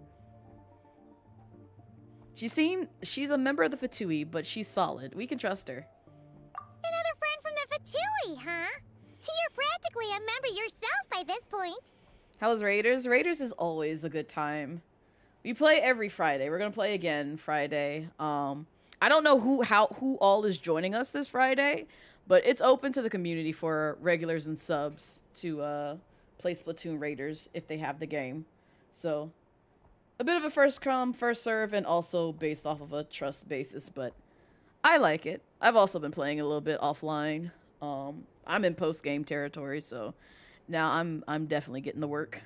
She's a member of the Fatui, but she's solid. We can trust her. Another friend from the Fatui, huh? You're practically a member yourself by this point. How's Raiders? Raiders is always a good time. We play every Friday. We're gonna play again Friday. I don't know who all is joining us this Friday, but it's open to the community for regulars and subs to play Splatoon Raiders if they have the game. So a bit of a first come, first serve, and also based off of a trust basis, but I like it. I've also been playing a little bit offline. I'm in post-game territory, so now I'm definitely getting the work.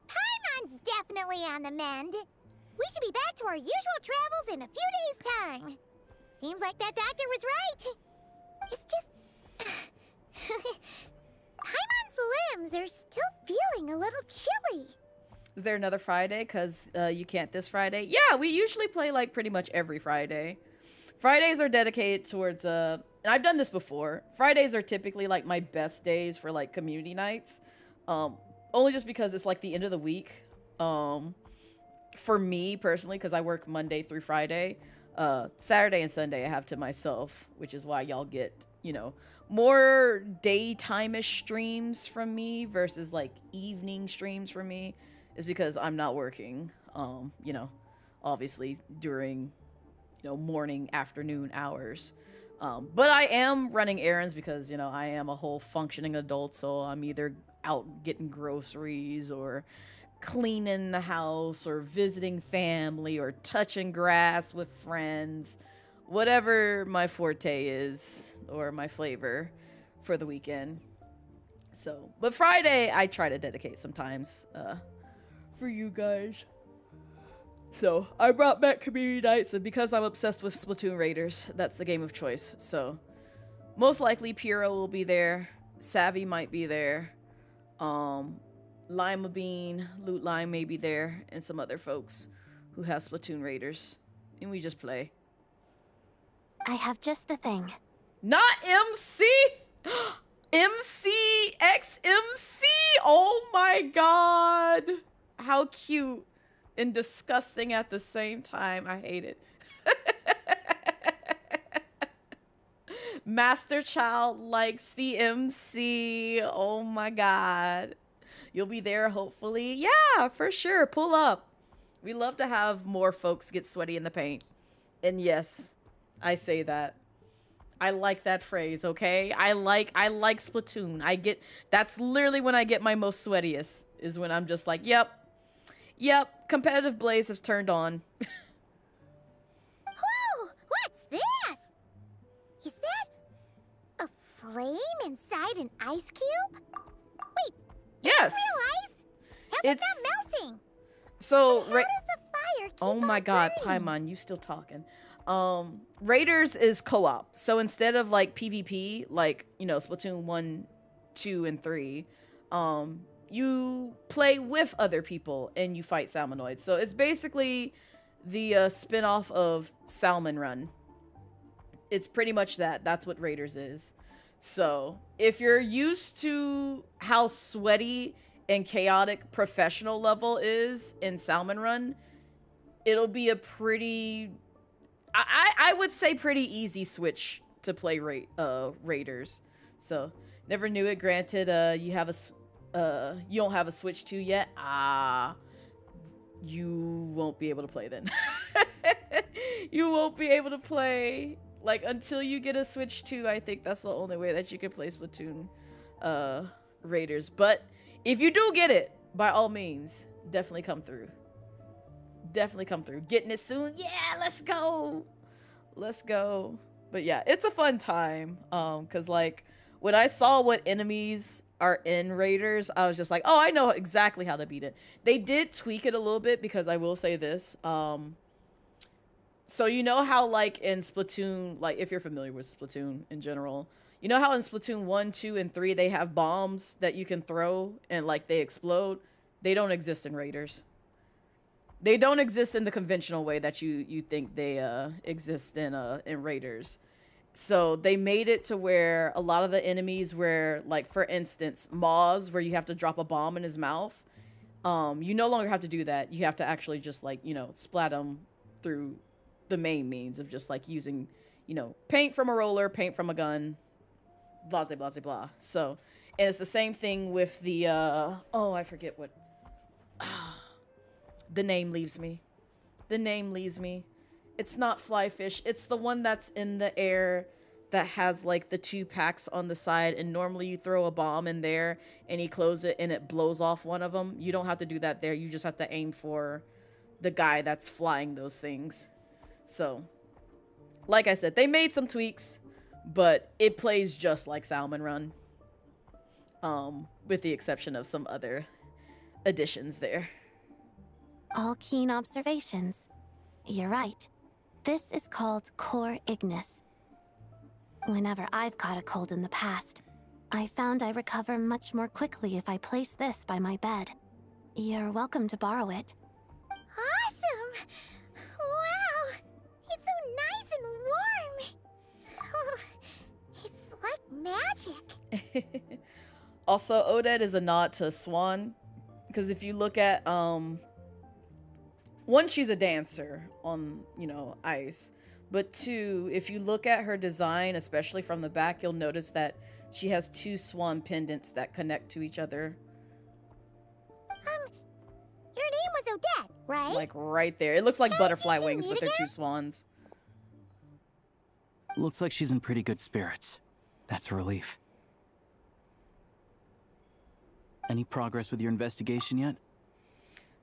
Paimon's definitely on the mend. We should be back to our usual travels in a few days' time. Seems like that doctor was right. It's just... Paimon's limbs are still feeling a little chilly. Is there another Friday? Because you can't this Friday? Yeah, we usually play like pretty much every Friday. Fridays are dedicated towards... and I've done this before. Fridays are typically like my best days for like community nights. Only just because it's like the end of the week. For me personally, because I work Monday through Friday. Saturday and Sunday I have to myself, which is why y'all get, you know, more daytime-ish streams from me versus like evening streams from me, is because I'm not working, you know, obviously during, you know, morning, afternoon hours. But I am running errands because, you know, I am a whole functioning adult, so I'm either out getting groceries or cleaning the house or visiting family or touching grass with friends, whatever my forte is or my flavor for the weekend. So, but Friday I try to dedicate sometimes for you guys. So I brought back community nights, and because I'm obsessed with Splatoon Raiders, that's the game of choice. So most likely Piro will be there, Savvy might be there, Lima Bean, Loot Lime may be there, and some other folks who have Splatoon Raiders. And we just play. I have just the thing. Not MC! MC X MC! Oh my god! How cute and disgusting at the same time. I hate it. Master Child likes the MC. Oh my god. You'll be there, hopefully. Yeah, for sure. Pull up. We love to have more folks get sweaty in the paint. And yes, I say that. I like that phrase, okay? I like Splatoon. That's literally when I get my most sweatiest, is when I'm just like, yep, competitive blaze has turned on. flame inside an ice cube? Wait, Yes. real ice? How's It's- it not melting? So, How does the fire keep oh my on god, burning? Paimon, you still talking. Raiders is co-op. So instead of like PvP, like, you know, Splatoon 1, 2, and 3, you play with other people and you fight Salmonoids. So it's basically the spin-off of Salmon Run. It's pretty much that. That's what Raiders is. So if you're used to how sweaty and chaotic professional level is in Salmon Run, it'll be a pretty, I would say pretty easy switch to play Raiders. So never knew it. Granted, you don't have a Switch 2 yet. You won't be able to play then. You won't be able to play like until you get a Switch 2. I think that's the only way that you can play Splatoon Raiders. But if you do get it, by all means, definitely come through. Definitely come through. Getting it soon. Yeah, let's go. Let's go. But yeah, it's a fun time. Cause like when I saw what enemies are in Raiders, I was just like, oh, I know exactly how to beat it. They did tweak it a little bit because I will say this. So you know how like in Splatoon, like if you're familiar with Splatoon in general, you know how in Splatoon 1, 2, and 3 they have bombs that you can throw and like they explode? They don't exist in Raiders. They don't exist in the conventional way that you think they exist in Raiders. So they made it to where a lot of the enemies where, like for instance, Moz, where you have to drop a bomb in his mouth, you no longer have to do that. You have to actually just like, you know, splat them through the main means of just like using, you know, paint from a roller, paint from a gun, blah, blah, blah, blah. So, and it's the same thing with the, I forget what, the name leaves me. The name leaves me. It's not Flyfish. It's the one that's in the air that has like the 2 packs on the side. And normally you throw a bomb in there and you close it and it blows off one of them. You don't have to do that there. You just have to aim for the guy that's flying those things. So, like I said, they made some tweaks, but it plays just like Salmon Run. With the exception of some other additions there. All keen observations. You're right. This is called Core Ignis. Whenever I've caught a cold in the past, I found I recover much more quickly if I place this by my bed. You're welcome to borrow it. Awesome! Wow! It's so nice and warm! Oh, it's like magic. Also, Odette is a nod to Swan. Because if you look at, one, she's a dancer on, you know, ice. But 2, if you look at her design, especially from the back, you'll notice that she has 2 swan pendants that connect to each other. Your name was Odette, right? Like right there. It looks like butterfly did you wings, meet but they're 2 again? swans. Looks like she's in pretty good spirits. That's a relief. Any progress with your investigation yet?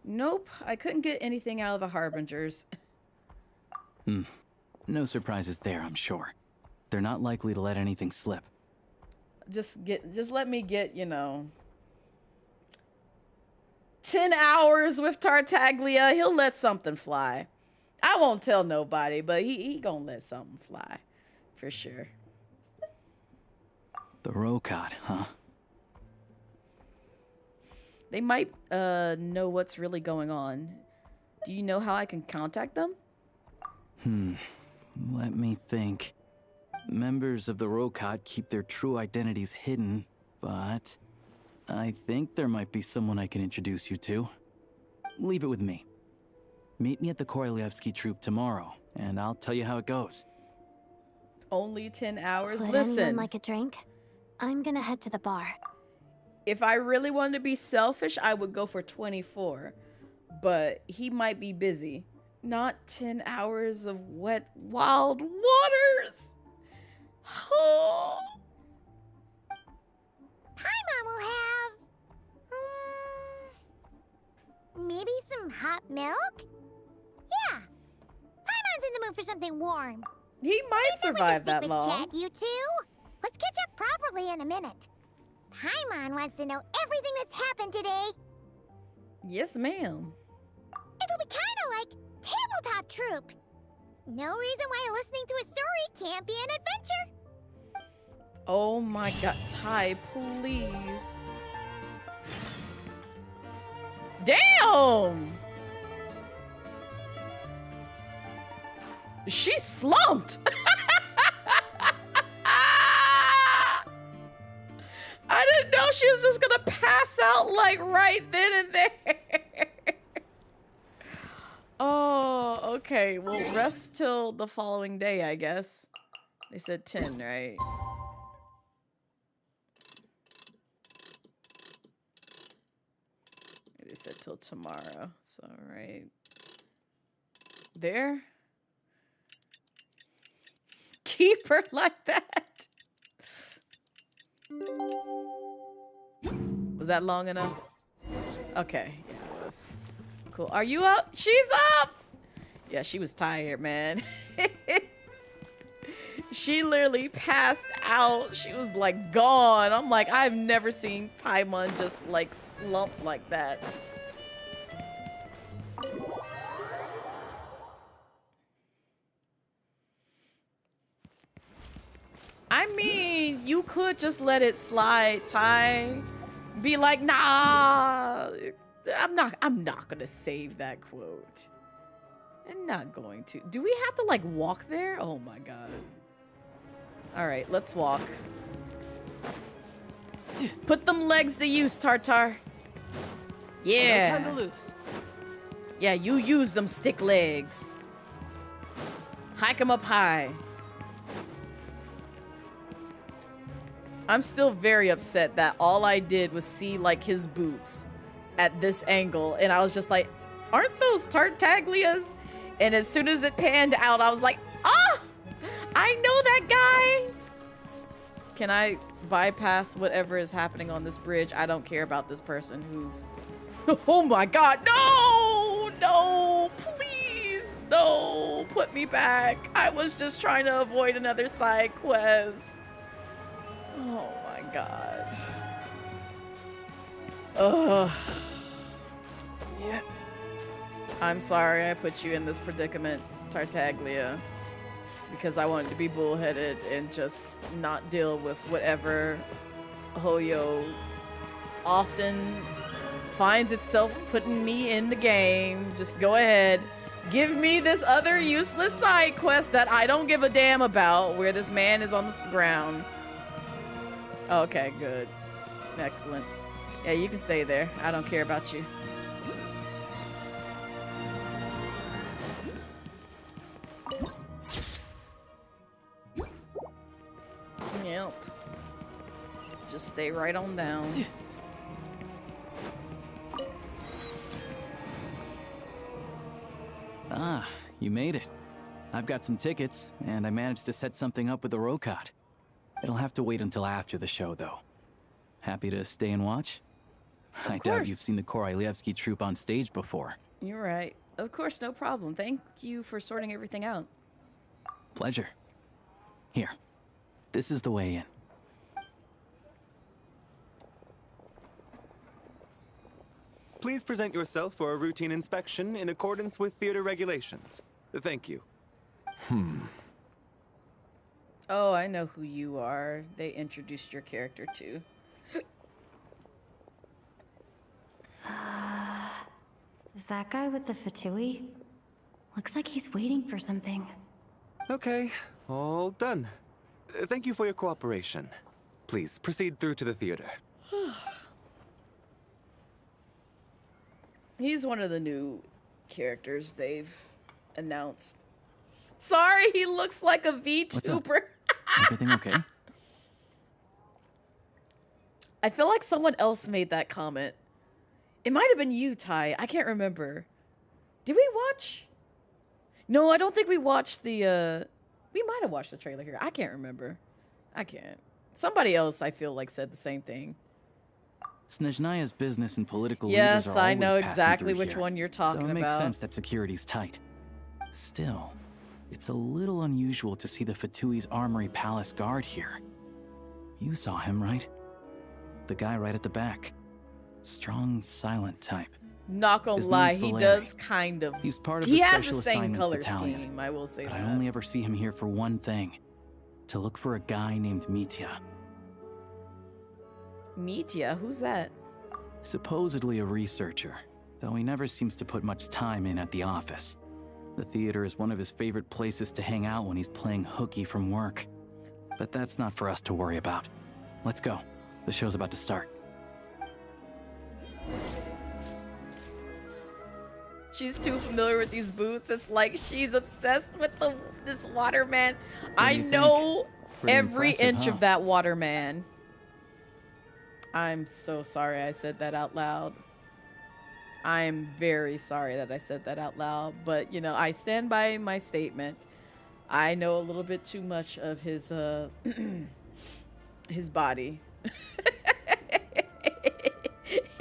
Nope, I couldn't get anything out of the Harbingers. No surprises there, I'm sure. They're not likely to let anything slip. Just let me get, you know, 10 hours with Tartaglia. He'll let something fly. I won't tell nobody, but he gonna let something fly. For sure. The Rokad, huh? They might know what's really going on. Do you know how I can contact them? Let me think. Members of the Rokad keep their true identities hidden, but I think there might be someone I can introduce you to. Leave it with me. Meet me at the Korolyevsky troop tomorrow, and I'll tell you how it goes. Only 10 hours? Would Listen. anyone like a drink? I'm gonna head to the bar. If I really wanted to be selfish, I would go for 24. But he might be busy. Not 10 hours of wet, wild waters. Oh. Paimon will have... maybe some hot milk? Yeah. Paimon's in the mood for something warm. He might Ain't that like survive a that secret long. chat, you two? Let's catch up properly in a minute. Paimon wants to know everything that's happened today. Yes, ma'am. It'll be kind of like tabletop troop. No reason why listening to a story can't be an adventure. Oh my god, Ty, please. Damn! She slumped! I didn't know she was just gonna pass out like right then and there. Oh, okay. Well, rest till the following day, I guess. They said 10, right? They said till tomorrow. So, right there. Keep her like that. Was that long enough? Okay, yeah, it was. Cool. Are you up? She's up! Yeah, she was tired, man. She literally passed out. She was like gone. I'm like, I've never seen Paimon just like slump like that. I mean, you could just let it slide, Ty. Be like, nah, I'm not gonna save that quote. I'm not going to. Do we have to like walk there? Oh my god. All right, let's walk. Put them legs to use, Tartar. Yeah. No time to lose. Yeah, you use them stick legs. Hike them up high. I'm still very upset that all I did was see like his boots at this angle, and I was just like, aren't those Tartaglias? And as soon as it panned out, I was like, ah, I know that guy. Can I bypass whatever is happening on this bridge? I don't care about this person who's, oh my god, no, no, please, no, put me back. I was just trying to avoid another side quest. Oh my god. Ugh. Yeah. I'm sorry I put you in this predicament, Tartaglia, because I wanted to be bullheaded and just not deal with whatever Hoyo often finds itself putting me in the game. Just go ahead. Give me this other useless side quest that I don't give a damn about, where this man is on the ground. Okay, good. Excellent. Yeah, you can stay there. I don't care about you. Yep. Just stay right on down. Ah, you made it. I've got some tickets, and I managed to set something up with the Rokot. It'll have to wait until after the show, though. Happy to stay and watch? I doubt you've seen the Korolyevsky troupe on stage before. You're right. Of course, no problem. Thank you for sorting everything out. Pleasure. Here. This is the way in. Please present yourself for a routine inspection in accordance with theater regulations. Thank you. Oh, I know who you are. They introduced your character to. Is that guy with the Fatui? Looks like he's waiting for something. Okay, all done. Thank you for your cooperation. Please proceed through to the theater. He's one of the new characters they've announced. Sorry, he looks like a VTuber. Everything okay? I feel like someone else made that comment. It might have been you, Ty. I can't remember. Did we watch? No, I don't think we watched the, we might have watched the trailer here. I can't remember. I can't. Somebody else, I feel like, said the same thing. Snezhnaya's business and political leaders Yes, are I always know passing exactly through which here, one you're talking so it makes about. sense that security's tight. Still, it's a little unusual to see the Fatui's Armory Palace Guard here. You saw him, right? The guy right at the back. Strong, silent type. Not gonna His lie, name's he Valeri. does kind of. He's part of he the has Special the same Assignments color Battalion, scheme. I will say but that. I only ever see him here for one thing. To look for a guy named Mitya. Mitya? Who's that? Supposedly a researcher, though he never seems to put much time in at the office. The theater is one of his favorite places to hang out when he's playing hooky from work. But that's not for us to worry about. Let's go. The show's about to start. She's too familiar with these boots. It's like she's obsessed with this waterman. I know Pretty every impressive, inch huh? of that waterman. I'm so sorry I said that out loud. I'm very sorry that I said that out loud. But, you know, I stand by my statement. I know a little bit too much of his, his body.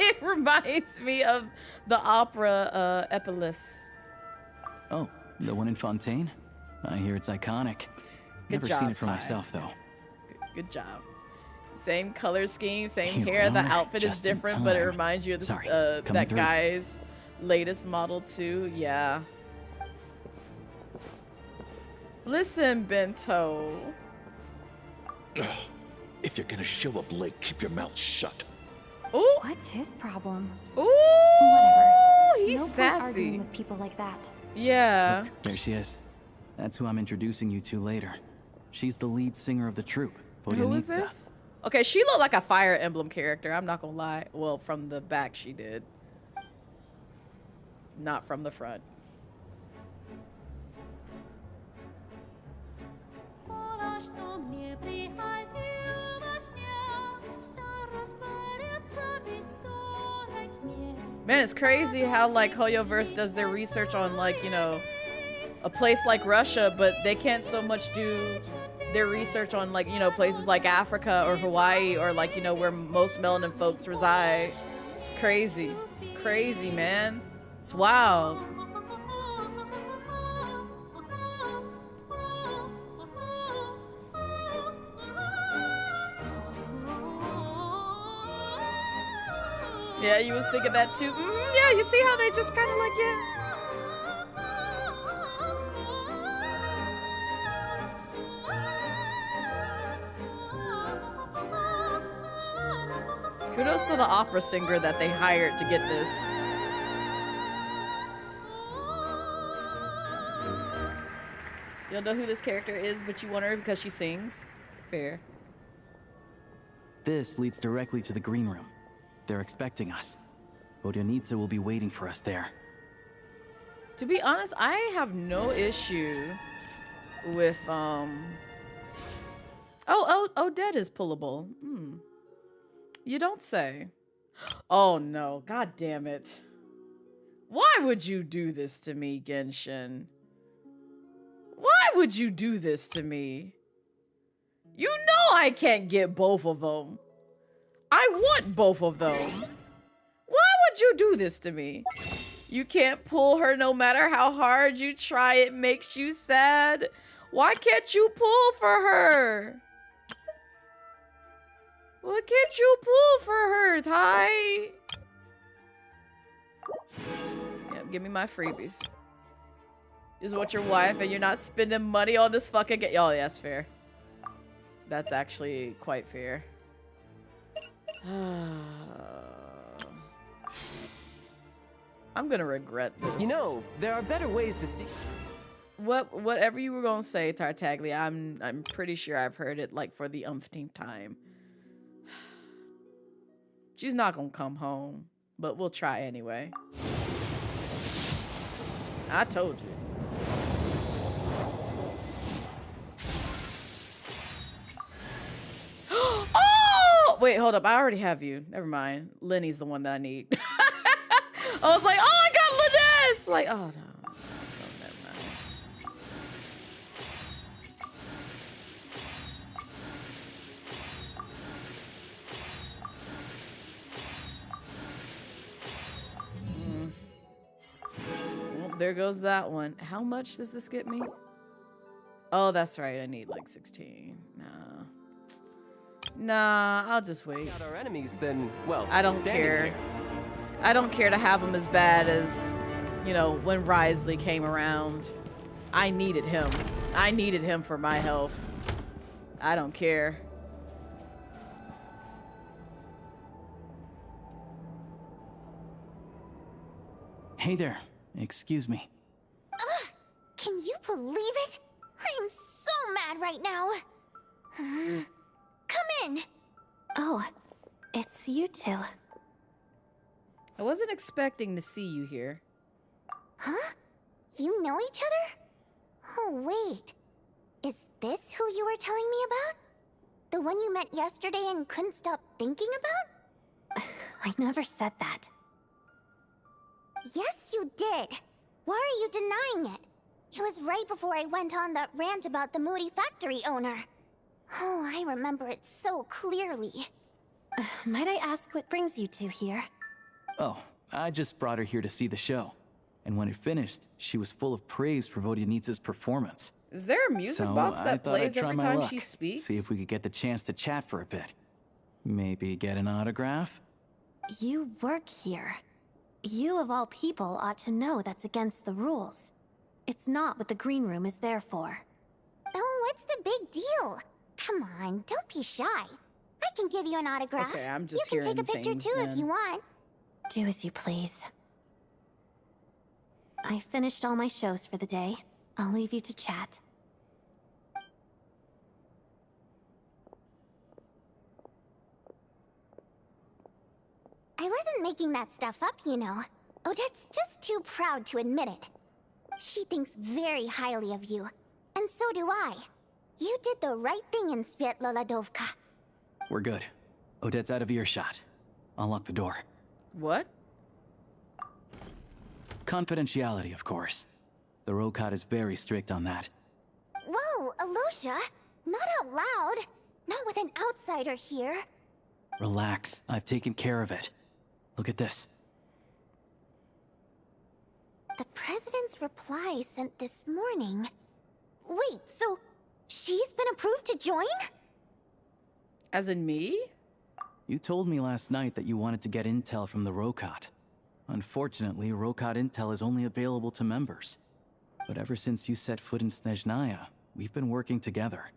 It reminds me of the opera Epilus. Oh, the one in Fontaine? I hear it's iconic. Never job, seen it for Ty. myself, though. Good job. Same color scheme, same You hair. The are outfit is just in different, but it time. reminds you of this, Sorry, coming that through. guy's latest model too. Yeah. Listen, Bento. Ugh. If you're gonna show up late, keep your mouth shut. Ooh. What's his problem? Ooh. Whatever. He's No point sassy. arguing with people like that. Yeah. Look, there she is. That's who I'm introducing you to later. She's the lead singer of the troupe, Who is Vodyanica. this? Okay, she looked like a Fire Emblem character. I'm not gonna lie. Well, from the back she did. Not from the front. Man, it's crazy how like Hoyoverse does their research on like, you know, a place like Russia, but they can't so much do their research on like, you know, places like Africa or Hawaii or like, you know, where most melanin folks reside. It's crazy. It's crazy, man. It's wild. Yeah, you was thinking that too. Yeah, you see how they just kind of like, yeah. Kudos to the opera singer that they hired to get this. You don't know who this character is, but you want her because she sings? Fair. This leads directly to the green room. They're expecting us. Vodyanica will be waiting for us there. To be honest, I have no issue with, Dead is pullable. You don't say. Oh no, god damn it. Why would you do this to me, Genshin? Why would you do this to me? You know I can't get both of them. I want both of them. Why would you do this to me? You can't pull her no matter how hard you try. It makes you sad. Why can't you pull for her? Why can't you pull for her, Ty? Yeah, give me my freebies. Is what your wife and you're not spending money on this fucking game. Oh, yeah, that's fair. That's actually quite fair. I'm gonna regret this. You know, there are better ways to see. Whatever you were gonna say, Tartaglia, I'm pretty sure I've heard it like for the umpteenth time. She's not gonna come home, but we'll try anyway. I told you. Oh! Wait, hold up. I already have you. Never mind. Lenny's the one that I need. I was like, oh, I got Linus! Like, oh, no. Oh, never mind. Well, there goes that one. How much does this get me? Oh, that's right. I need like 16. Nah, I'll just wait. Got our enemies, then, well, I don't standing care. here. I don't care to have him as bad as, you know, when Risley came around. I needed him. I needed him for my health. I don't care. Hey there. Excuse me. Ugh! Can you believe it? I am so mad right now. Come in. Oh, it's you two. I wasn't expecting to see you here. Huh? You know each other? Oh, wait. Is this who you were telling me about? The one you met yesterday and couldn't stop thinking about? I never said that. Yes, you did. Why are you denying it? It was right before I went on that rant about the moody factory owner. Oh, I remember it so clearly. Might I ask what brings you two here? Oh, I just brought her here to see the show. And when it finished, she was full of praise for Vodyanitsa's performance. Is there a music box that plays every time she luck, speaks? See if we could get the chance to chat for a bit. Maybe get an autograph? You work here. You of all people ought to know that's against the rules. It's not what the green room is there for. Oh, what's the big deal? Come on, don't be shy. I can give you an autograph. Okay, I'm just You can take hearing a picture things too then. if you want. Do as you please. I finished all my shows for the day. I'll leave you to chat. I wasn't making that stuff up, you know. Odette's just too proud to admit it. She thinks very highly of you, and so do I. You did the right thing in Svietloladovka. We're good. Odette's out of earshot. I'll lock the door. What? Confidentiality, of course. The Rokat is very strict on that. Whoa, Alosha! Not out loud! Not with an outsider here! Relax, I've taken care of it. Look at this. The President's reply sent this morning. Wait, so she's been approved to join? As in me? You told me last night that you wanted to get intel from the Rokat. Unfortunately, Rokat intel is only available to members. But ever since you set foot in Snezhnaya, we've been working together.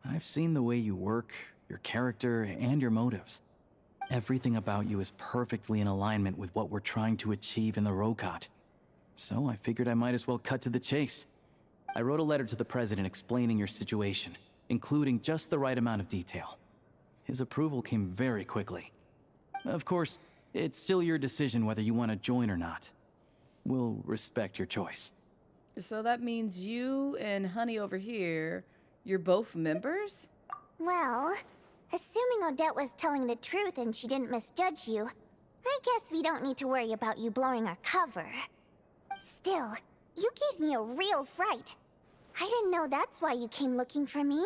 I've seen the way you work, your character, and your motives. Everything about you is perfectly in alignment with what we're trying to achieve in the Rokat. So I figured I might as well cut to the chase. I wrote a letter to the President explaining your situation, including just the right amount of detail. His approval came very quickly. Of course, it's still your decision whether you want to join or not. We'll respect your choice. So that means you and Honey over here, you're both members? Well, assuming Odette was telling the truth and she didn't misjudge you, I guess we don't need to worry about you blowing our cover. Still, you gave me a real fright. I didn't know that's why you came looking for me.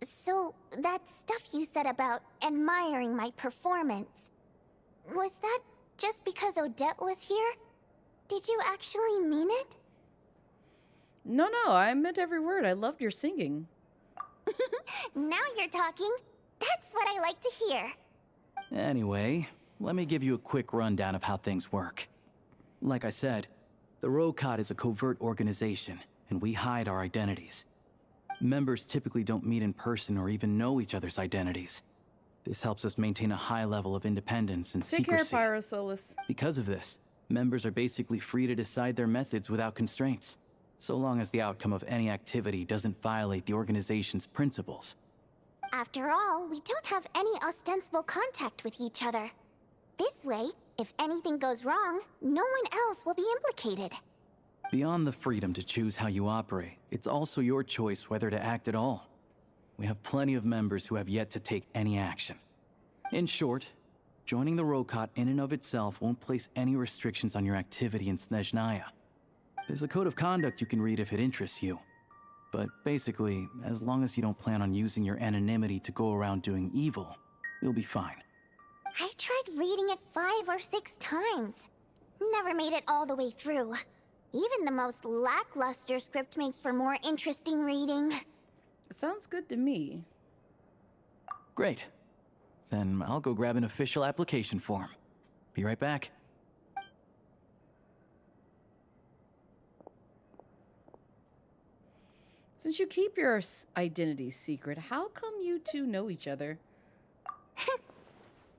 So, that stuff you said about admiring my performance, was that just because Odette was here? Did you actually mean it? No, I meant every word. I loved your singing. Now you're talking. That's what I like to hear. Anyway, let me give you a quick rundown of how things work. Like I said, the Rokat is a covert organization, and we hide our identities. Members typically don't meet in person or even know each other's identities. This helps us maintain a high level of independence and Take care, secrecy. Pyrosolus. Because of this, members are basically free to decide their methods without constraints, so long as the outcome of any activity doesn't violate the organization's principles. After all, we don't have any ostensible contact with each other. This way, if anything goes wrong, no one else will be implicated. Beyond the freedom to choose how you operate, it's also your choice whether to act at all. We have plenty of members who have yet to take any action. In short, joining the Rokat in and of itself won't place any restrictions on your activity in Snezhnaya. There's a code of conduct you can read if it interests you. But basically, as long as you don't plan on using your anonymity to go around doing evil, you'll be fine. I tried reading it 5 or 6 times. Never made it all the way through. Even the most lackluster script makes for more interesting reading. It sounds good to me. Great. Then I'll go grab an official application form. Be right back. Since you keep your identity secret, how come you two know each other?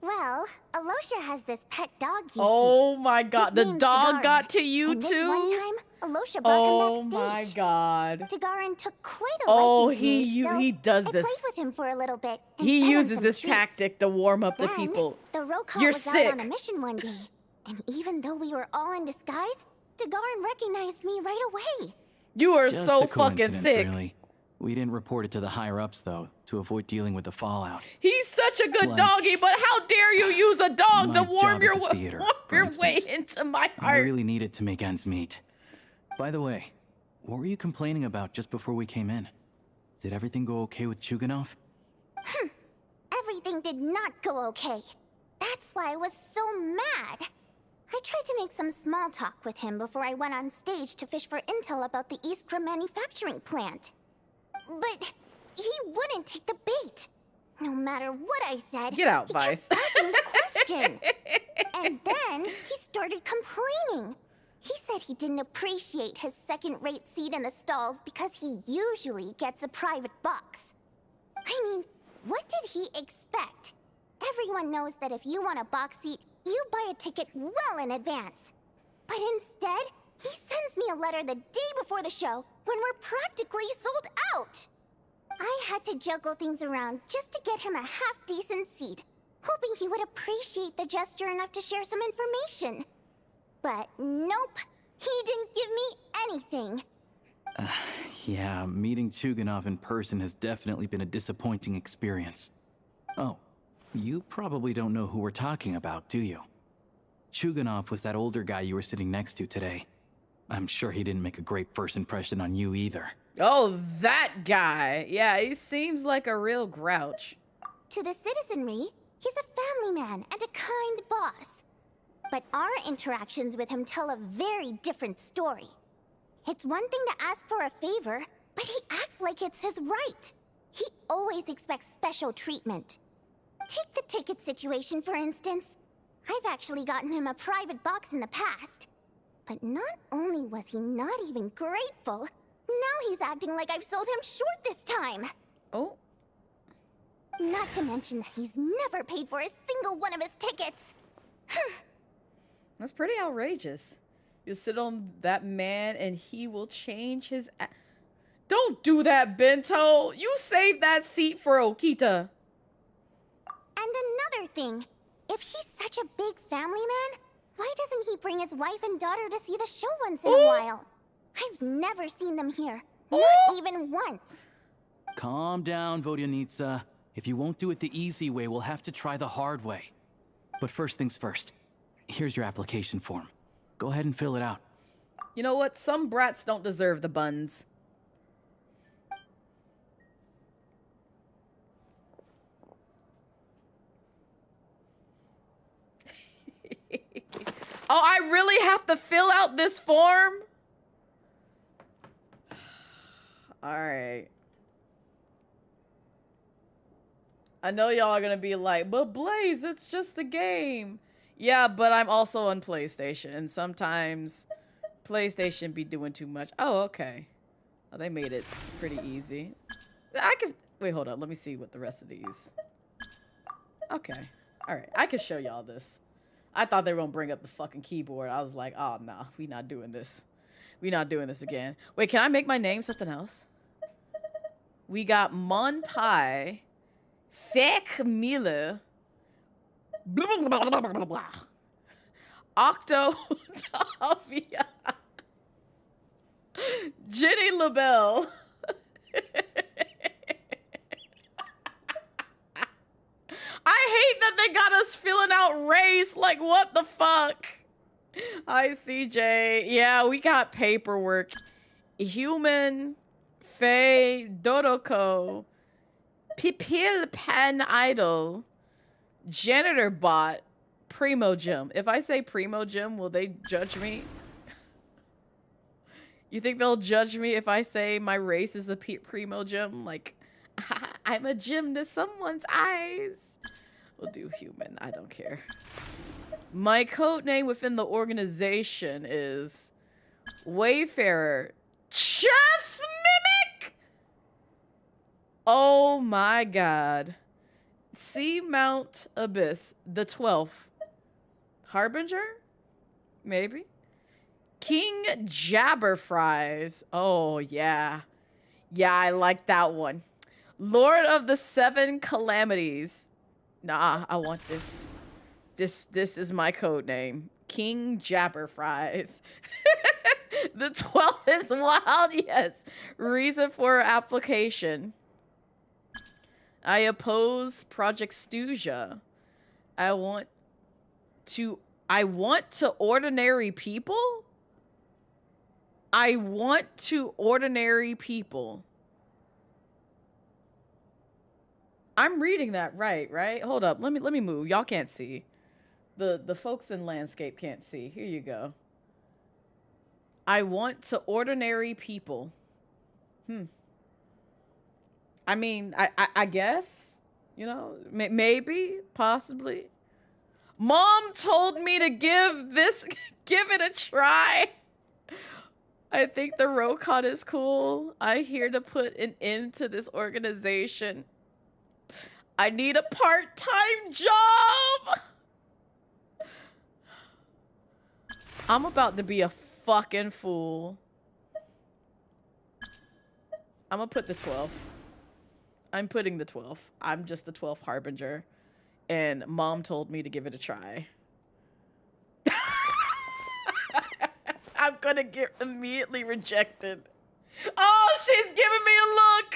Well, Alosha has this pet dog, you Oh see. my god, His the name's dog Tagarin. got to you And too? This one time, Alosha brought him Oh my backstage. god. Tagarin took quite a Oh, liking to me, so he does I this. played with him for a little bit. And He fed him uses some this treats. tactic to warm up the Then, people. The Rokot You're was sick. out on a mission one day, and even though we were all in disguise, Tagarin recognized me right away. You are Just so a fucking coincidence, sick. really. We didn't report it to the higher-ups, though, to avoid dealing with the fallout. He's such a good Like, doggy, but how dare you use a dog to my warm job your, at the theater, warm for your way instance. into my I heart? really needed to make ends meet. By the way, what were you complaining about just before we came in? Did everything go okay with Chuganov? Everything did not go okay. That's why I was so mad. I tried to make some small talk with him before I went on stage to fish for intel about the Iskra manufacturing plant. But he wouldn't take the bait. No matter what I said, Get out, he Vice. kept dodging the question. And then he started complaining. He said he didn't appreciate his second-rate seat in the stalls because he usually gets a private box. I mean, what did he expect? Everyone knows that if you want a box seat, you buy a ticket well in advance. But instead, he sends me a letter the day before the show when we're practically sold out. I had to juggle things around just to get him a half-decent seat, hoping he would appreciate the gesture enough to share some information. But nope, he didn't give me anything. Yeah, meeting Chuganov in person has definitely been a disappointing experience. Oh, you probably don't know who we're talking about, do you? Chuganov was that older guy you were sitting next to today. I'm sure he didn't make a great first impression on you either. Oh, that guy. Yeah, he seems like a real grouch. To the citizenry, he's a family man and a kind boss. But our interactions with him tell a very different story. It's one thing to ask for a favor, but he acts like it's his right. He always expects special treatment. Take the ticket situation, for instance. I've actually gotten him a private box in the past. But not only was he not even grateful, now he's acting like I've sold him short this time. Oh. Not to mention that he's never paid for a single one of his tickets. That's pretty outrageous. You sit on that man and he will change his... Don't do that, Bento. You saved that seat for Okita. And another thing, if he's such a big family man, why doesn't he bring his wife and daughter to see the show once in a while? I've never seen them here, not even once. Calm down, Vodyanitsa. If you won't do it the easy way, we'll have to try the hard way. But first things first. Here's your application form. Go ahead and fill it out. You know what? Some brats don't deserve the buns. Oh, I really have to fill out this form? Alright. I know y'all are gonna be like, but Blaze, it's just a game. Yeah, but I'm also on PlayStation, and sometimes PlayStation be doing too much. Oh, okay. Oh, they made it pretty easy. I could... Wait, hold up. Let me see what the rest of these... Okay. Alright, I can show y'all this. I thought they were gonna bring up the fucking keyboard. I was like, oh, no, we not doing this. We not doing this again. Wait, can I make my name something else? We got Mon Pai, Fek Mille, blah, blah, blah, blah, blah, blah, blah. Octo Tavia, Jenny LaBelle. I hate that they got us filling out race. Like, what the fuck? Hi, CJ. Yeah, we got paperwork. Human, Faye, Dodoko, Pipil Pan Idol, Janitor Bot, Primo Gym. If I say Primo Gym, will they judge me? You think they'll judge me if I say my race is a Primo Gym? Like, I'm a gem to someone's eyes. We'll do human. I don't care. My code name within the organization is Wayfarer Chess Mimic. Oh my god. Sea Mount Abyss, the 12th. Harbinger? Maybe. King Jabberfries. Oh yeah. Yeah, I like that one. Lord of the Seven Calamities. Nah, I want this. This is my code name. King Jabberfries. The 12th is wild, yes. Reason for application. I oppose Project Stuja. I want to ordinary people? I want to ordinary people. I'm reading that right? Hold up. Let me move. Y'all can't see. The folks in landscape can't see. Here you go. I want to ordinary people. I mean, I guess, you know, maybe, possibly. Mom told me to give it a try. I think the Rokon is cool. I'm here to put an end to this organization. I need a part-time job. I'm about to be a fucking fool. I'm gonna put the 12th. I'm putting the 12th. I'm just the 12th Harbinger. And Mom told me to give it a try. I'm gonna get immediately rejected. Oh, she's giving me a look!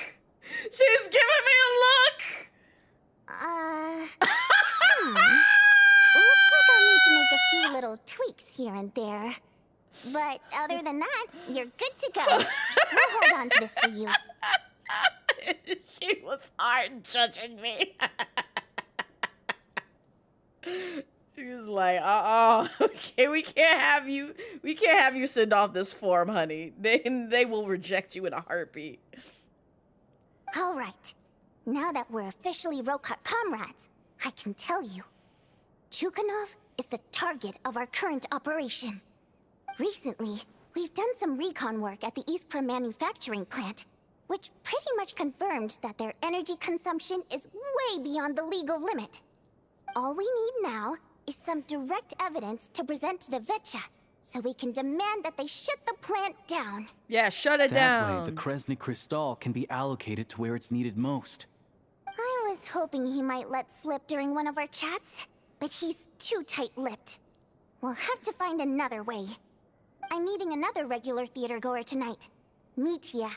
She's giving me a look! Looks like I'll need to make a few little tweaks here and there. But other than that, you're good to go. I'll hold on to this for you. She was hard judging me. She was like, okay, we can't have you send off this form, honey. They will reject you in a heartbeat. All right. Now that we're officially Rokot comrades, I can tell you. Chukhanov is the target of our current operation. Recently, we've done some recon work at the Iskra manufacturing plant, which pretty much confirmed that their energy consumption is way beyond the legal limit. All we need now is some direct evidence to present to the Vetcha, so we can demand that they shut the plant down. Yeah, shut it down. That way, the Kresny Crystal can be allocated to where it's needed most. I was hoping he might let slip during one of our chats, but he's too tight-lipped. We'll have to find another way. I'm meeting another regular theater goer tonight, Mitya.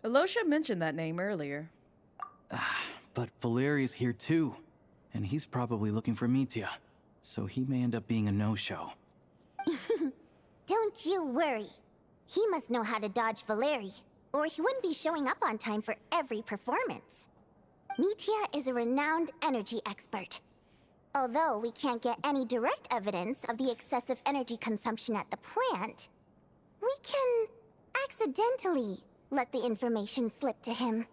Alosha mentioned that name earlier. But Valeri's here too, and he's probably looking for Mitya, so he may end up being a no-show. Don't you worry. He must know how to dodge Valeri, or he wouldn't be showing up on time for every performance. Mitya is a renowned energy expert. Although we can't get any direct evidence of the excessive energy consumption at the plant, we can accidentally let the information slip to him.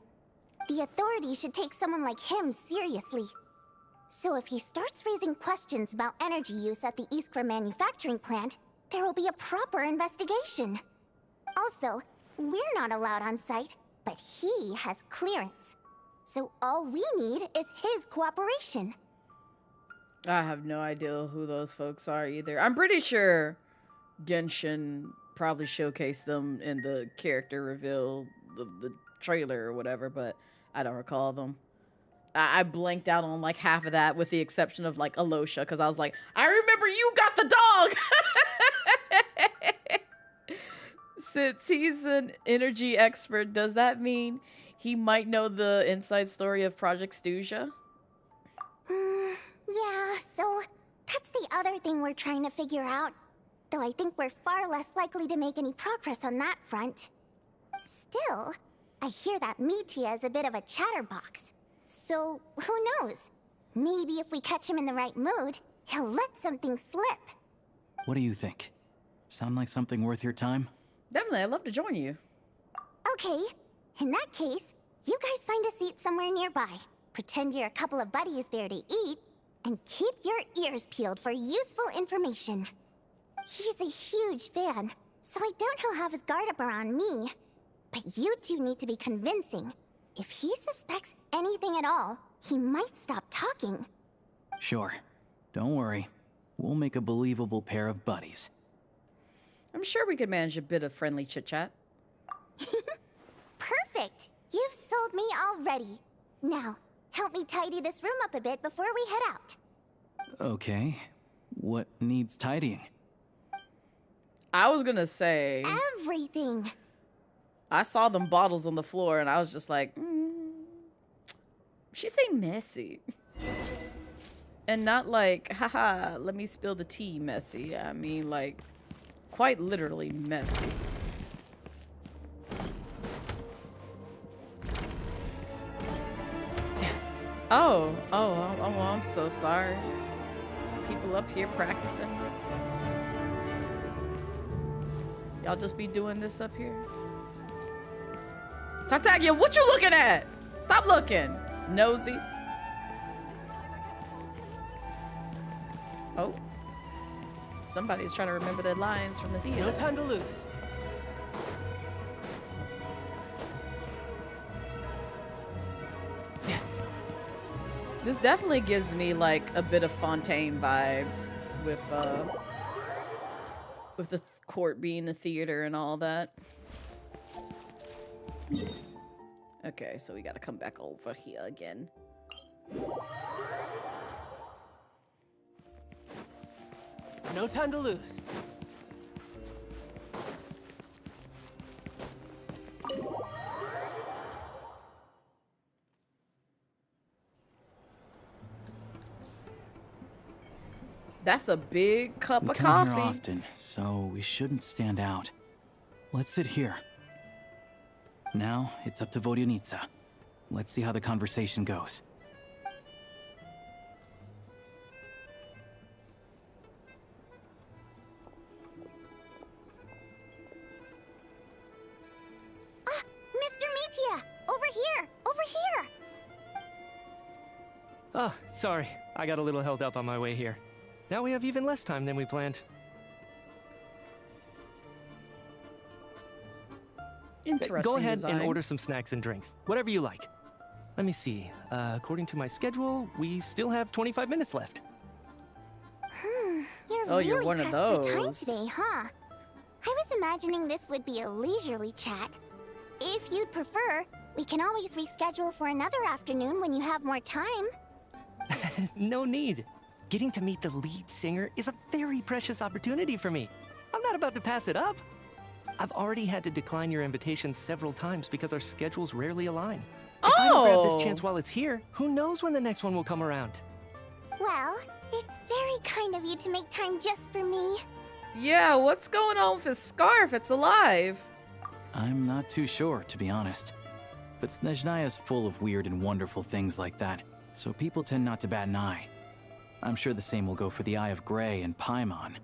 The authorities should take someone like him seriously. So if he starts raising questions about energy use at the Iskra manufacturing plant, there will be a proper investigation. Also, we're not allowed on site, but he has clearance. So all we need is his cooperation. I have no idea who those folks are either. I'm pretty sure Genshin probably showcased them in the character reveal, the trailer or whatever, but I don't recall them. I blanked out on like half of that with the exception of like Alosha, because I was like, I remember you got the dog! Since he's an energy expert, does that mean he might know the inside story of Project Stuja? Yeah, so that's the other thing we're trying to figure out. Though I think we're far less likely to make any progress on that front. Still, I hear that Mitya is a bit of a chatterbox. So, who knows? Maybe if we catch him in the right mood, he'll let something slip. What do you think? Sound like something worth your time? Definitely, I'd love to join you. Okay, in that case, You guys find a seat somewhere nearby, pretend you're a couple of buddies there to eat, and keep your ears peeled for useful information. He's a huge fan, so I doubt he'll have his guard up around me. But you two need to be convincing. If he suspects anything at all, he might stop talking. Sure. Don't worry. We'll make a believable pair of buddies. I'm sure we could manage a bit of friendly chit-chat. Perfect! You've sold me already. Now, help me tidy this room up a bit before we head out. Okay. What needs tidying? I was gonna say... Everything! I saw them bottles on the floor and I was just like, she's saying messy. And not like, haha, let me spill the tea messy. I mean, like, quite literally messy. Oh, I'm so sorry. People up here practicing. Y'all just be doing this up here? Tartaglia, what you looking at? Stop looking, nosy. Oh. Somebody's trying to remember their lines from the theater. No time to lose. This definitely gives me like a bit of Fontaine vibes with the court being a theater and all that. Okay, so we gotta come back over here again. No time to lose. That's a big cup We of come coffee. here often, so we shouldn't stand out. Let's sit here. Now, it's up to Vodyanica. Let's see how the conversation goes. Mr. Mitya! Over here! Over here! Oh, sorry. I got a little held up on my way here. Now we have even less time than we planned. Interesting Go ahead design. and order some snacks and drinks. Whatever you like. Let me see. According to my schedule, we still have 25 minutes left. You're Oh, really you're one of pressed for time those. today, huh? I was imagining this would be a leisurely chat. If you'd prefer, we can always reschedule for another afternoon when you have more time. No need. Getting to meet the lead singer is a very precious opportunity for me. I'm not about to pass it up. I've already had to decline your invitation several times because our schedules rarely align. If I don't grab this chance while it's here, who knows when the next one will come around? Well, it's very kind of you to make time just for me. Yeah, what's going on with his scarf? It's alive. I'm not too sure, to be honest. But Snezhnaya is full of weird and wonderful things like that, so people tend not to bat an eye. I'm sure the same will go for the Eye of Grey and Paimon.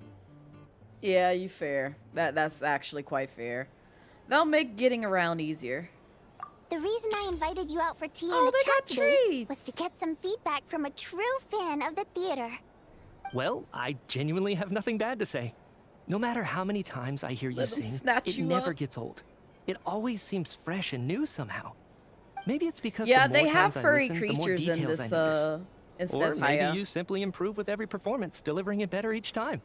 Yeah, you fair. That's actually quite fair. They'll make getting around easier. The reason I invited you out for tea Oh, and a they chat got today treats. was to get some feedback from a true fan of the theater. Well, I genuinely have nothing bad to say. No matter how many times I hear you Let 'em sing, snatch it you never up. gets old. It always seems fresh and new somehow. Maybe it's because Yeah, the more they have times I furry listen, the more creatures in details this I notice. in Or maybe Snezhnaya. you simply improve with every performance, delivering it better each time.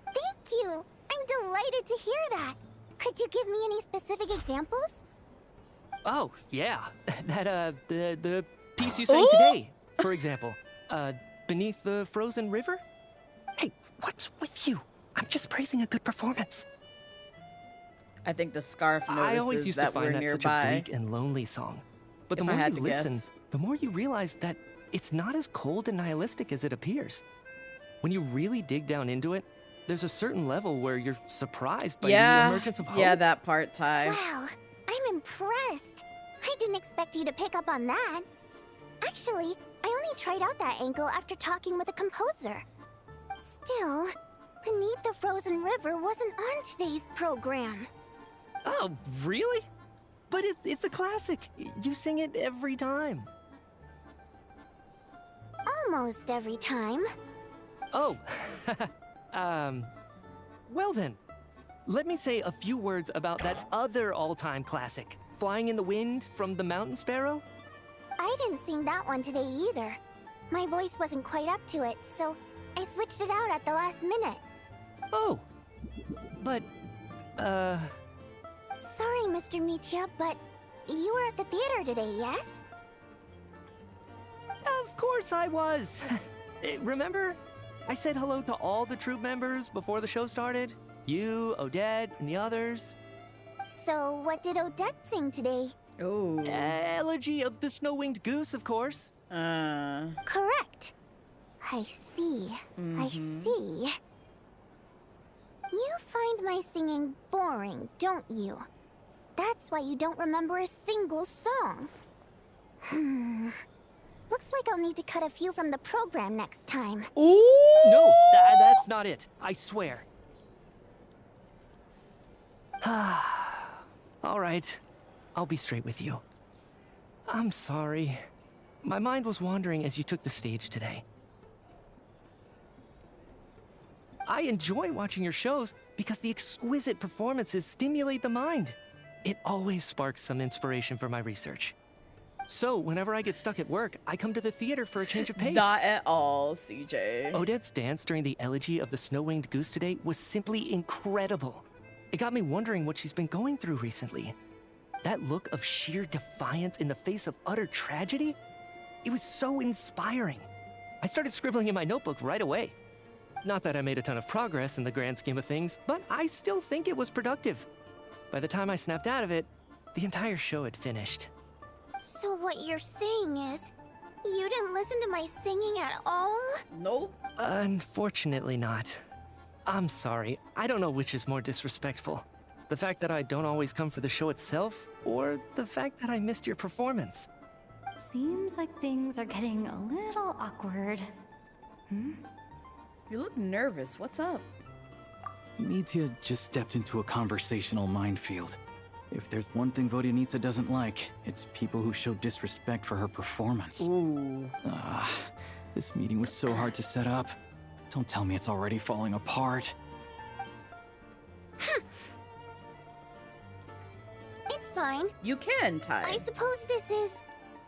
Thank you! I'm delighted to hear that. Could you give me any specific examples? Oh, yeah. That, the piece you sang Ooh! today, for example. Beneath the Frozen River? Hey, what's with you? I'm just praising a good performance. I think the scarf I always notices used that to find we're that such a nearby. bleak and lonely song. But the If I more had you to listen, guess. the more you realize that it's not as cold and nihilistic as it appears. When you really dig down into it, there's a certain level where you're surprised by the emergence of hope. Yeah, that part, Ty. Wow, I'm impressed. I didn't expect you to pick up on that. Actually, I only tried out that angle after talking with a composer. Still, Beneath the Frozen River wasn't on today's program. Oh, really? But it's a classic. You sing it every time. Almost every time. Oh. Well then. Let me say a few words about that other all-time classic, Flying in the Wind from the Mountain Sparrow. I didn't sing that one today either. My voice wasn't quite up to it, so I switched it out at the last minute. Oh. But, Sorry, Mr. Mitya, but you were at the theater today, yes? Of course I was. Remember? I said hello to all the troupe members before the show started. You, Odette, and the others. So, what did Odette sing today? Oh. Elegy of the Snow-Winged Goose, of course. Correct. I see. I see. You find my singing boring, don't you? That's why you don't remember a single song. Looks like I'll need to cut a few from the program next time. Ooh! No, that's not it. I swear. All right. I'll be straight with you. I'm sorry. My mind was wandering as you took the stage today. I enjoy watching your shows because the exquisite performances stimulate the mind. It always sparks some inspiration for my research. So, whenever I get stuck at work, I come to the theater for a change of pace. Not at all, CJ. Odette's dance during the elegy of the Snow-Winged Goose today was simply incredible. It got me wondering what she's been going through recently. That look of sheer defiance in the face of utter tragedy? It was so inspiring. I started scribbling in my notebook right away. Not that I made a ton of progress in the grand scheme of things, but I still think it was productive. By the time I snapped out of it, the entire show had finished. So what you're saying is, you didn't listen to my singing at all? Nope. Unfortunately not. I'm sorry, I don't know which is more disrespectful. The fact that I don't always come for the show itself, or the fact that I missed your performance. Seems like things are getting a little awkward. You look nervous. What's up? Mitya just stepped into a conversational minefield. If there's one thing Vodyanitsa doesn't like, it's people who show disrespect for her performance. Ooh. This meeting was so hard to set up. Don't tell me it's already falling apart. It's fine. You can, Ty. I suppose this is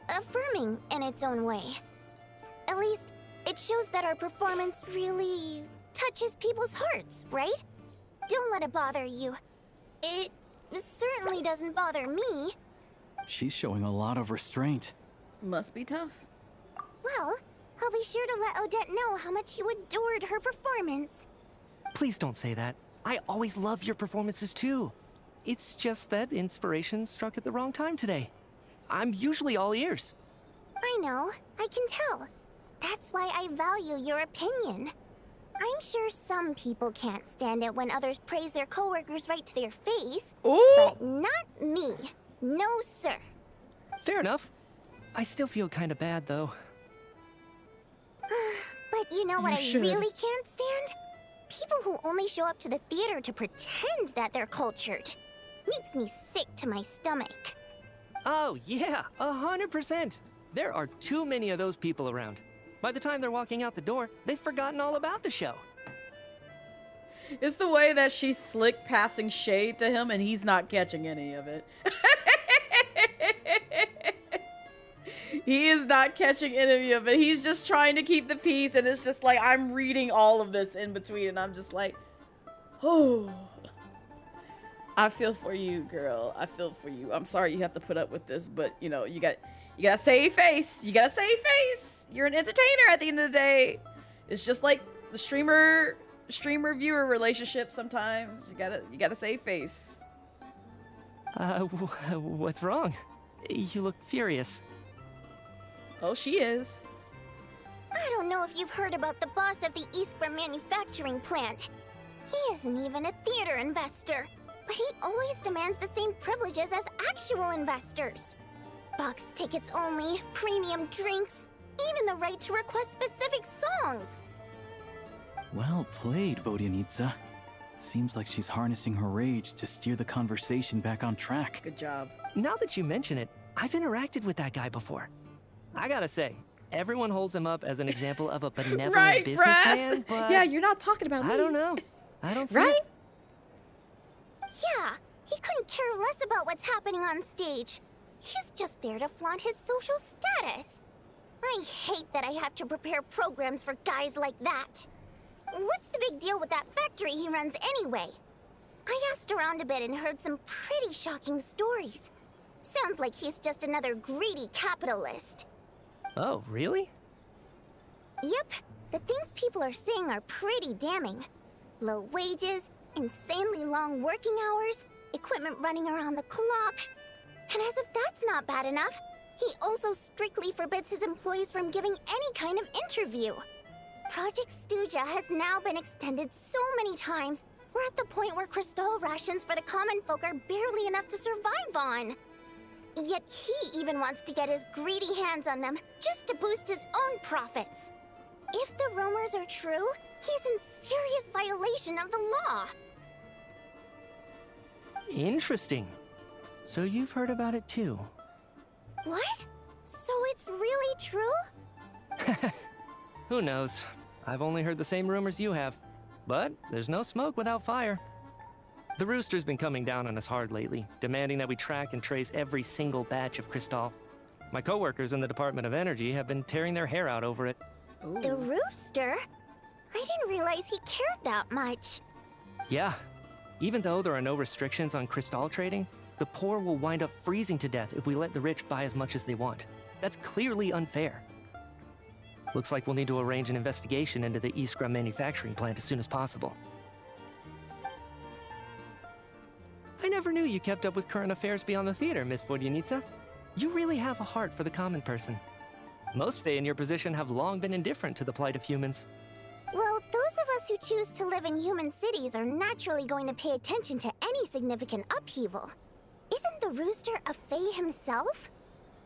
affirming in its own way. At least, it shows that our performance really touches people's hearts, right? Don't let it bother you. It certainly doesn't bother me. She's showing a lot of restraint. Must be tough. Well, I'll be sure to let Odette know how much you adored her performance. Please don't say that. I always love your performances too. It's just that inspiration struck at the wrong time today. I'm usually all ears. I know, I can tell. That's why I value your opinion. I'm sure some people can't stand it when others praise their coworkers right to their face. Ooh. But not me. No, sir. Fair enough. I still feel kind of bad, though. But you know what I should. really can't stand? People who only show up to the theater to pretend that they're cultured. Makes me sick to my stomach. Oh, yeah, 100%. There are too many of those people around. By the time they're walking out the door, they've forgotten all about the show. It's the way that she's slick passing shade to him and he's not catching any of it. He is not catching any of it. He's just trying to keep the peace, and it's just like, I'm reading all of this in between, and I'm just like, oh. I feel for you, girl. I feel for you. I'm sorry you have to put up with this, but, you know, you gotta save face. You gotta save face. You're an entertainer at the end of the day. It's just like the streamer-viewer relationship sometimes. You gotta save face. What's wrong? You look furious. Oh, she is. I don't know if you've heard about the boss of the Eastborough manufacturing plant. He isn't even a theater investor, but he always demands the same privileges as actual investors. Box tickets only, premium drinks, even the right to request specific songs. Well played, Vodyanitsa. Seems like she's harnessing her rage to steer the conversation back on track. Good job. Now that you mention it, I've interacted with that guy before. I gotta say, everyone holds him up as an example of a benevolent Right, businessman, Brass? but Yeah, you're not talking about me. I don't know. I don't see Right? it. Yeah, he couldn't care less about what's happening on stage. He's just there to flaunt his social status. I hate that I have to prepare programs for guys like that. What's the big deal with that factory he runs anyway? I asked around a bit and heard some pretty shocking stories. Sounds like he's just another greedy capitalist. Oh, really? Yep, the things people are saying are pretty damning. Low wages, insanely long working hours, equipment running around the clock. And as if that's not bad enough, he also strictly forbids his employees from giving any kind of interview. Project Stuja has now been extended so many times, we're at the point where crystal rations for the common folk are barely enough to survive on. Yet he even wants to get his greedy hands on them just to boost his own profits. If the rumors are true, he's in serious violation of the law. Interesting. So you've heard about it too? What? So it's really true? Who knows? I've only heard the same rumors you have. But there's no smoke without fire. The Rooster's been coming down on us hard lately, demanding that we track and trace every single batch of Crystal. My coworkers in the Department of Energy have been tearing their hair out over it. Ooh. The Rooster? I didn't realize he cared that much. Yeah. Even though there are no restrictions on Crystal trading, the poor will wind up freezing to death if we let the rich buy as much as they want. That's clearly unfair. Looks like we'll need to arrange an investigation into the Iskra manufacturing plant as soon as possible. I never knew you kept up with current affairs beyond the theater, Miss Vodyanica. You really have a heart for the common person. Most Fae in your position have long been indifferent to the plight of humans. Well, those of us who choose to live in human cities are naturally going to pay attention to any significant upheaval. Isn't the Rooster a Fae himself?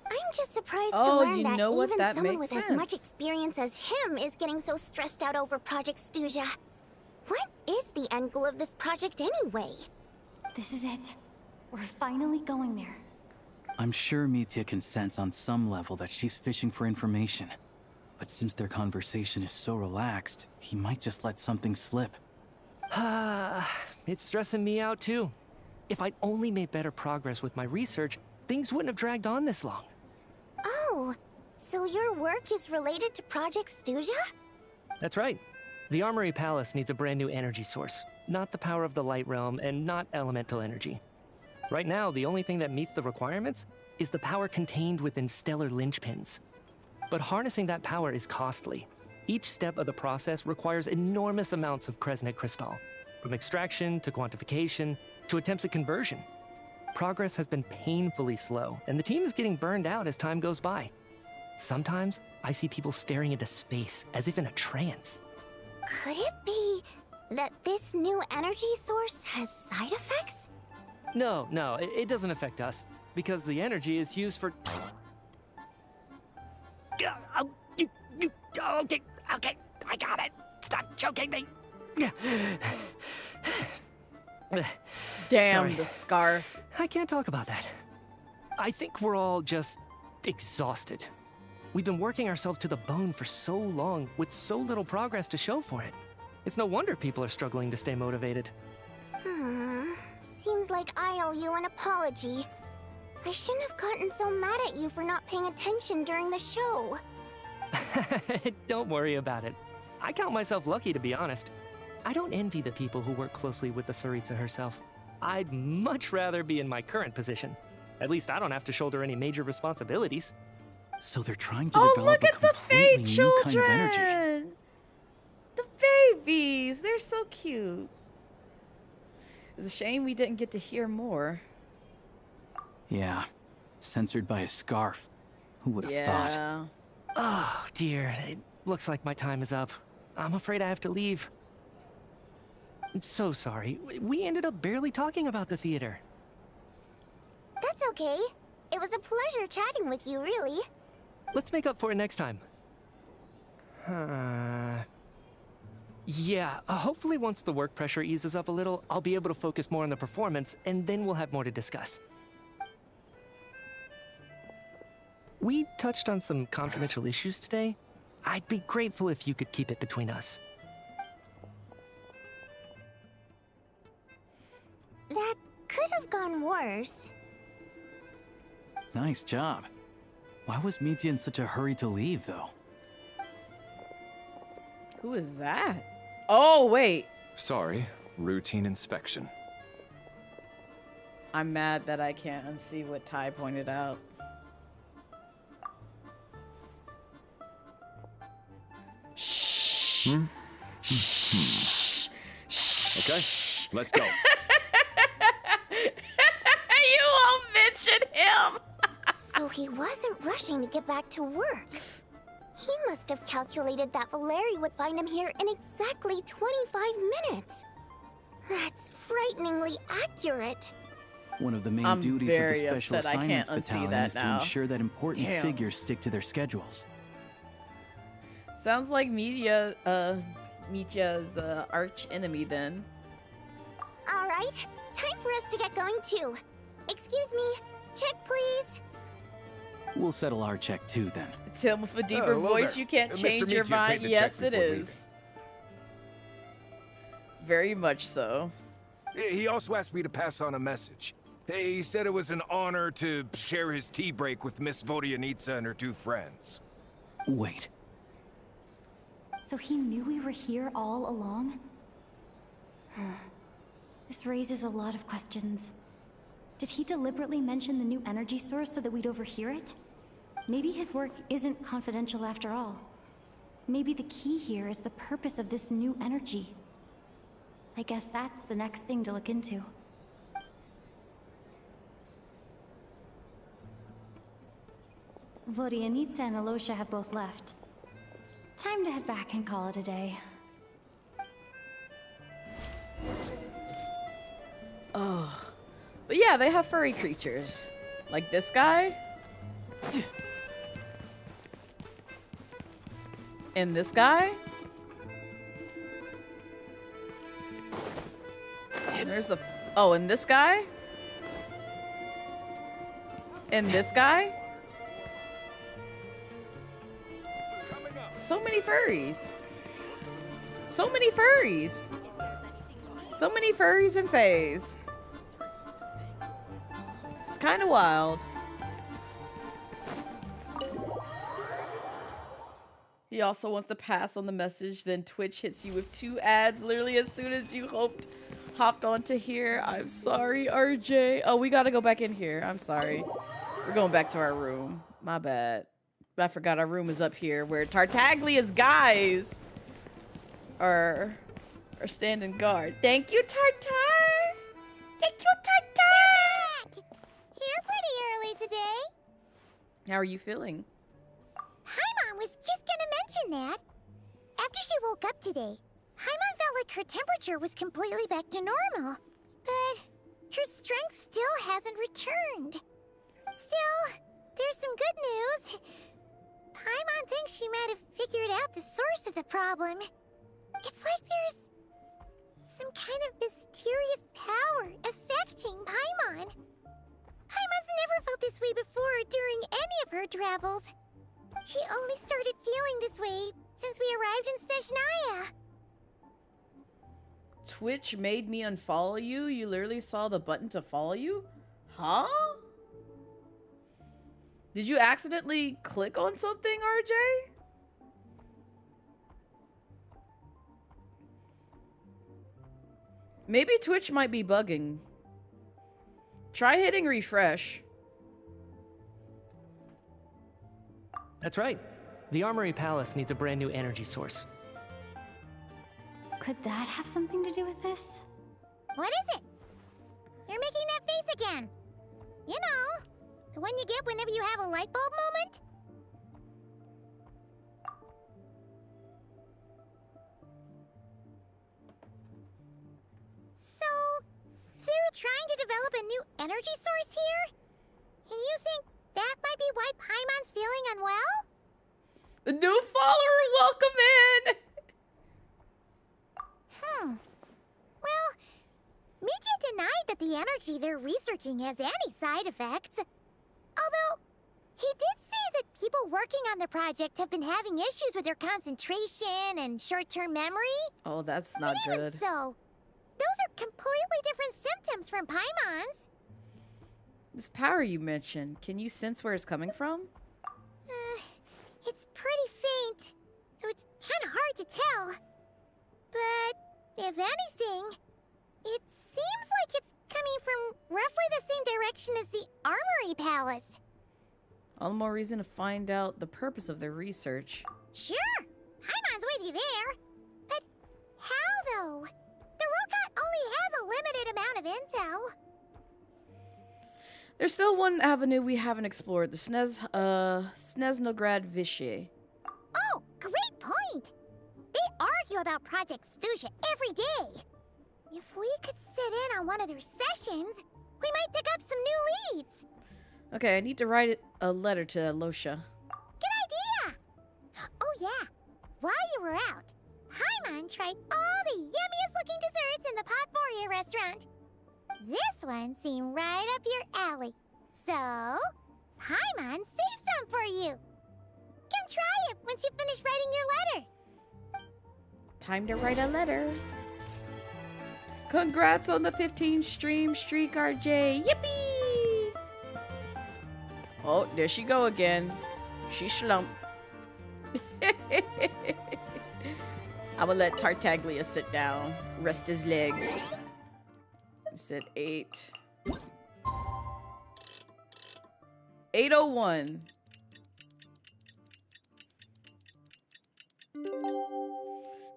I'm just surprised to learn you that know what? even That someone makes with as much sense. experience as him is getting so stressed out over Project Stuja. What is the end goal of this project anyway? This is it. We're finally going there. I'm sure Mitya can sense on some level that she's fishing for information. But since their conversation is so relaxed, he might just let something slip. It's stressing me out too. If I'd only made better progress with my research, things wouldn't have dragged on this long. Oh, so your work is related to Project Stuja? That's right. The Armory Palace needs a brand new energy source. Not the power of the Light Realm, and not elemental energy. Right now, the only thing that meets the requirements is the power contained within stellar linchpins. But harnessing that power is costly. Each step of the process requires enormous amounts of Kresnik crystal, from extraction to quantification to attempts at conversion. Progress has been painfully slow, and the team is getting burned out as time goes by. Sometimes, I see people staring into space as if in a trance. Could it be that this new energy source has side effects? No, it doesn't affect us, because the energy is used for... Okay, I got it. Stop choking me. Damn, Sorry. the scarf. I can't talk about that. I think we're all just exhausted. We've been working ourselves to the bone for so long with so little progress to show for it. It's no wonder people are struggling to stay motivated. Seems like I owe you an apology. I shouldn't have gotten so mad at you for not paying attention during the show. Don't worry about it. I count myself lucky, to be honest. I don't envy the people who work closely with the Tsaritsa herself. I'd much rather be in my current position. At least I don't have to shoulder any major responsibilities. So they're trying to Oh, develop look at a the Fae completely new kind of energy. children! The babies! They're so cute. It's a shame we didn't get to hear more. Yeah, censored by a scarf. Who would have thought? Yeah. Oh, dear. It looks like my time is up. I'm afraid I have to leave. I'm so sorry. We ended up barely talking about the theater. That's okay. It was a pleasure chatting with you, really. Let's make up for it next time. Yeah, hopefully once the work pressure eases up a little, I'll be able to focus more on the performance, and then we'll have more to discuss. We touched on some confidential issues today. I'd be grateful if you could keep it between us. That could have gone worse. Nice job. Why was Mitya in such a hurry to leave, though? Who is that? Oh, wait. Sorry, routine inspection. I'm mad that I can't unsee what Ty pointed out. Shh. Okay, let's go. You all mentioned him. So he wasn't rushing to get back to work. He must have calculated that Valeri would find him here in exactly 25 minutes. That's frighteningly accurate. One of the main duties of the Special Assignments Battalion is to ensure that important figures stick to their schedules. Sounds like Mitya's arch enemy then. All right, time for us to get going too. Excuse me, check please. We'll settle our check too then. Tell him with a deeper voice, you can't change your mind. Yes, it is. Very much so. He also asked me to pass on a message. He said it was an honor to share his tea break with Miss Vodyanitsa and her two friends. Wait. So he knew we were here all along? This raises a lot of questions. Did he deliberately mention the new energy source so that we'd overhear it? Maybe his work isn't confidential after all. Maybe the key here is the purpose of this new energy. I guess that's the next thing to look into. Vodyanitsa and Alosha have both left. Time to head back and call it a day. Oh. But yeah, they have furry creatures. Like this guy. And this guy. And there's a... Oh, and this guy. And this guy. So many furries. So many furries. So many furries and fays. It's kind of wild. He also wants to pass on the message, then Twitch hits you with 2 ads literally as soon as you hopped onto here. I'm sorry, RJ. Oh, we gotta go back in here. I'm sorry. We're going back to our room. My bad. I forgot our room is up here where Tartaglia's guys are standing guard. Thank you, Tartar! Thank you, Tartar! You're pretty early today. How are you feeling? Paimon was just gonna mention that. After she woke up today, Paimon felt like her temperature was completely back to normal. But her strength still hasn't returned. Still, there's some good news. Paimon thinks she might have figured out the source of the problem. It's like there's some kind of mysterious power affecting Paimon. Paimon's never felt this way before during any of her travels. She only started feeling this way since we arrived in Snezhnaya. Twitch made me unfollow you? You literally saw the button to follow you? Huh? Did you accidentally click on something, RJ? Maybe Twitch might be bugging. Try hitting refresh. That's right. The Armory Palace needs a brand new energy source. Could that have something to do with this? What is it? You're making that face again. You know, the one you get whenever you have a light bulb moment? So, they're trying to develop a new energy source here? And you think that might be why Paimon's feeling unwell? The new follower, welcome in! the energy they're researching has any side effects. Although, he did say that people working on the project have been having issues with their concentration and short-term memory. Oh, that's not But good. even so, those are completely different symptoms from Paimon's. This power you mentioned, can you sense where it's coming from? It's pretty faint, so it's kind of hard to tell. But if anything, it seems like it's coming from roughly the same direction as the Armory Palace. All the more reason to find out the purpose of their research. Sure, Paimon's with you there. But how, though? The robot only has a limited amount of intel. There's still one avenue we haven't explored, the Snezhnaya Vichy. Oh, great point! They argue about Project Stusha every day. If we could sit in on one of their sessions, we might pick up some new leads. Okay, I need to write a letter to Losha. Good idea! Oh yeah, while you were out, Paimon tried all the yummiest looking desserts in the Potvoria restaurant. This one seemed right up your alley. So, Paimon saved some for you. Come try it once you finish writing your letter. Time to write a letter. Congrats on the 15 stream streak, RJ. Yippee! Oh, there she go again. She slumped. I'm gonna let Tartaglia sit down, rest his legs. It's at 8:01.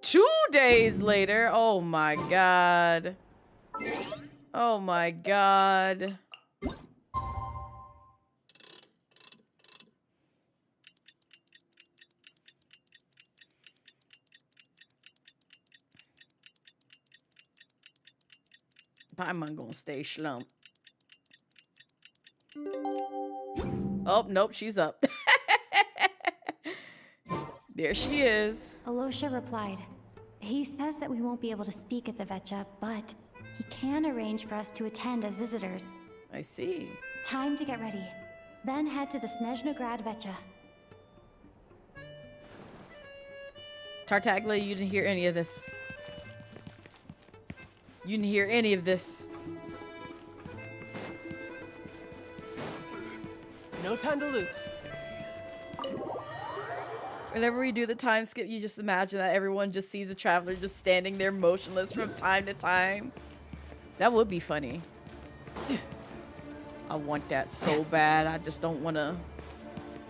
Two days later. Oh my god. Oh my god. Paimon gonna stay slumped. Oh, nope, she's up. There she is. Alosha replied. He says that we won't be able to speak at the Vetcha, but he can arrange for us to attend as visitors. I see. Time to get ready. Then head to the Snezhnaya Vetcha. Tartaglia, you didn't hear any of this. You didn't hear any of this. No time to lose. Whenever we do the time skip, you just imagine that everyone just sees a traveler just standing there motionless from time to time. That would be funny. I want that so bad. I just don't want to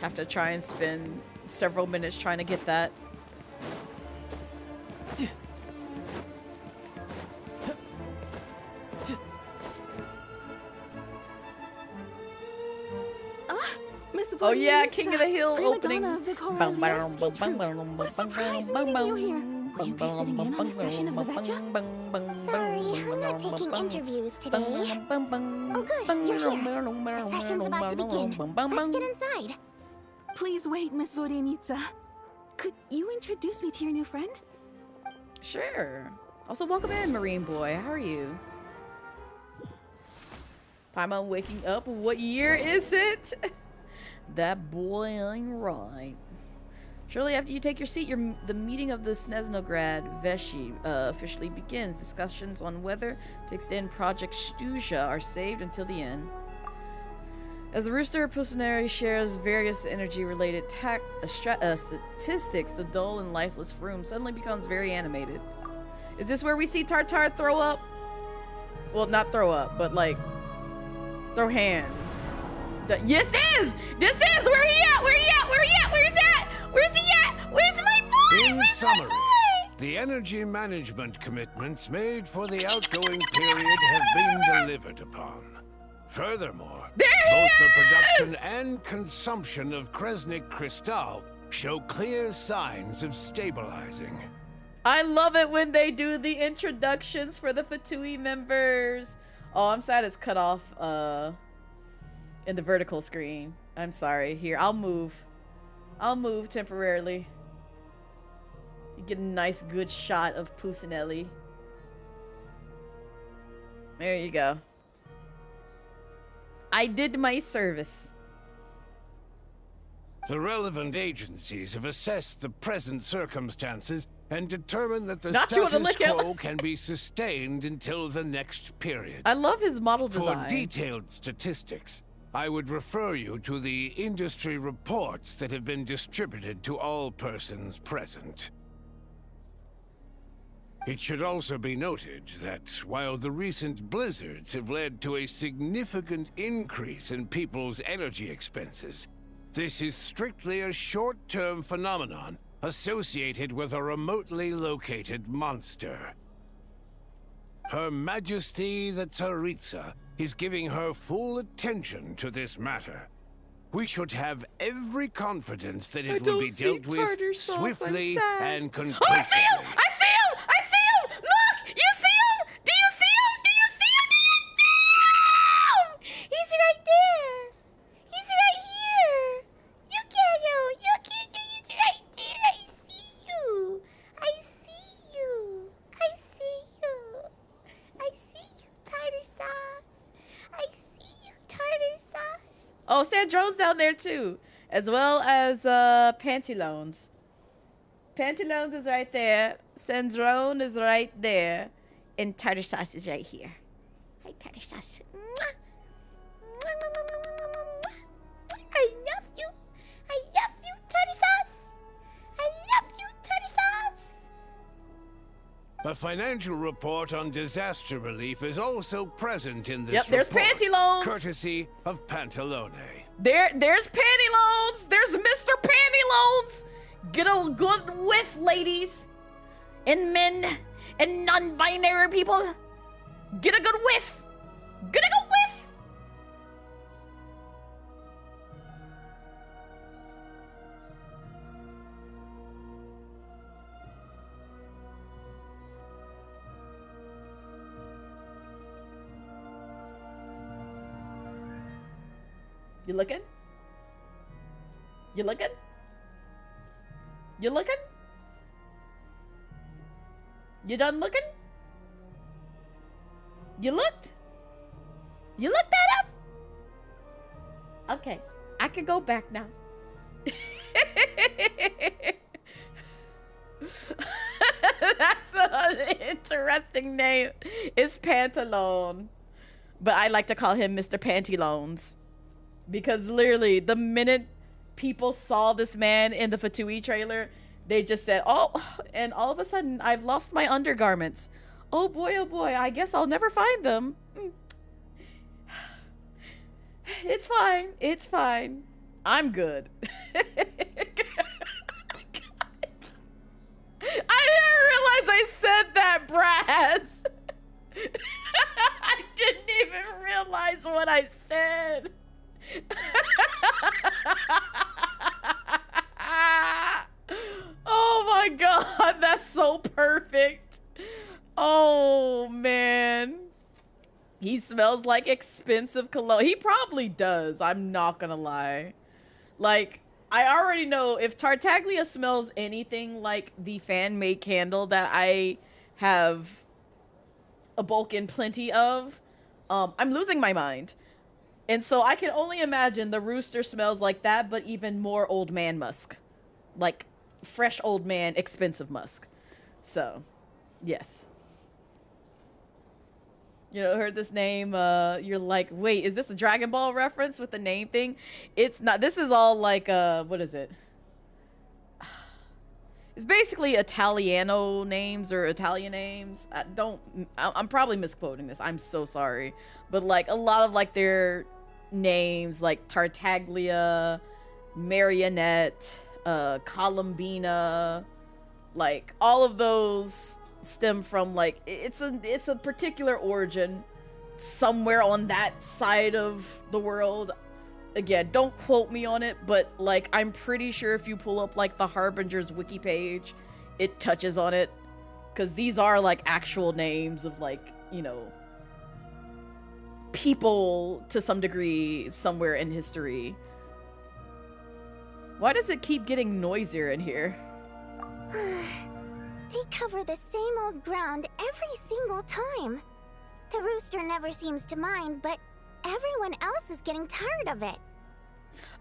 have to try and spend several minutes trying to get that. Oh yeah, King of the Hill opening. What a surprise meeting you here. Will you be sitting in on a session of the Vetcha? Sorry, I'm not taking interviews today. Oh good, you're here. The session's about to begin. Let's get inside. Please wait, Miss Vodyanitsa. Could you introduce me to your new friend? Sure. Also, welcome in, Marine Boy. How are you? Paimon waking up. What year is it? That boy ain't right. Shortly after you take your seat, the meeting of the Snezhnaya Vichy officially begins. Discussions on whether to extend Project Stusha are saved until the end. As the Rooster Pusinary shares various energy-related statistics, the dull and lifeless room suddenly becomes very animated. Is this where we see Tartar throw up? Well, not throw up, but like throw hands. Yes, this is! Where he at? Where he at? Where he at? Where's that? Where's he at? Where's my boy? In summary, the energy management commitments made for the outgoing period have been delivered upon. Furthermore, both the production and consumption of Kresnik Crystal show clear signs of stabilizing. I love it when they do the introductions for the Fatui members. Oh, I'm sad it's cut off in the vertical screen. I'm sorry. Here, I'll move temporarily. You get a nice good shot of Pusinelli. There you go. I did my service. The relevant agencies have assessed the present circumstances and determined that the Not you wanna status lick it. quo can be sustained until the next period. I love his model For design. detailed statistics, I would refer you to the industry reports that have been distributed to all persons present. It should also be noted that while the recent blizzards have led to a significant increase in people's energy expenses, this is strictly a short-term phenomenon associated with a remotely located monster. Her Majesty the Tsaritsa is giving her full attention to this matter. We should have every confidence that it will be dealt with swiftly and conclusively. Oh, I see him! I see him! I see him! Look! You see him? Do you see him? Do you see him? Do you see him? He's right there. He's right here. Look at him. Look at him. He's right there. I see you. I see you. I see you. I see you, tartar sauce. I see you, tartar sauce. Oh, Sandrone's down there too, as well as Pantalones. Pantalones is right there. Sandrone is right there, and tartar sauce is right here. Hi, tartar sauce. I love you. I love you, tartar sauce. I love you, tartar sauce. A financial report on disaster relief is also present in this Yep, there's report, Pantalones. courtesy of Pantalone. There's Pantylones. There's Mr. Pantylones. Get a good whiff, ladies, and men, and non-binary people. Get a good whiff. Get a good whiff. You looking? You looking? You looking? You done looking? You looked? You looked at him? Okay, I can go back now. That's an interesting name. It's Pantalone. But I like to call him Mr. Pantylones. Because literally, the minute people saw this man in the Fatui trailer, they just said, oh, and all of a sudden, I've lost my undergarments. Oh boy, I guess I'll never find them. It's fine. It's fine. I'm good. I didn't realize I said that, Brass. I didn't even realize what I said. Oh my god, that's so perfect. Oh man. He smells like expensive cologne. He probably does, I'm not gonna lie. Like, I already know if Tartaglia smells anything like the fan-made candle that I have a bulk and plenty of, I'm losing my mind. And so I can only imagine the rooster smells like that, but even more old man musk. Like, fresh old man, expensive musk. So, yes. You know, heard this name, you're like, wait, is this a Dragon Ball reference with the name thing? It's not. This is all like, what is it? It's basically Italiano names or Italian names. I'm probably misquoting this. I'm so sorry. But like a lot of like their names like Tartaglia, Marionette, Columbina, like all of those stem from like it's a particular origin somewhere on that side of the world. Again, don't quote me on it, but like I'm pretty sure if you pull up like the Harbinger's wiki page, it touches on it, because these are like actual names of like, you know, people to some degree somewhere in history. Why does it keep getting noisier in here? They cover the same old ground every single time. The rooster never seems to mind, but everyone else is getting tired of it.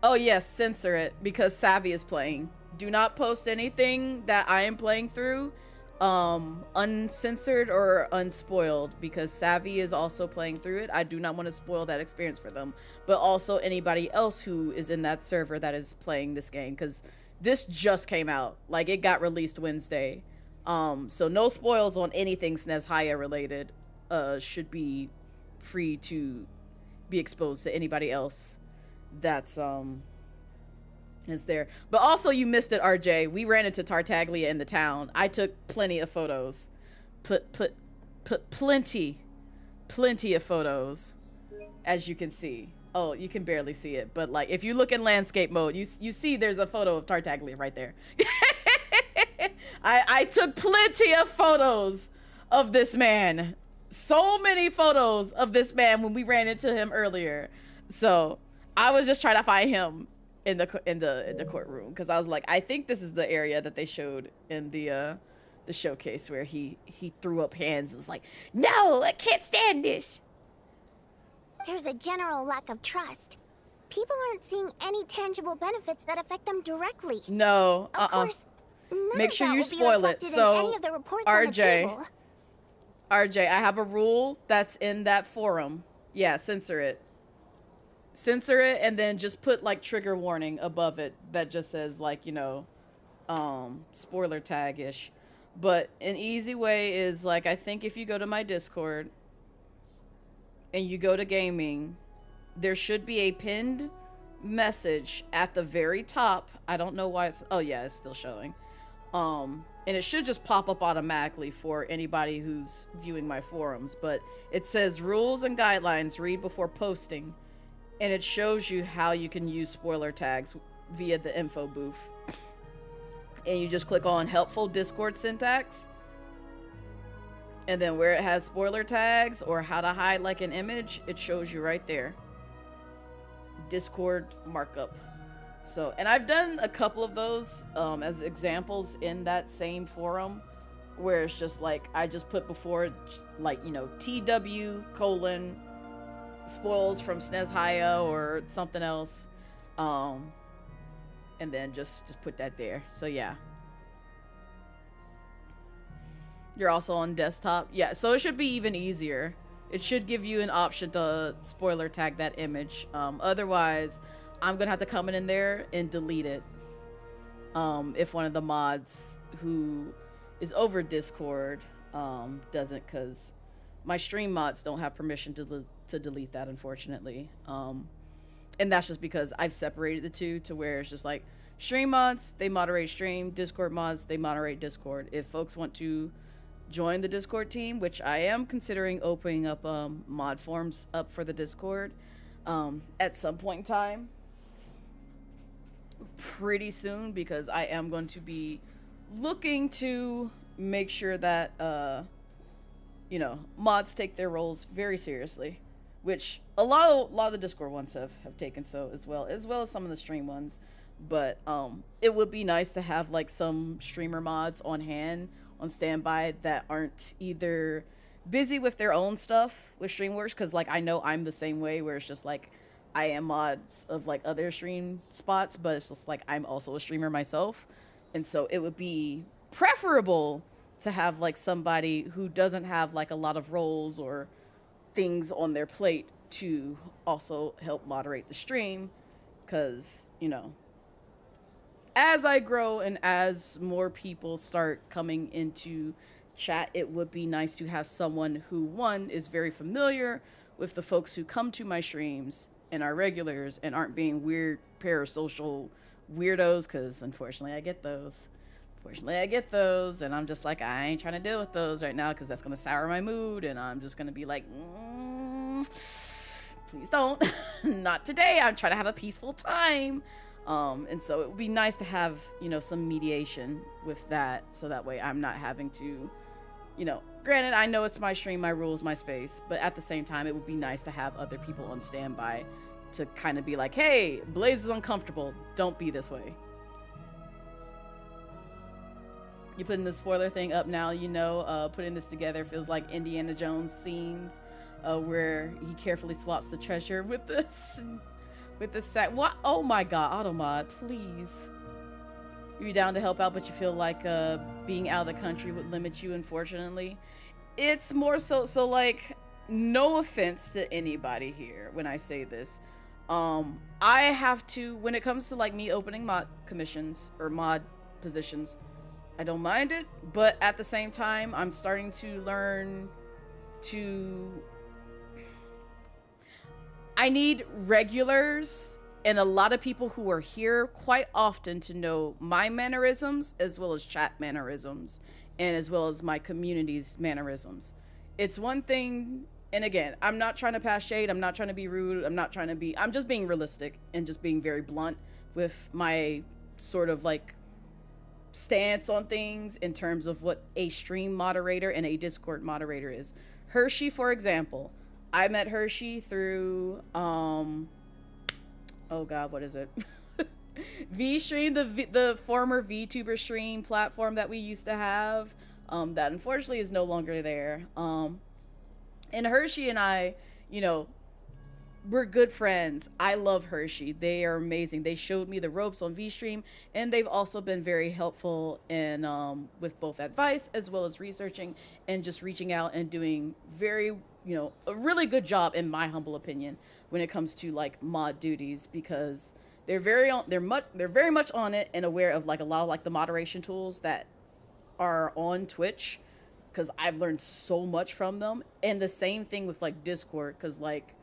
Oh yes, censor it because Savvy is playing. Do not post anything that I am playing through uncensored or unspoiled because Savvy is also playing through it. I do not want to spoil that experience for them, but also anybody else who is in that server that is playing this game because this just came out. Like, it got released Wednesday. So no spoils on anything Snezhnaya related should be free to be exposed to anybody else that's is there. But also, you missed it, RJ. We ran into Tartaglia in the town. I took plenty of photos. Plenty of photos, as you can see. Oh, you can barely see it, but like if you look in landscape mode, you see there's a photo of Tartaglia right there. I took plenty of photos of this man. So many photos of this man when we ran into him earlier. So I was just trying to find him in the courtroom because I was like, I think this is the area that they showed in the showcase where he threw up hands and was like, no, I can't stand this. There's a general lack of trust. People aren't seeing any tangible benefits that affect them directly. No, Of course, none make of sure that you will be spoil it. reflected in So any of the reports on the table. RJ, I have a rule that's in that forum. Yeah, censor it. Censor it and then just put like trigger warning above it that just says like, you know, spoiler tag-ish. But an easy way is like, I think if you go to my Discord and you go to gaming, there should be a pinned message at the very top. I don't know why it's, oh yeah, it's still showing. And it should just pop up automatically for anybody who's viewing my forums, but it says rules and guidelines, read before posting. And it shows you how you can use spoiler tags via the info booth. And you just click on helpful Discord syntax. And then where it has spoiler tags or how to hide like an image, it shows you right there. Discord markup. So, and I've done a couple of those as examples in that same forum where it's just like, I just put before just like, you know, TW : spoils from Snezhnaya or something else. And then just put that there. So yeah. You're also on desktop. Yeah, so it should be even easier. It should give you an option to spoiler tag that image. Otherwise, I'm gonna have to come in there and delete it. If one of the mods who is over Discord doesn't, because my stream mods don't have permission to delete that, unfortunately. And that's just because I've separated the two to where it's just like stream mods, they moderate stream, Discord mods, they moderate Discord. If folks want to join the Discord team, which I am considering opening up mod forms up for the Discord at some point in time, pretty soon, because I am going to be looking to make sure that you know, mods take their roles very seriously, which a lot of the Discord ones have taken so as well as some of the stream ones. But it would be nice to have like some streamer mods on hand, on standby, that aren't either busy with their own stuff with Streamworks, because like I know I'm the same way, where it's just like I am mods of like other stream spots, but it's just like I'm also a streamer myself, and so it would be preferable to have like somebody who doesn't have like a lot of roles or things on their plate to also help moderate the stream, because, you know, as I grow and as more people start coming into chat, it would be nice to have someone who, one, is very familiar with the folks who come to my streams and are regulars and aren't being weird parasocial weirdos, because unfortunately I get those. And I'm just like, I ain't trying to deal with those right now, because that's going to sour my mood, and I'm just going to be like, please don't. Not today. I'm trying to have a peaceful time. And so it would be nice to have, you know, some mediation with that, so that way I'm not having to, you know, granted, I know it's my stream, my rules, my space, but at the same time, it would be nice to have other people on standby to kind of be like, hey, Blaze is uncomfortable. Don't be this way. You putting the spoiler thing up now, you know, putting this together feels like Indiana Jones scenes. where he carefully swaps the treasure with the sack. What? Oh my god, Automod, please. You're down to help out, but you feel like being out of the country would limit you, unfortunately. It's more so like, no offense to anybody here when I say this. I have to, when it comes to like me opening mod commissions or mod positions, I don't mind it, but at the same time, I'm starting to learn to... I need regulars and a lot of people who are here quite often to know my mannerisms as well as chat mannerisms and as well as my community's mannerisms. It's one thing, and again, I'm not trying to pass shade, I'm not trying to be rude, I'm just being realistic and just being very blunt with my sort of like stance on things in terms of what a stream moderator and a Discord moderator is. Hershey, for example, I met Hershey through oh god, what is it? V-Stream, the former Vtuber stream platform that we used to have, that unfortunately is no longer there. And Hershey and I, you know, we're good friends. I love Hershey. They are amazing. They showed me the ropes on V-Stream, and they've also been very helpful in with both advice as well as researching and just reaching out and doing very, you know, a really good job in my humble opinion when it comes to like mod duties, because they're very much on it and aware of like a lot of like the moderation tools that are on Twitch, because I've learned so much from them. And the same thing with like Discord, because like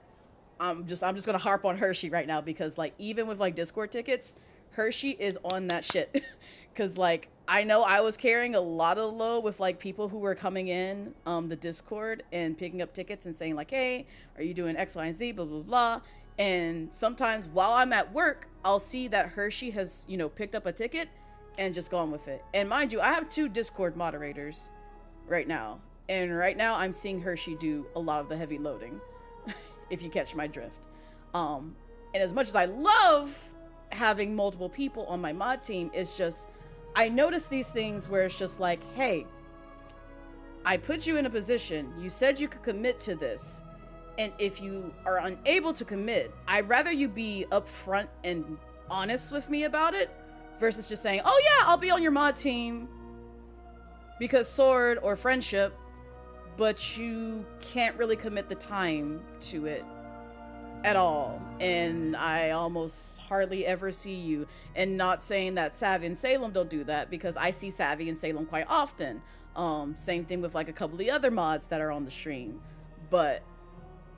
I'm just gonna harp on Hershey right now, because like even with like Discord tickets, Hershey is on that shit. Because like I know I was carrying a lot of load with like people who were coming in the Discord and picking up tickets and saying like, hey, are you doing X, Y, and Z, blah blah blah. And sometimes while I'm at work, I'll see that Hershey has, you know, picked up a ticket and just gone with it. And mind you, I have 2 Discord moderators right now, and right now I'm seeing Hershey do a lot of the heavy loading. If you catch my drift. And as much as I love having multiple people on my mod team, it's just, I notice these things where it's just like, hey, I put you in a position, you said you could commit to this, and if you are unable to commit, I'd rather you be upfront and honest with me about it versus just saying, oh yeah, I'll be on your mod team because sword or friendship, but you can't really commit the time to it at all, and I almost hardly ever see you. And not saying that Savvy and Salem don't do that, because I see Savvy and Salem quite often. Same thing with like a couple of the other mods that are on the stream. But,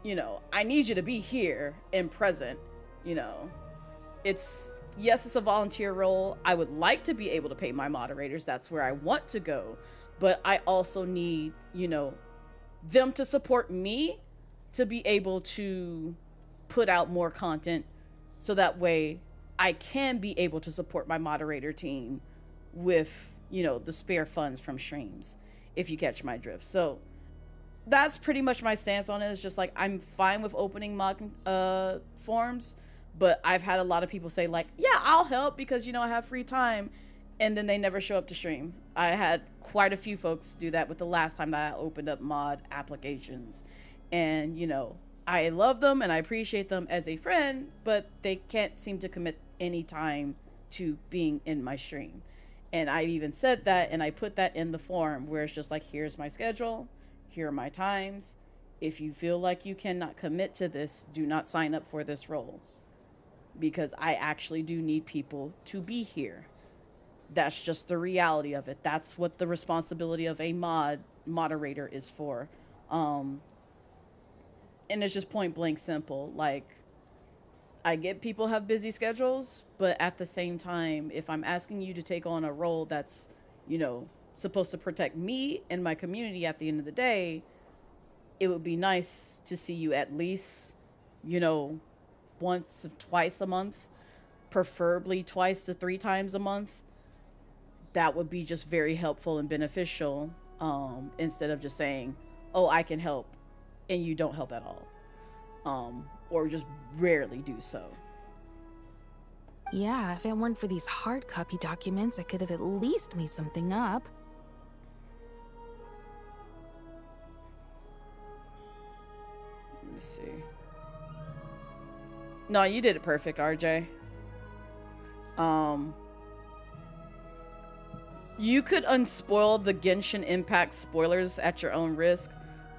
you know, I need you to be here and present. You know, yes, it's a volunteer role. I would like to be able to pay my moderators. That's where I want to go. But I also need, you know, them to support me to be able to put out more content, so that way I can be able to support my moderator team with, you know, the spare funds from streams, if you catch my drift. So that's pretty much my stance on it. It's just like, I'm fine with opening mod forums, but I've had a lot of people say like, yeah, I'll help because, you know, I have free time, and then they never show up to stream. I had quite a few folks do that with the last time that I opened up mod applications. And, you know, I love them and I appreciate them as a friend, but they can't seem to commit any time to being in my stream. And I even said that, and I put that in the form where it's just like, here's my schedule, here are my times. If you feel like you cannot commit to this, do not sign up for this role, because I actually do need people to be here. That's just the reality of it. That's what the responsibility of a moderator is for. And it's just point blank simple. Like, I get people have busy schedules, but at the same time, if I'm asking you to take on a role that's, you know, supposed to protect me and my community at the end of the day, it would be nice to see you at least, you know, once, twice a month, preferably 2 to 3 times a month. That would be just very helpful and beneficial, instead of just saying, oh, I can help, and you don't help at all, or just rarely do so. Yeah, if it weren't for these hard copy documents, I could have at least made something up. see. No, you did it perfect, RJ. You could unspoil the Genshin Impact spoilers at your own risk.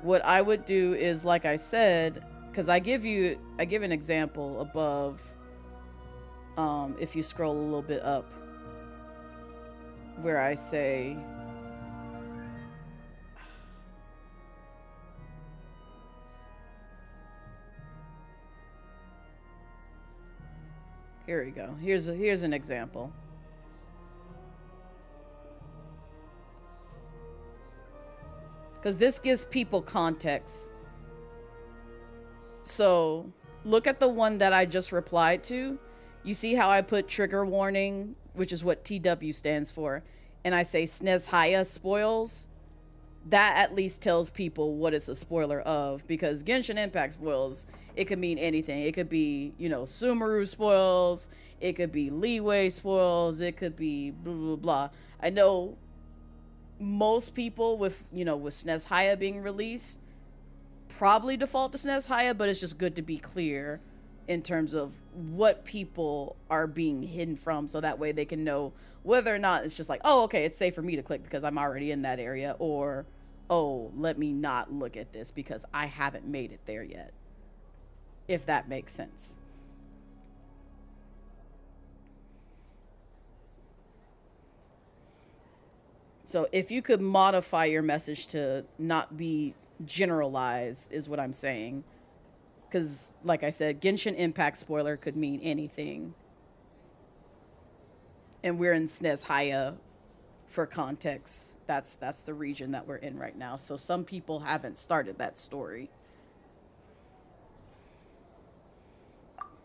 What I would do is, like I said, because I give an example above. If you scroll a little bit up, where I say, here we go. Here's an example. Because this gives people context. So look at the one that I just replied to. You see how I put trigger warning, which is what TW stands for, and I say Snezhnaya spoils? That at least tells people what it's a spoiler of, because Genshin Impact spoils, it could mean anything. It could be, you know, Sumeru spoils, it could be Leeway spoils, it could be blah, blah, blah. I know most people with, you know, with Snezhnaya being released probably default to Snezhnaya, but it's just good to be clear in terms of what people are being hidden from, so that way they can know whether or not it's just like, oh, okay, it's safe for me to click because I'm already in that area, or, oh, let me not look at this because I haven't made it there yet. If that makes sense. So if you could modify your message to not be generalized is what I'm saying. Because, like I said, Genshin Impact spoiler could mean anything. And we're in Snezhnaya for context. That's the region that we're in right now. So some people haven't started that story.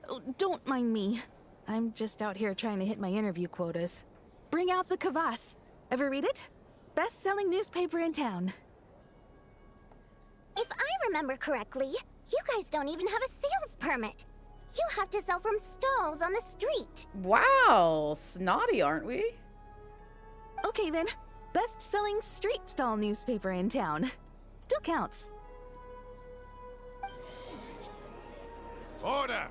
Oh, don't mind me. I'm just out here trying to hit my interview quotas. Bring out the kvass. Ever read it? Best-selling newspaper in town. If I remember correctly, you guys don't even have a sales permit. You have to sell from stalls on the street. Wow, snotty, aren't we? Okay then, best-selling street stall newspaper in town. Still counts. Order!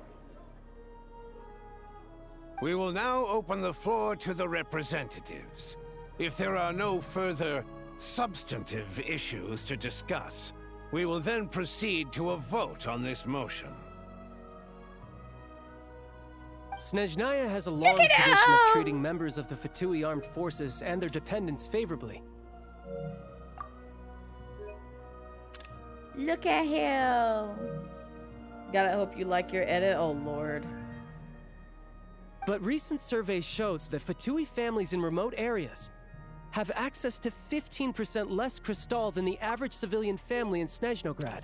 We will now open the floor to the representatives. If there are no further substantive issues to discuss, we will then proceed to a vote on this motion. Snezhnaya has a long tradition of treating members of the Fatui armed forces and their dependents favorably. Look at him. Gotta hope you like your edit. Oh, Lord. But recent surveys shows that Fatui families in remote areas have access to 15% less crystal than the average civilian family in Snezhnograd.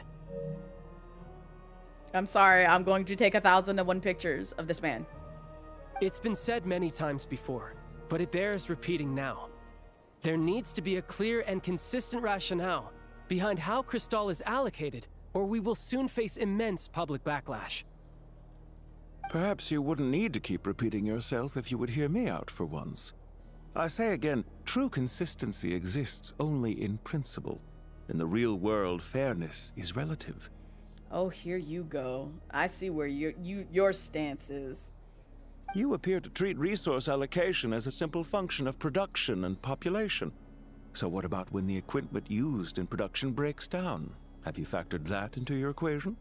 I'm sorry, I'm going to take 1,001 pictures of this man. It's been said many times before, but it bears repeating now. There needs to be a clear and consistent rationale behind how crystal is allocated, or we will soon face immense public backlash. Perhaps you wouldn't need to keep repeating yourself if you would hear me out for once. I say again, true consistency exists only in principle. In the real world, fairness is relative. Oh, here you go. I see where your stance is. You appear to treat resource allocation as a simple function of production and population. So what about when the equipment used in production breaks down? Have you factored that into your equation?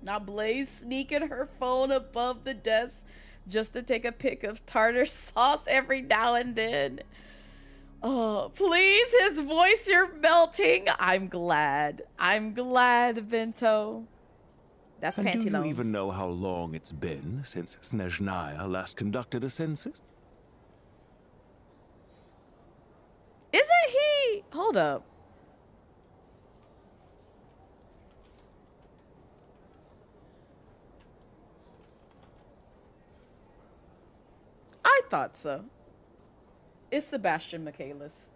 Now Blaze sneaking her phone above the desk just to take a pic of tartar sauce every now and then. Oh, please, his voice, you're melting. I'm glad. I'm glad, Bento. That's and Pantaloons. Do you even know how long it's been since Snezhnaya last conducted a census? Isn't he? Hold up. I thought so. It's Sebastian Michaelis.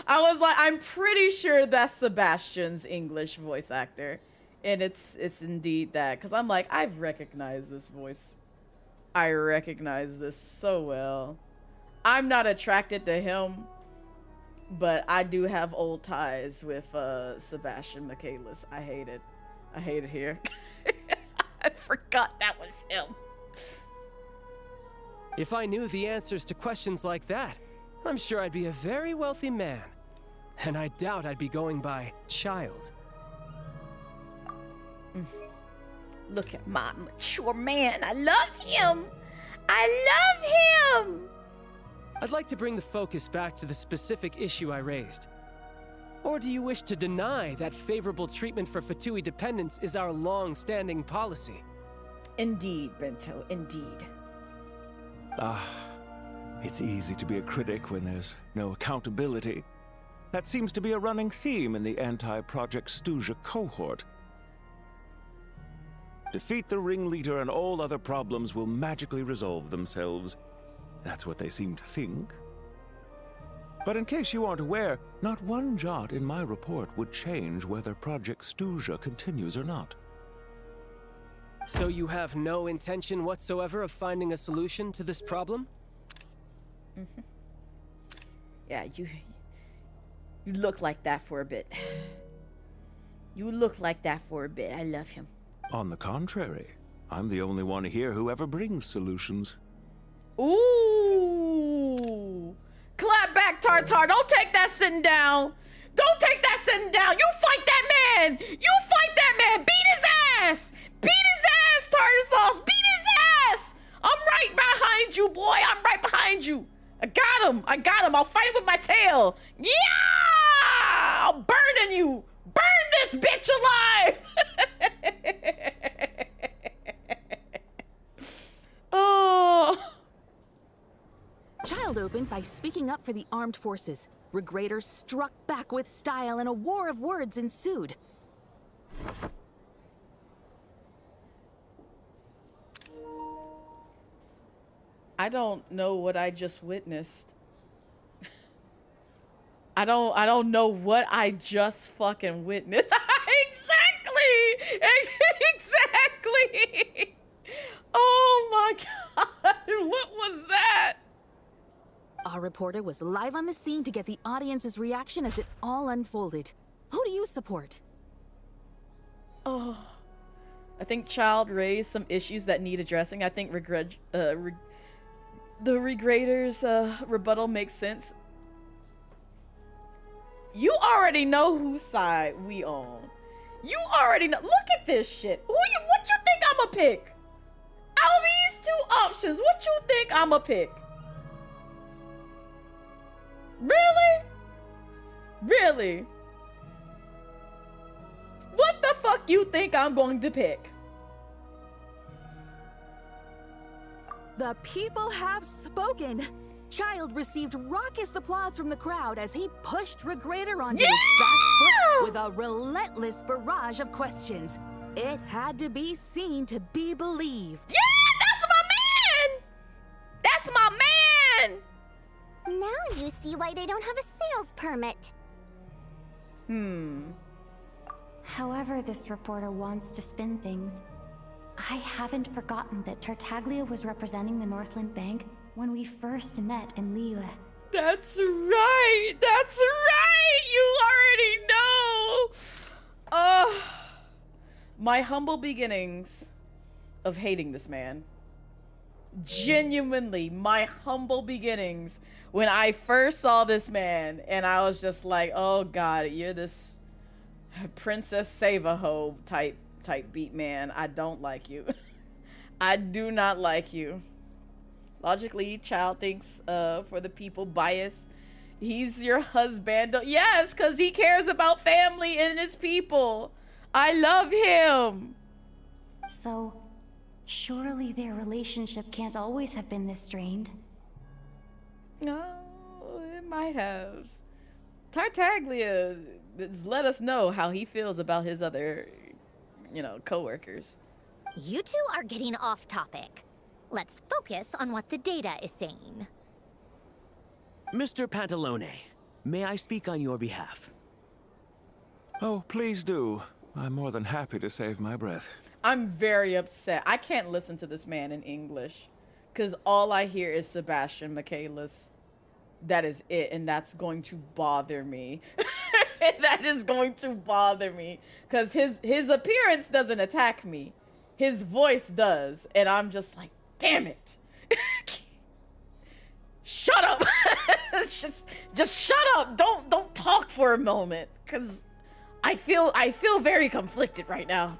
I was like, I'm pretty sure that's Sebastian's English voice actor. And it's indeed that. Because I'm like, I've recognized this voice. I recognize this so well. I'm not attracted to him But I do have old ties with Sebastian Michaelis. I hate it. I hate it here. I forgot that was him. If I knew the answers to questions like that, I'm sure I'd be a very wealthy man. And I doubt I'd be going by child. Look at my mature man. I love him. I love him. I'd like to bring the focus back to the specific issue I raised. Or do you wish to deny that favorable treatment for Fatui dependents is our long-standing policy? Indeed, Bento, indeed. It's easy to be a critic when there's no accountability. That seems to be a running theme in the anti-Project Stuzha cohort. Defeat the ringleader and all other problems will magically resolve themselves. That's what they seem to think. But in case you aren't aware, not one jot in my report would change whether Project Stuzha continues or not. So you have no intention whatsoever of finding a solution to this problem? Yeah, you look like that for a bit. You look like that for a bit. I love him. On the contrary, I'm the only one here who ever brings solutions. Ooh! Clap back, Tartar. Don't take that sitting down. Don't take that sitting down. You fight that man. You fight that man. Beat his ass. Beat his ass, Tartar Sauce. Beat his ass. I'm right behind you, boy. I'm right behind you. I got him. I got him. I'll fight him with my tail. Yeah! I'm burning you. Burn this bitch alive. Oh. Child opened by speaking up for the armed forces. Regraders struck back with style and a war of words ensued. I don't know what I just witnessed. I don't know what I just fucking witnessed. Exactly! Exactly! Oh my god, what was that? Our reporter was live on the scene to get the audience's reaction as it all unfolded. Who do you support? Oh, I think Child raised some issues that need addressing. I think the Regraders' rebuttal makes sense. You already know whose side we on. You already know. Look at this shit. What you think I'ma pick? Out of these two options, what you think I'ma pick? Really? Really? What the fuck you think I'm going to pick? The people have spoken. Child received raucous applause from the crowd as he pushed Regrader onto his back foot with a relentless barrage of questions. It had to be seen to be believed. Yeah, that's my man! That's my man! Now you see why they don't have a sales permit. However this reporter wants to spin things, I haven't forgotten that Tartaglia was representing the Northland Bank when we first met in Liyue. That's right! That's right! You already know! My humble beginnings of hating this man. Genuinely, my humble beginnings when I first saw this man and I was just like, oh god, you're this Princess Save-A-Ho type beat man. I don't like you. I do not like you. Logically, Child thinks for the people biased. He's your husband. Yes, because he cares about family and his people. I love him. So, surely their relationship can't always have been this strained. No, it might have. Tartaglia has let us know how he feels about his other, co-workers. You two are getting off topic. Let's focus on what the data is saying. Mr. Pantalone, may I speak on your behalf? Oh, please do. I'm more than happy to save my breath. I'm very upset. I can't listen to this man in English because all I hear is Sebastian Michaelis. That is it, and that's going to bother me. That is going to bother me, because his appearance doesn't attack me. His voice does, and I'm just like, damn it. Shut up. just shut up. Don't talk for a moment, because I feel very conflicted right now.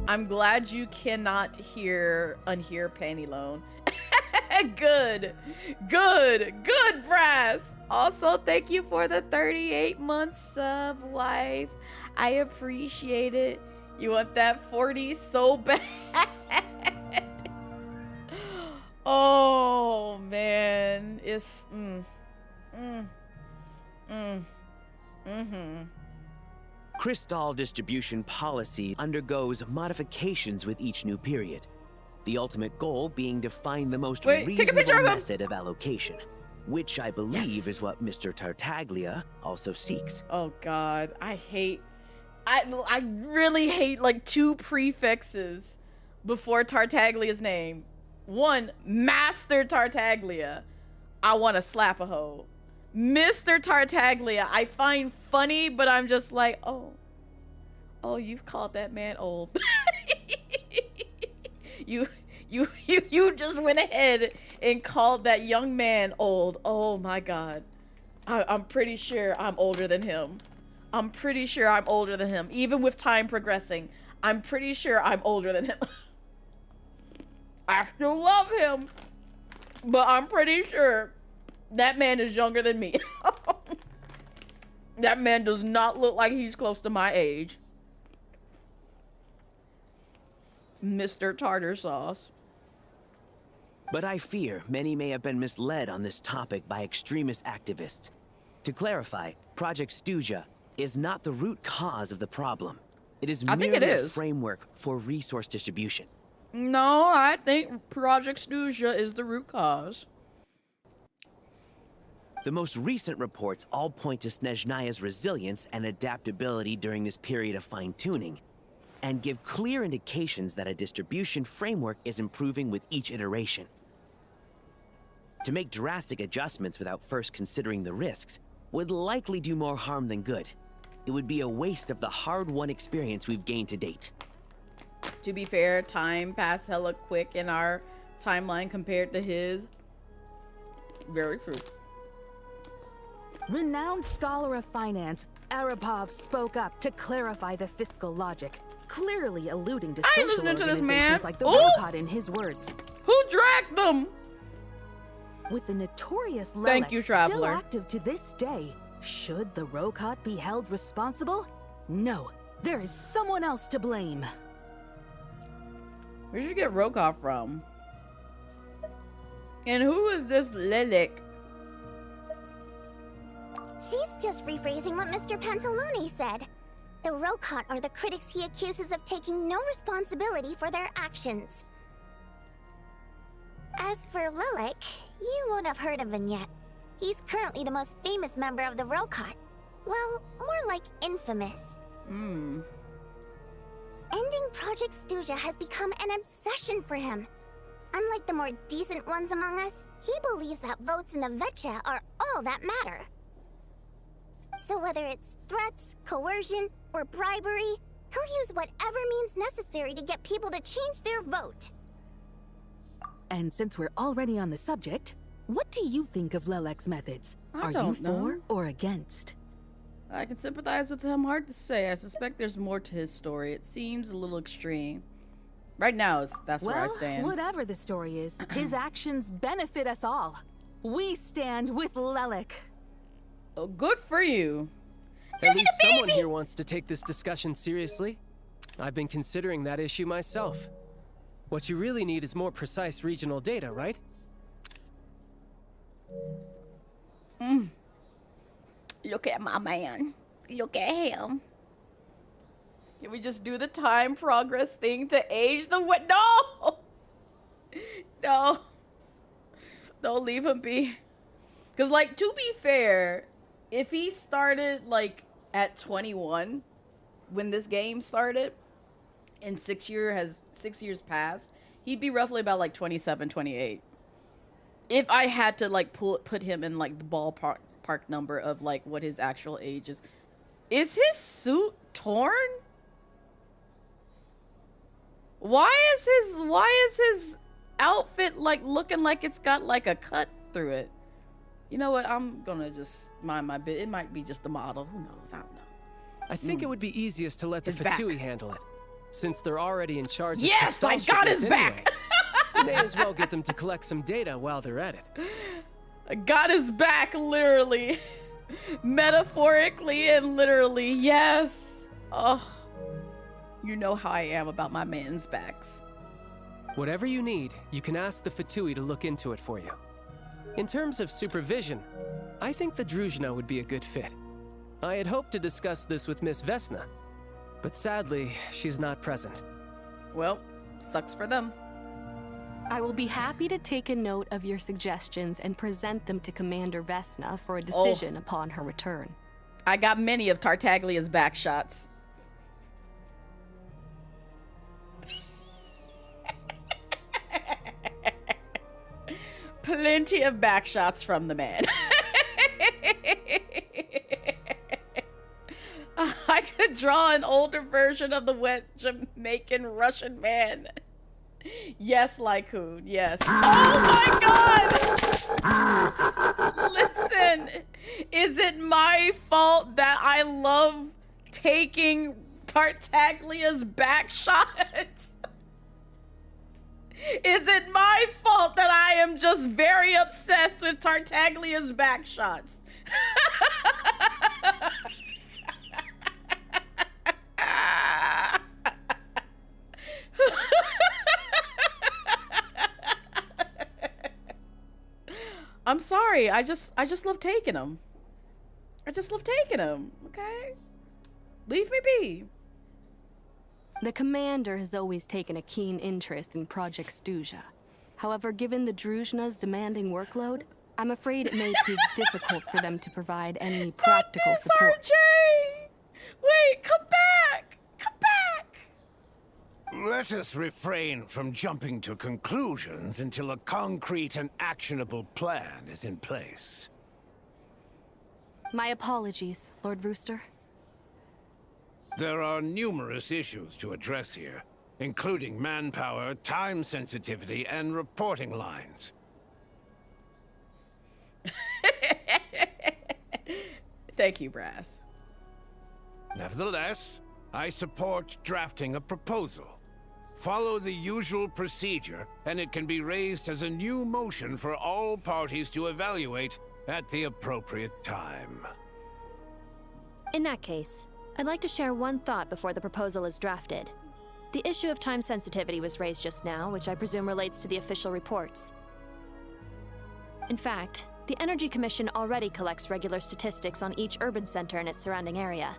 I'm glad you cannot unhear Pantylone. Good, Brass. Also, thank you for the 38 months of life. I appreciate it. You want that 40 so bad. Oh man, it's Crystal distribution policy undergoes modifications with each new period. The ultimate goal being to find the most reasonable method of allocation, which I believe is what Mr. Tartaglia also seeks. Oh god, I really hate like 2 prefixes before Tartaglia's name. 1, Master Tartaglia. I want to slap a hoe. Mr. Tartaglia, I find funny, but I'm just like, oh, you've called that man old. You just went ahead and called that young man old. Oh my god. I'm pretty sure I'm older than him. Even with time progressing, I'm pretty sure I'm older than him. I still love him, but I'm pretty sure that man is younger than me. That man does not look like he's close to my age. Mr. Tartar Sauce. But I fear many may have been misled on this topic by extremist activists. To clarify, Project Stuja is not the root cause of the problem. It is merely a framework for resource distribution. No, I think Project Stuja is the root cause. The most recent reports all point to Snezhnaya's resilience and adaptability during this period of fine-tuning, and give clear indications that a distribution framework is improving with each iteration. To make drastic adjustments without first considering the risks would likely do more harm than good. It would be a waste of the hard-won experience we've gained to date. To be fair, time passed hella quick in our timeline compared to his. Very true. Renowned scholar of finance, Arapov spoke up to clarify the fiscal logic, clearly alluding to social organizations like the Rokot in his words. Who dragged them? With the notorious Thank Lelex you, still Traveler. active to this day, should the Rokot be held responsible? No, there is someone else to blame. Where'd you get Rokot from? And who is this Lilik? She's just rephrasing what Mr. Pantalone said. The Rokot are the critics he accuses of taking no responsibility for their actions. As for Lilik, you won't have heard of him yet. He's currently the most famous member of the Rokot. Well, more like infamous. Ending Project Stuja has become an obsession for him. Unlike the more decent ones among us, he believes that votes in the Vetcha are all that matter. So whether it's threats, coercion, or bribery, he'll use whatever means necessary to get people to change their vote. And since we're already on the subject, what do you think of Lelek's methods? Are you don't for know. or against? I can sympathize with him. Hard to say. I suspect there's more to his story. It seems a little extreme. Right now, that's where I stand. Whatever the story is, his actions benefit us all. We stand with Lelek. Oh, good for you. At least someone here wants to take this discussion seriously. I've been considering that issue myself. What you really need is more precise regional data, right? Look at my man. Look at him. Can we just do the time progress thing to age the No! No. Don't leave him be. Because, like, to be fair, if he started, like, at 21 when this game started, and 6 years passed, he'd be roughly about, like, 27, 28. If I had to, like, put him in, like, the ballpark number of, like, what his actual age is. Is his suit torn? Why is his outfit, like, looking like it's got, like, a cut through it? You know what? I'm gonna just mind my bit. It might be just the model. Who knows? I don't know. I think it would be easiest to let the His back. Fatui handle it, since they're already in charge of Yes, crystal I got his shipments back. anyway. May as well get them to collect some data while they're at it. I got his back, literally. Metaphorically and literally, yes. Oh, you know how I am about my man's backs. Whatever you need, you can ask the Fatui to look into it for you. In terms of supervision, I think the Druzhna would be a good fit. I had hoped to discuss this with Miss Vesna, but sadly, she's not present. Well, sucks for them. I will be happy to take a note of your suggestions and present them to Commander Vesna for a decision upon her return. I got many of Tartaglia's back shots. Plenty of back shots from the man. I could draw an older version of the wet Jamaican Russian man. Yes, Lycoon, yes. Oh my god! Listen, is it my fault that I love taking Tartaglia's back shots? Is it my fault that I am just very obsessed with Tartaglia's back shots? I'm sorry. I just love taking them. I just love taking them. Okay? Leave me be. The Commander has always taken a keen interest in Project Stuzha. However, given the Druzhna's demanding workload, I'm afraid it may prove difficult for them to provide any practical support. RJ! Wait, come back! Come back! Let us refrain from jumping to conclusions until a concrete and actionable plan is in place. My apologies, Lord Rooster. There are numerous issues to address here, including manpower, time sensitivity, and reporting lines. Thank you, Brass. Nevertheless, I support drafting a proposal. Follow the usual procedure, and it can be raised as a new motion for all parties to evaluate at the appropriate time. In that case, I'd like to share one thought before the proposal is drafted. The issue of time sensitivity was raised just now, which I presume relates to the official reports. In fact, the Energy Commission already collects regular statistics on each urban center and its surrounding area.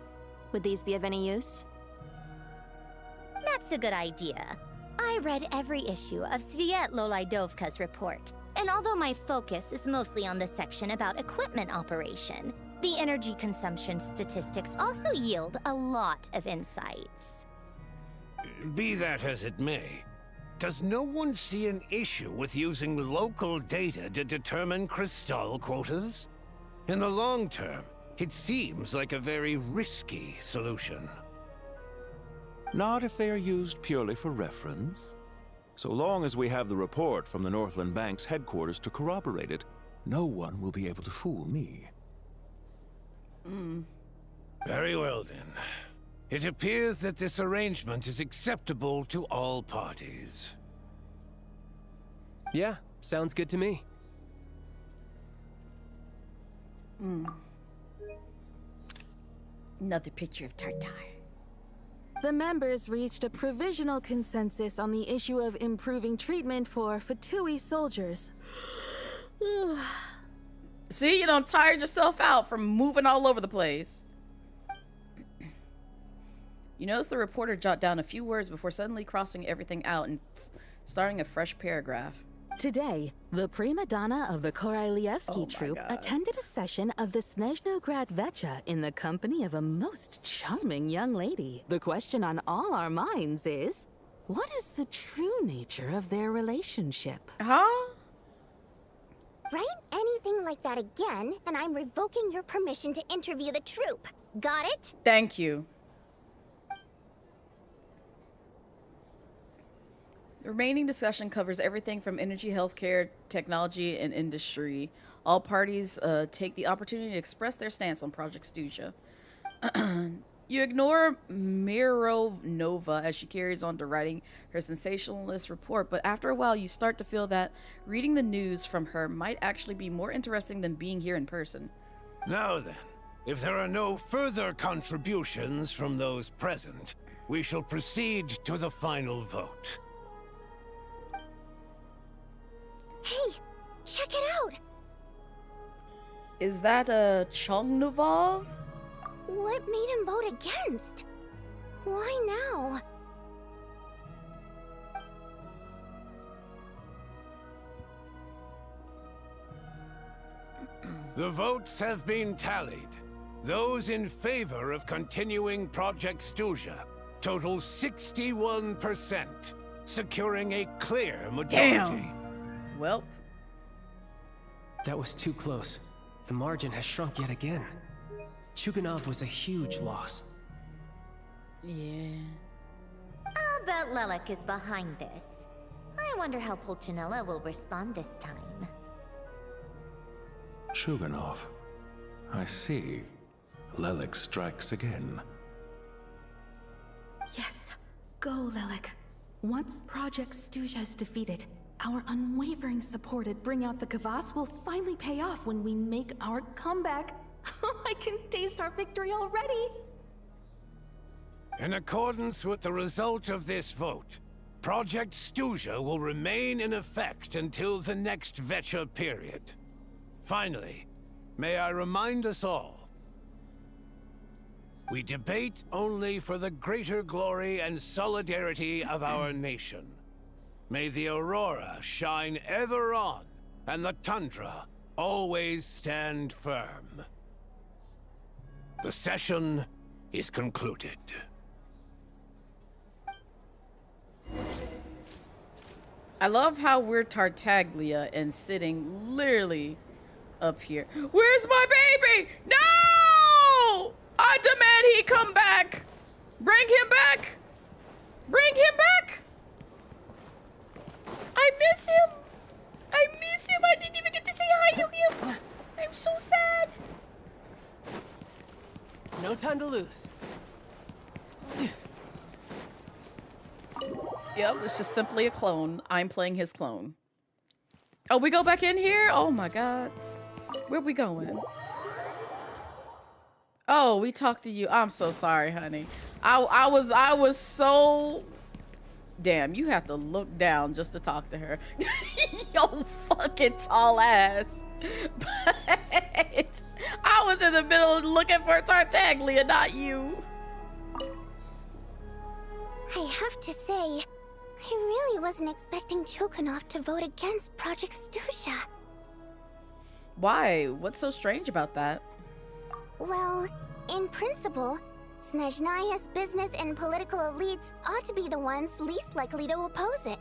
Would these be of any use? That's a good idea. I read every issue of Svietlolaidovka's report, and although my focus is mostly on the section about equipment operation, the energy consumption statistics also yield a lot of insights. Be that as it may, does no one see an issue with using local data to determine crystal quotas? In the long term, it seems like a very risky solution. Not if they are used purely for reference. So long as we have the report from the Northland Bank's headquarters to corroborate it, no one will be able to fool me. Very well then. It appears that this arrangement is acceptable to all parties. Yeah, sounds good to me. Another picture of Tartar. The members reached a provisional consensus on the issue of improving treatment for Fatui soldiers. See, you don't tire yourself out from moving all over the place. You notice the reporter jot down a few words before suddenly crossing everything out and starting a fresh paragraph. Today, the prima donna of the Korylevsky troupe attended a session of the Snezhnaya Vecha in the company of a most charming young lady. The question on all our minds is, what is the true nature of their relationship? Huh? Write anything like that again, and I'm revoking your permission to interview the troupe. Got it? Thank you. The remaining discussion covers everything from energy, healthcare, technology, and industry. All parties take the opportunity to express their stance on Project Stuzha. You ignore Mironova as she carries on to writing her sensationalist report, but after a while you start to feel that reading the news from her might actually be more interesting than being here in person. Now then, if there are no further contributions from those present, we shall proceed to the final vote. Hey, check it out! Is that a Chongnuvov? What made him vote against? Why now? The votes have been tallied. Those in favor of continuing Project Stuzha total 61%, securing a clear majority. Damn! Welp. That was too close. The margin has shrunk yet again. Chuganov was a huge loss. Yeah. I'll bet Lelek is behind this. I wonder how Pulcinella will respond this time. Chuganov. I see. Lelek strikes again. Yes, go, Lelek. Once Project Stuzha is defeated, our unwavering support at Bring Out the Kvass will finally pay off when we make our comeback. I can taste our victory already! In accordance with the result of this vote, Project Stuzha will remain in effect until the next Vecha period. Finally, may I remind us all, we debate only for the greater glory and solidarity of our nation. May the aurora shine ever on, and the tundra always stand firm. The session is concluded. I love how we're Tartaglia and sitting literally up here. Where's my baby? No! I demand he come back! Bring him back! Bring him back! I miss him! I miss him! I didn't even get to say hi to him! I'm so sad! No time to lose. Yep, it's just simply a clone. I'm playing his clone. Oh, we go back in here? Oh my god. Where we going? Oh, we talked to you. I'm so sorry, honey. I was so... Damn, you have to look down just to talk to her. Yo, fucking tall ass. But I was in the middle looking for Tartaglia, not you. I have to say, I really wasn't expecting Chuganov to vote against Project Stuzha. Why? What's so strange about that? Well, in principle, Snezhnaya's business and political elites ought to be the ones least likely to oppose it.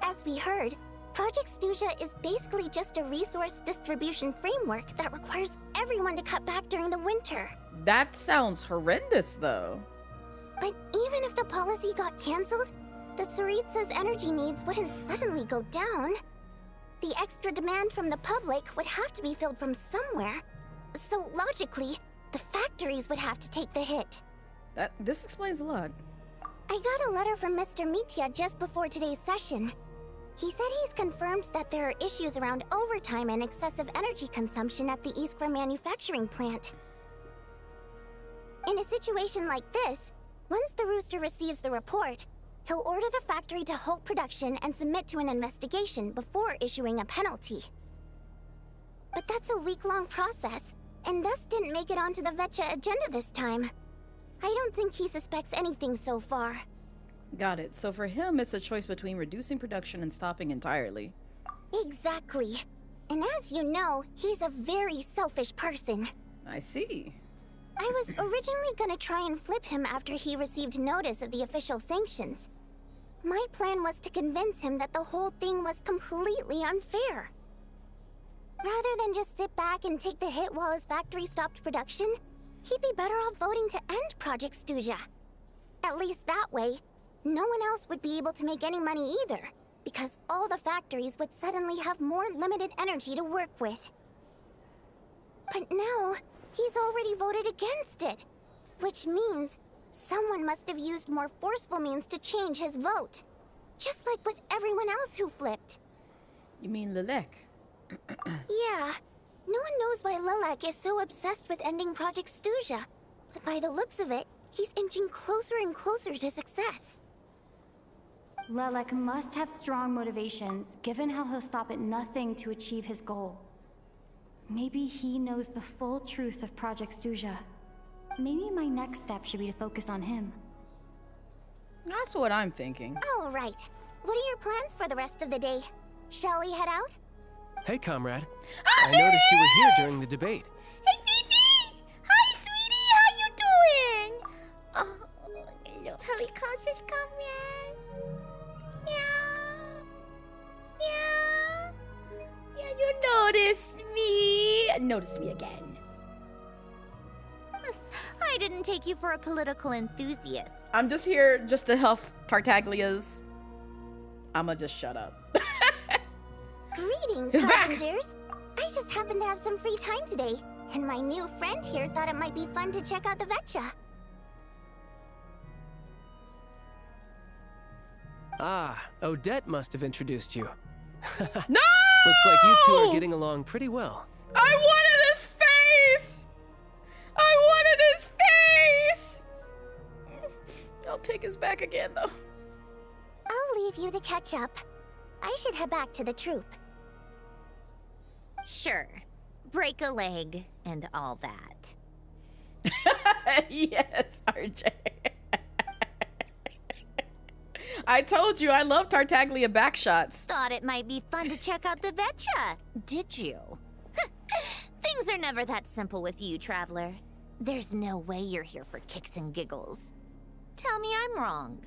As we heard, Project Stuzha is basically just a resource distribution framework that requires everyone to cut back during the winter. That sounds horrendous, though. But even if the policy got cancelled, the Tsaritsa's energy needs wouldn't suddenly go down. The extra demand from the public would have to be filled from somewhere. So logically, the factories would have to take the hit. This explains a lot. I got a letter from Mr. Mitya just before today's session. He said he's confirmed that there are issues around overtime and excessive energy consumption at the Iskra manufacturing plant. In a situation like this, once the Rooster receives the report, he'll order the factory to halt production and submit to an investigation before issuing a penalty. But that's a week-long process, and thus didn't make it onto the Vecha agenda this time. I don't think he suspects anything so far. Got it. So for him, it's a choice between reducing production and stopping entirely. Exactly. And as you know, he's a very selfish person. I see. I was originally gonna try and flip him after he received notice of the official sanctions. My plan was to convince him that the whole thing was completely unfair. Rather than just sit back and take the hit while his factory stopped production, he'd be better off voting to end Project Stuzha. At least that way, no one else would be able to make any money either, because all the factories would suddenly have more limited energy to work with. But now, he's already voted against it, which means someone must have used more forceful means to change his vote. Just like with everyone else who flipped. You mean Lelek? Yeah. No one knows why Lelek is so obsessed with ending Project Stuzha, but by the looks of it, he's inching closer and closer to success. Lelek must have strong motivations, given how he'll stop at nothing to achieve his goal. Maybe he knows the full truth of Project Stuzha. Maybe my next step should be to focus on him. That's what I'm thinking. All right. What are your plans for the rest of the day? Shall we head out? Hey, comrade. I noticed you were here during the debate. Hey, Fifi! Hi, sweetie! How you doing? Oh, I love how he calls his comrade. Yeah. Yeah. Yeah, you noticed me. Notice me again. I didn't take you for a political enthusiast. I'm just here just to help Tartaglia's. I'ma just shut up. Greetings, He's back. Scavengers. I just happened to have some free time today, and my new friend here thought it might be fun to check out the Vetcha. Ah, Odette must have introduced you. No! Looks like you two are getting along pretty well. I wanted his face! I wanted his face! I'll take his back again, though. I'll leave you to catch up. I should head back to the troop. Sure. Break a leg and all that. Yes, RJ. I told you I love Tartaglia backshots. Thought it might be fun to check out the Vetcha, did you? Things are never that simple with you, Traveler. There's no way you're here for kicks and giggles. Tell me I'm wrong.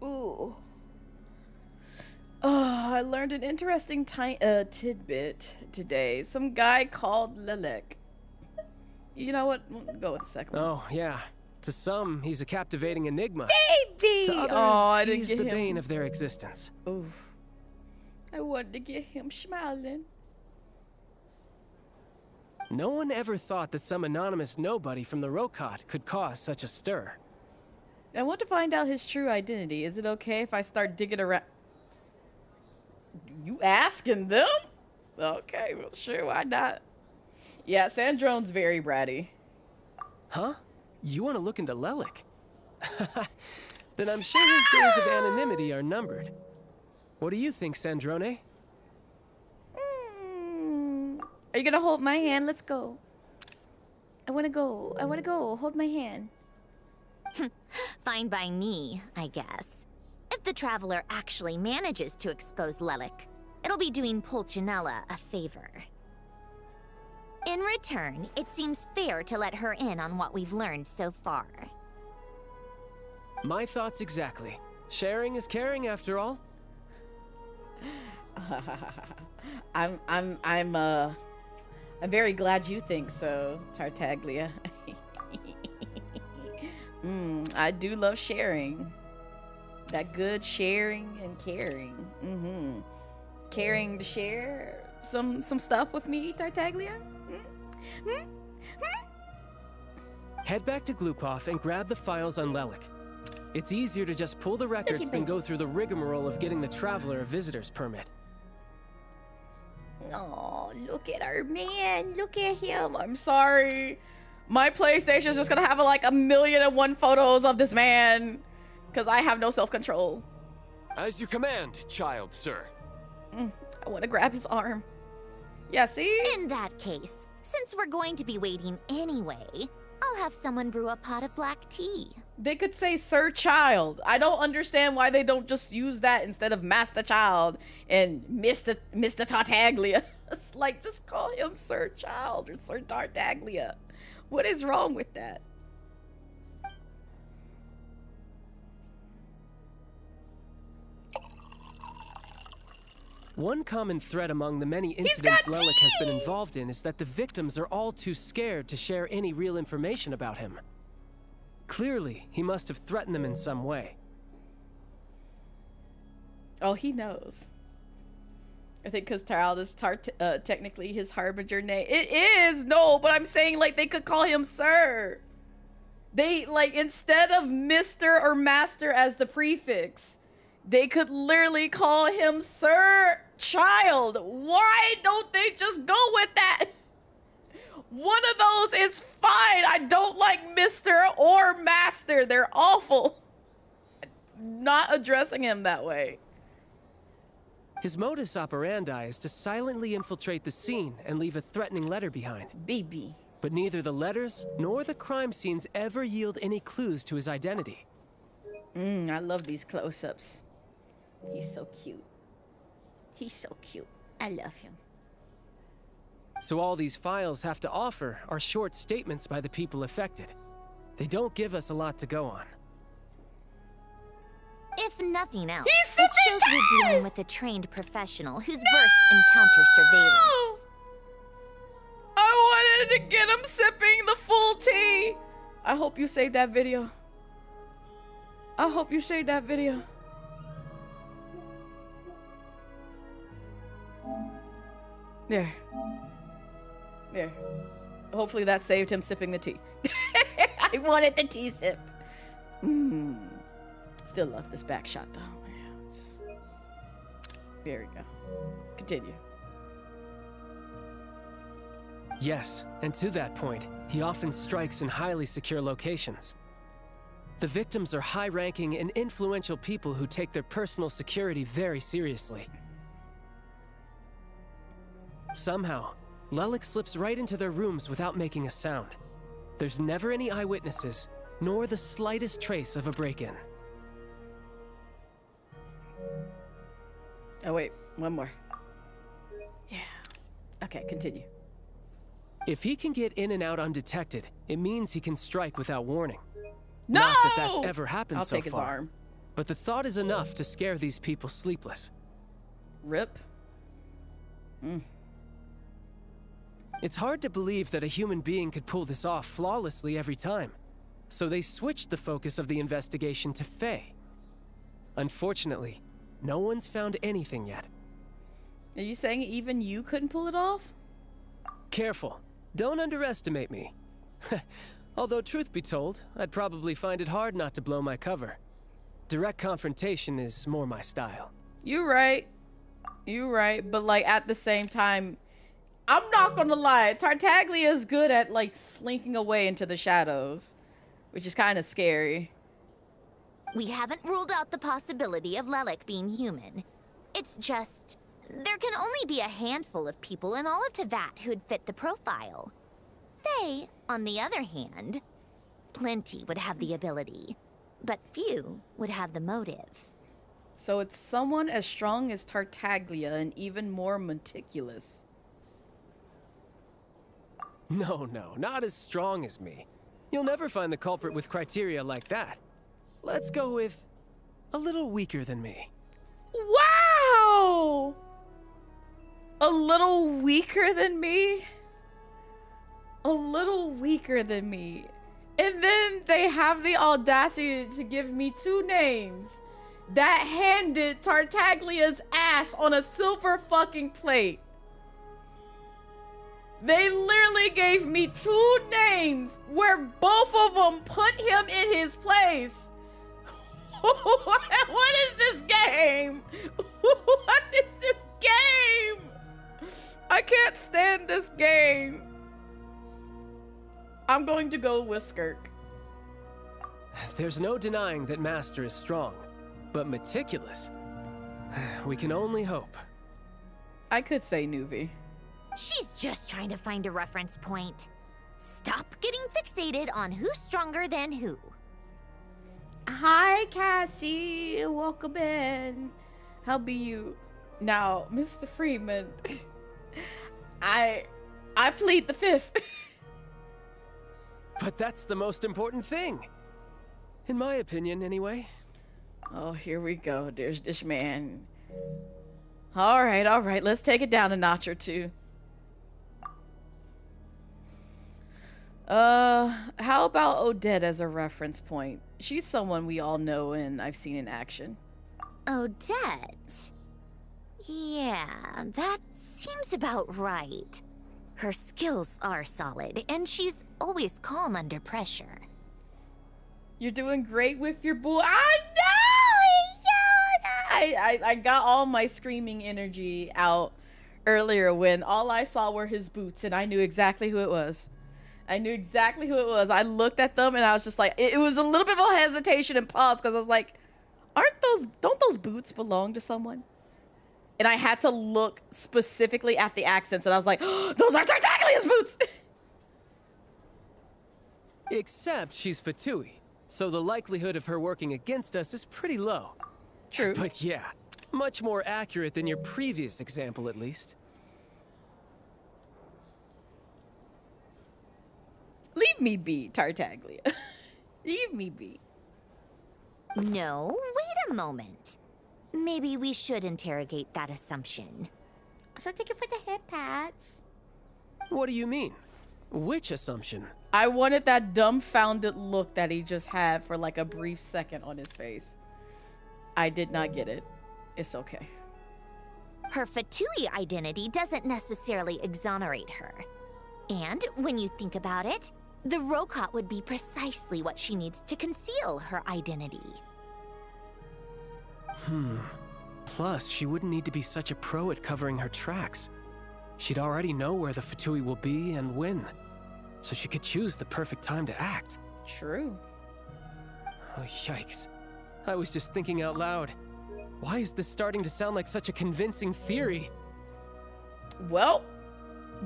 Ooh. Oh, I learned an interesting tidbit today. Some guy called Lelek. You know what? We'll go with the second one. Oh, yeah. To some, he's a captivating enigma. Baby! To others, I didn't he's get the him. bane of their existence. Ooh. I wanted to get him smiling. No one ever thought that some anonymous nobody from the Rokot could cause such a stir. I want to find out his true identity. Is it okay if I start digging around? You asking them? Okay, well, sure, why not? Yeah, Sandrone's very bratty. Huh? You want to look into Lelek? Then I'm sure his days of anonymity are numbered. What do you think, Sandrone? Are you gonna hold my hand? Let's go. I wanna go. I wanna go. Hold my hand. Fine by me, I guess. If the Traveler actually manages to expose Lelek, it'll be doing Pulcinella a favor. In return, it seems fair to let her in on what we've learned so far. My thoughts exactly. Sharing is caring, after all. I'm very glad you think so, Tartaglia. I do love sharing. That good sharing and caring. Caring to share some stuff with me, Tartaglia? Head back to Glupov and grab the files on Lelek. It's easier to just pull the records than go through the rigmarole of getting the Traveler a visitor's permit. Oh, look at our man. Look at him. I'm sorry. My PlayStation's just gonna have like 1,000,001 photos of this man. Because I have no self-control. As you command, child, sir. I want to grab his arm. Yeah, see? In that case, since we're going to be waiting anyway, I'll have someone brew a pot of black tea. They could say Sir Child. I don't understand why they don't just use that instead of Master Child and Mr. Tartaglia. It's like, just call him Sir Child or Sir Tartaglia. What is wrong with that? One common thread among the many incidents Lelik has been involved in is that the victims are all too scared to share any real information about him. Clearly, he must have threatened them in some way. Oh, he knows. I think because Tarald is technically his harbinger name. It is! No, but I'm saying, like, they could call him Sir. They, like, instead of Mr. or Master as the prefix, they could literally call him Sir Child. Why don't they just go with that? One of those is fine. I don't like Mr. or Master. They're awful. Not addressing him that way. His modus operandi is to silently infiltrate the scene and leave a threatening letter behind. BB. But neither the letters nor the crime scenes ever yield any clues to his identity. I love these close-ups. He's so cute. He's so cute. I love him. So all these files have to offer are short statements by the people affected. They don't give us a lot to go on. If nothing else, it shows we're dealing with a trained professional who's versed in counter surveillance. I wanted to get him sipping the full tea. I hope you saved that video. I hope you saved that video. There. There. Hopefully that saved him sipping the tea. I wanted the tea sip. Still love this back shot though. Yeah, just... There we go. Continue. Yes, and to that point, he often strikes in highly secure locations. The victims are high-ranking and influential people who take their personal security very seriously. Somehow, Lelik slips right into their rooms without making a sound. There's never any eyewitnesses, nor the slightest trace of a break-in. Oh wait, one more. Yeah. Okay, continue. If he can get in and out undetected, it means he can strike without warning. No! Not that that's ever happened I'll so take his far. arm. But the thought is enough to scare these people sleepless. Rip. It's hard to believe that a human being could pull this off flawlessly every time. So they switched the focus of the investigation to Faye. Unfortunately, no one's found anything yet. Are you saying even you couldn't pull it off? Careful. Don't underestimate me. Although truth be told, I'd probably find it hard not to blow my cover. Direct confrontation is more my style. You're right. You're right. But like at the same time, I'm not gonna lie. Tartaglia is good at like slinking away into the shadows, which is kind of scary. We haven't ruled out the possibility of Lelik being human. It's just, there can only be a handful of people in all of Teyvat who'd fit the profile. They, on the other hand, plenty would have the ability, but few would have the motive. So it's someone as strong as Tartaglia and even more meticulous. No, not as strong as me. You'll never find the culprit with criteria like that. Let's go with a little weaker than me. Wow! A little weaker than me? A little weaker than me. And then they have the audacity to give me two names that handed Tartaglia's ass on a silver fucking plate. They literally gave me two names where both of them put him in his place. What is this game? What is this game? I can't stand this game. I'm going to go with Skirk. There's no denying that Master is strong, but meticulous. We can only hope. I could say Nuvi. She's just trying to find a reference point. Stop getting fixated on who's stronger than who. Hi, Cassie. Welcome in. How be you? Now, Mr. Freeman, I plead the fifth. But that's the most important thing. In my opinion, anyway. Oh, here we go. There's this man. All right. Let's take it down a notch or two. How about Odette as a reference point? She's someone we all know and I've seen in action. Odette? Yeah, that seems about right. Her skills are solid, and she's always calm under pressure. You're doing great with your boy. I know! I got all my screaming energy out earlier when all I saw were his boots, and I knew exactly who it was. I looked at them, and I was just like, it was a little bit of a hesitation and pause, because I was like, don't those boots belong to someone? And I had to look specifically at the accents, and I was like, oh, those are Tartaglia's boots! Except she's Fatui, so the likelihood of her working against us is pretty low. True. But yeah, much more accurate than your previous example, at least. Leave me be, Tartaglia. Leave me be. No, wait a moment. Maybe we should interrogate that assumption. So thank you for the hip pats. What do you mean? Which assumption? I wanted that dumbfounded look that he just had for like a brief second on his face. I did not get it. It's okay. Her Fatui identity doesn't necessarily exonerate her. And when you think about it, the Rokot would be precisely what she needs to conceal her identity. Plus, she wouldn't need to be such a pro at covering her tracks. She'd already know where the Fatui will be and when, so she could choose the perfect time to act. True. Oh, yikes. I was just thinking out loud. Why is this starting to sound like such a convincing theory? Well,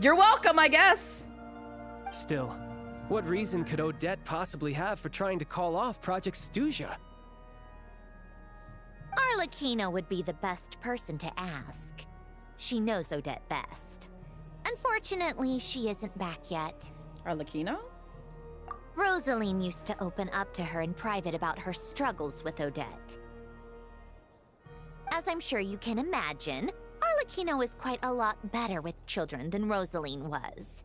you're welcome, I guess. Still, what reason could Odette possibly have for trying to call off Project Stuzha? Arlecchino would be the best person to ask. She knows Odette best. Unfortunately, she isn't back yet. Arlecchino? Rosaline used to open up to her in private about her struggles with Odette. As I'm sure you can imagine, Arlecchino is quite a lot better with children than Rosaline was.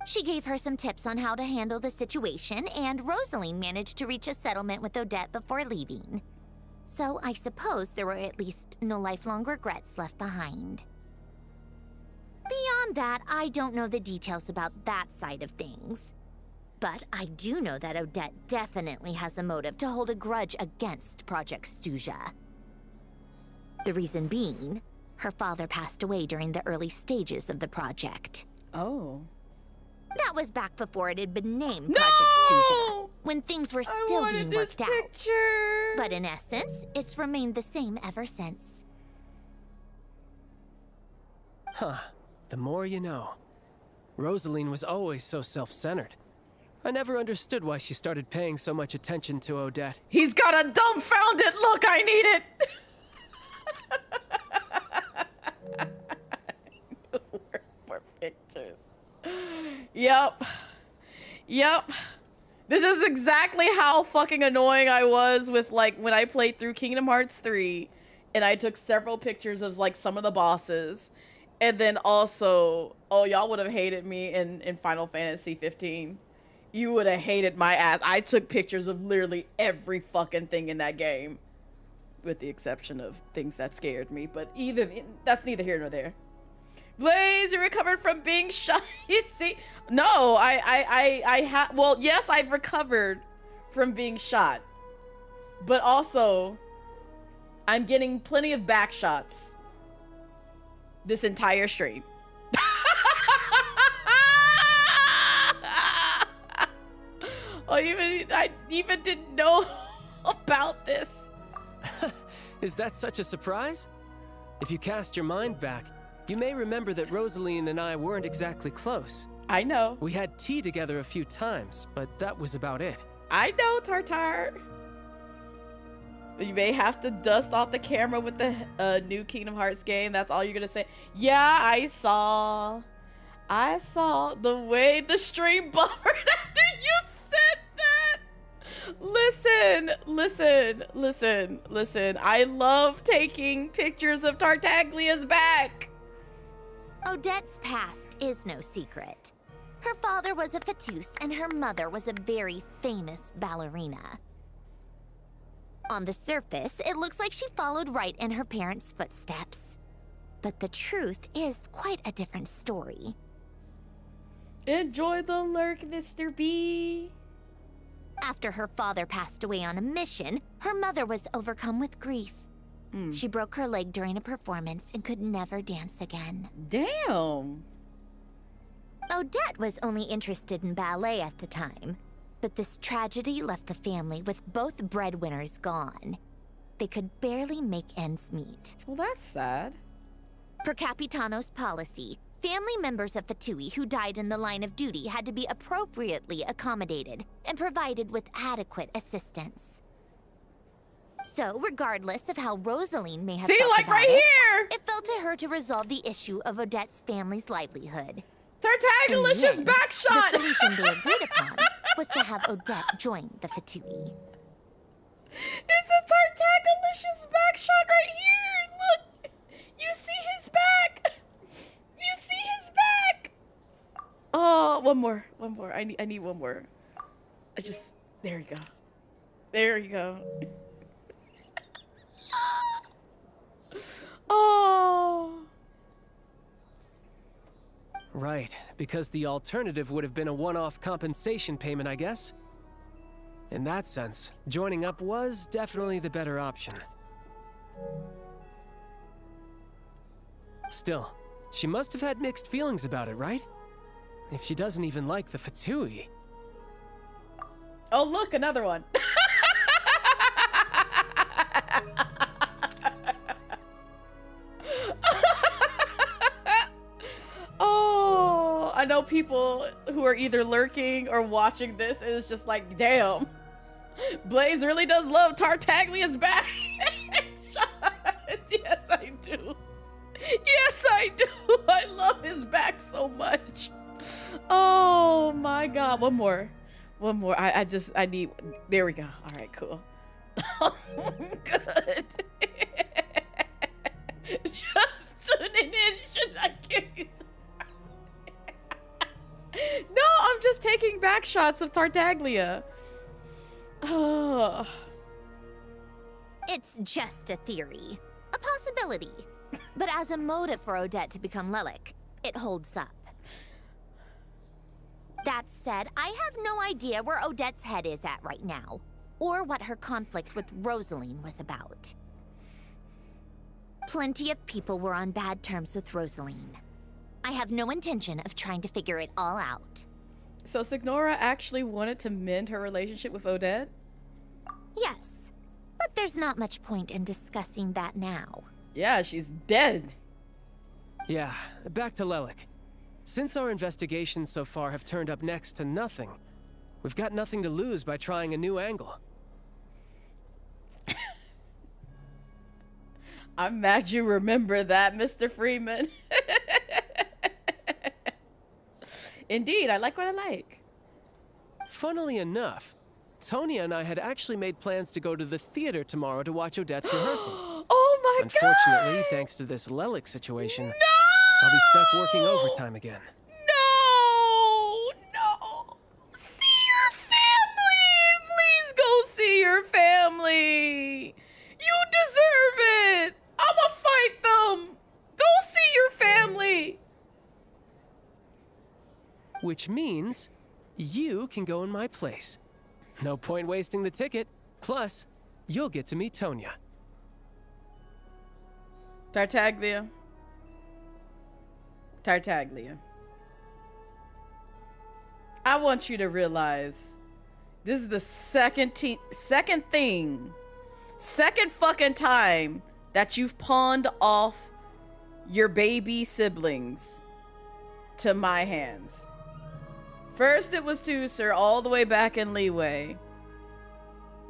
She gave her some tips on how to handle the situation, and Rosaline managed to reach a settlement with Odette before leaving. So I suppose there were at least no lifelong regrets left behind. Beyond that, I don't know the details about that side of things. But I do know that Odette definitely has a motive to hold a grudge against Project Stuzha. The reason being, her father passed away during the early stages of the project. Oh. That was back before it had been named Project Stuzha, when things were still being worked out. But in essence, it's remained the same ever since. Huh. The more you know. Rosaline was always so self-centered. I never understood why she started paying so much attention to Odette. He's got a dumbfounded look, I need it! More pictures. Yep. This is exactly how fucking annoying I was with, like, when I played through Kingdom Hearts 3, and I took several pictures of, like, some of the bosses. And then also, oh, y'all would have hated me in Final Fantasy 15. You would have hated my ass. I took pictures of literally every fucking thing in that game. With the exception of things that scared me. But that's neither here nor there. Blaze, you recovered from being shot. You see? No, well, yes, I've recovered from being shot. But also, I'm getting plenty of back shots this entire stream. I even didn't know about this. Is that such a surprise? If you cast your mind back, you may remember that Rosaline and I weren't exactly close. I know. We had tea together a few times, but that was about it. I know, Tartar. You may have to dust off the camera with the new Kingdom Hearts game. That's all you're gonna say. Yeah, I saw the way the stream buffered after you said that. Listen. I love taking pictures of Tartaglia's back. Odette's past is no secret. Her father was a Fatus and her mother was a very famous ballerina. On the surface, it looks like she followed right in her parents' footsteps. But the truth is quite a different story. Enjoy the lurk, Mr. B. After her father passed away on a mission, her mother was overcome with grief. She broke her leg during a performance and could never dance again. Damn. Odette was only interested in ballet at the time, but this tragedy left the family with both breadwinners gone. They could barely make ends meet. Well, that's sad. Per Capitano's policy, family members of Fatui who died in the line of duty had to be appropriately accommodated and provided with adequate assistance. So, regardless of how Rosaline may have felt like about right it, here! it fell to her to resolve the issue of Odette's family's livelihood. Tartaglicious backshot! The solution they agreed upon was to have Odette join the Fatui. It's a Tartaglicious backshot right here! Look! You see his back! You see his back! Oh, one more. I need one more. There you go. There you go. Oh. Right, because the alternative would have been a one-off compensation payment, I guess. In that sense, joining up was definitely the better option. Still, she must have had mixed feelings about it, right? If she doesn't even like the Fatui. Oh, look, another one. Oh, I know people who are either lurking or watching this, and it's just like, damn. Blaze really does love Tartaglia's back. Yes, I do. Yes, I do. I love his back so much. Oh my god. One more. I need. There we go. All right, cool. Oh, good. Just tuning in. Should I kiss? No, I'm just taking back shots of Tartaglia. Oh. It's just a theory. A possibility. But as a motive for Odette to become Lelik, it holds up. That said, I have no idea where Odette's head is at right now, or what her conflict with Rosaline was about. Plenty of people were on bad terms with Rosaline. I have no intention of trying to figure it all out. So Signora actually wanted to mend her relationship with Odette? Yes, but there's not much point in discussing that now. Yeah, she's dead. Yeah, back to Lelik. Since our investigations so far have turned up next to nothing, we've got nothing to lose by trying a new angle. I'm mad you remember that, Mr. Freeman. Indeed, I like what I like. Funnily enough, Tonya and I had actually made plans to go to the theater tomorrow to watch Odette's rehearsal. Oh my god! Unfortunately, thanks to this Lelik situation, I'll be stuck working overtime again. No! See your family! Please go see your family! You deserve it! I'ma fight them! Go see your family! Which means you can go in my place. No point wasting the ticket. Plus, you'll get to meet Tonya. Tartaglia. I want you to realize this is the second fucking time that you've pawned off your baby siblings to my hands. First it was Tooser all the way back in Leeway.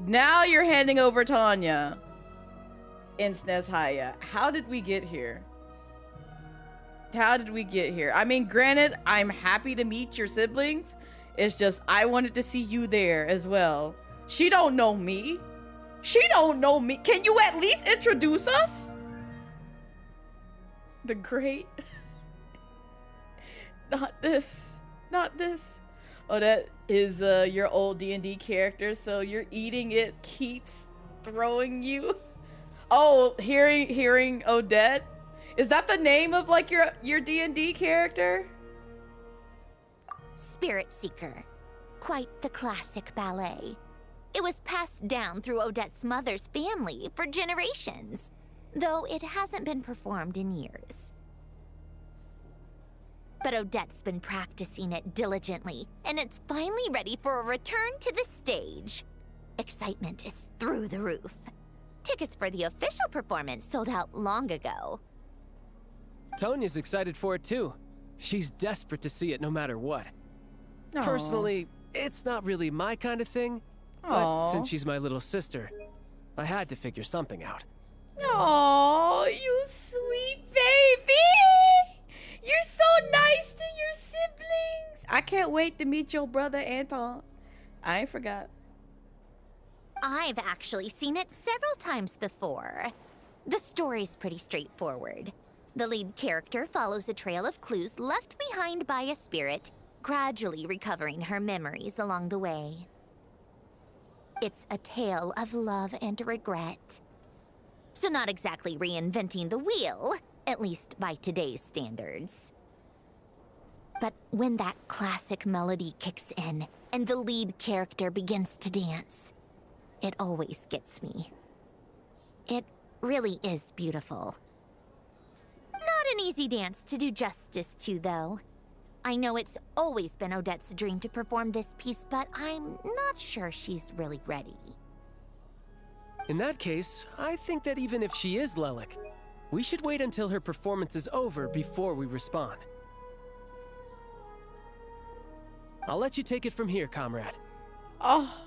Now you're handing over Tanya in Snezhnaya. How did we get here? How did we get here? I mean, granted, I'm happy to meet your siblings. It's just I wanted to see you there as well. She don't know me. She don't know me. Can you at least introduce us? The great... Not this. Not this. Oh, that is your old D&D character, so you're eating it keeps throwing you. Oh, hearing Odette? Is that the name of like your D&D character? Spirit Seeker. Quite the classic ballet. It was passed down through Odette's mother's family for generations, though it hasn't been performed in years. But Odette's been practicing it diligently, and it's finally ready for a return to the stage. Excitement is through the roof. Tickets for the official performance sold out long ago. Tonya's excited for it too. She's desperate to see it no matter what. Aww. Personally, it's not really my kind of thing, but since she's my little sister, I had to figure something out. Oh, you sweet baby! You're so nice to your siblings. I can't wait to meet your brother Anton. I ain't forgot. I've actually seen it several times before. The story's pretty straightforward. The lead character follows a trail of clues left behind by a spirit, gradually recovering her memories along the way. It's a tale of love and regret. So not exactly reinventing the wheel, at least by today's standards. But when that classic melody kicks in and the lead character begins to dance, it always gets me. It really is beautiful. Not an easy dance to do justice to, though. I know it's always been Odette's dream to perform this piece, but I'm not sure she's really ready. In that case, I think that even if she is Lelik, we should wait until her performance is over before we respond. I'll let you take it from here, comrade. Oh,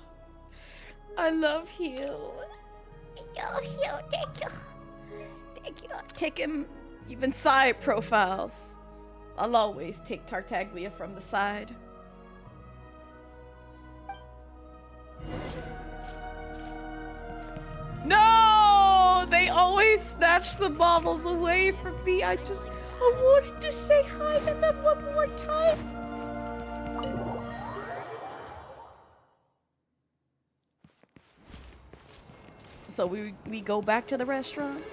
I love Heal. Heal, thank you. Thank you. Take him even side profiles. I'll always take Tartaglia from the side. No! They always snatch the bottles away from me. I wanted to say hi to them one more time. So we go back to the restaurant?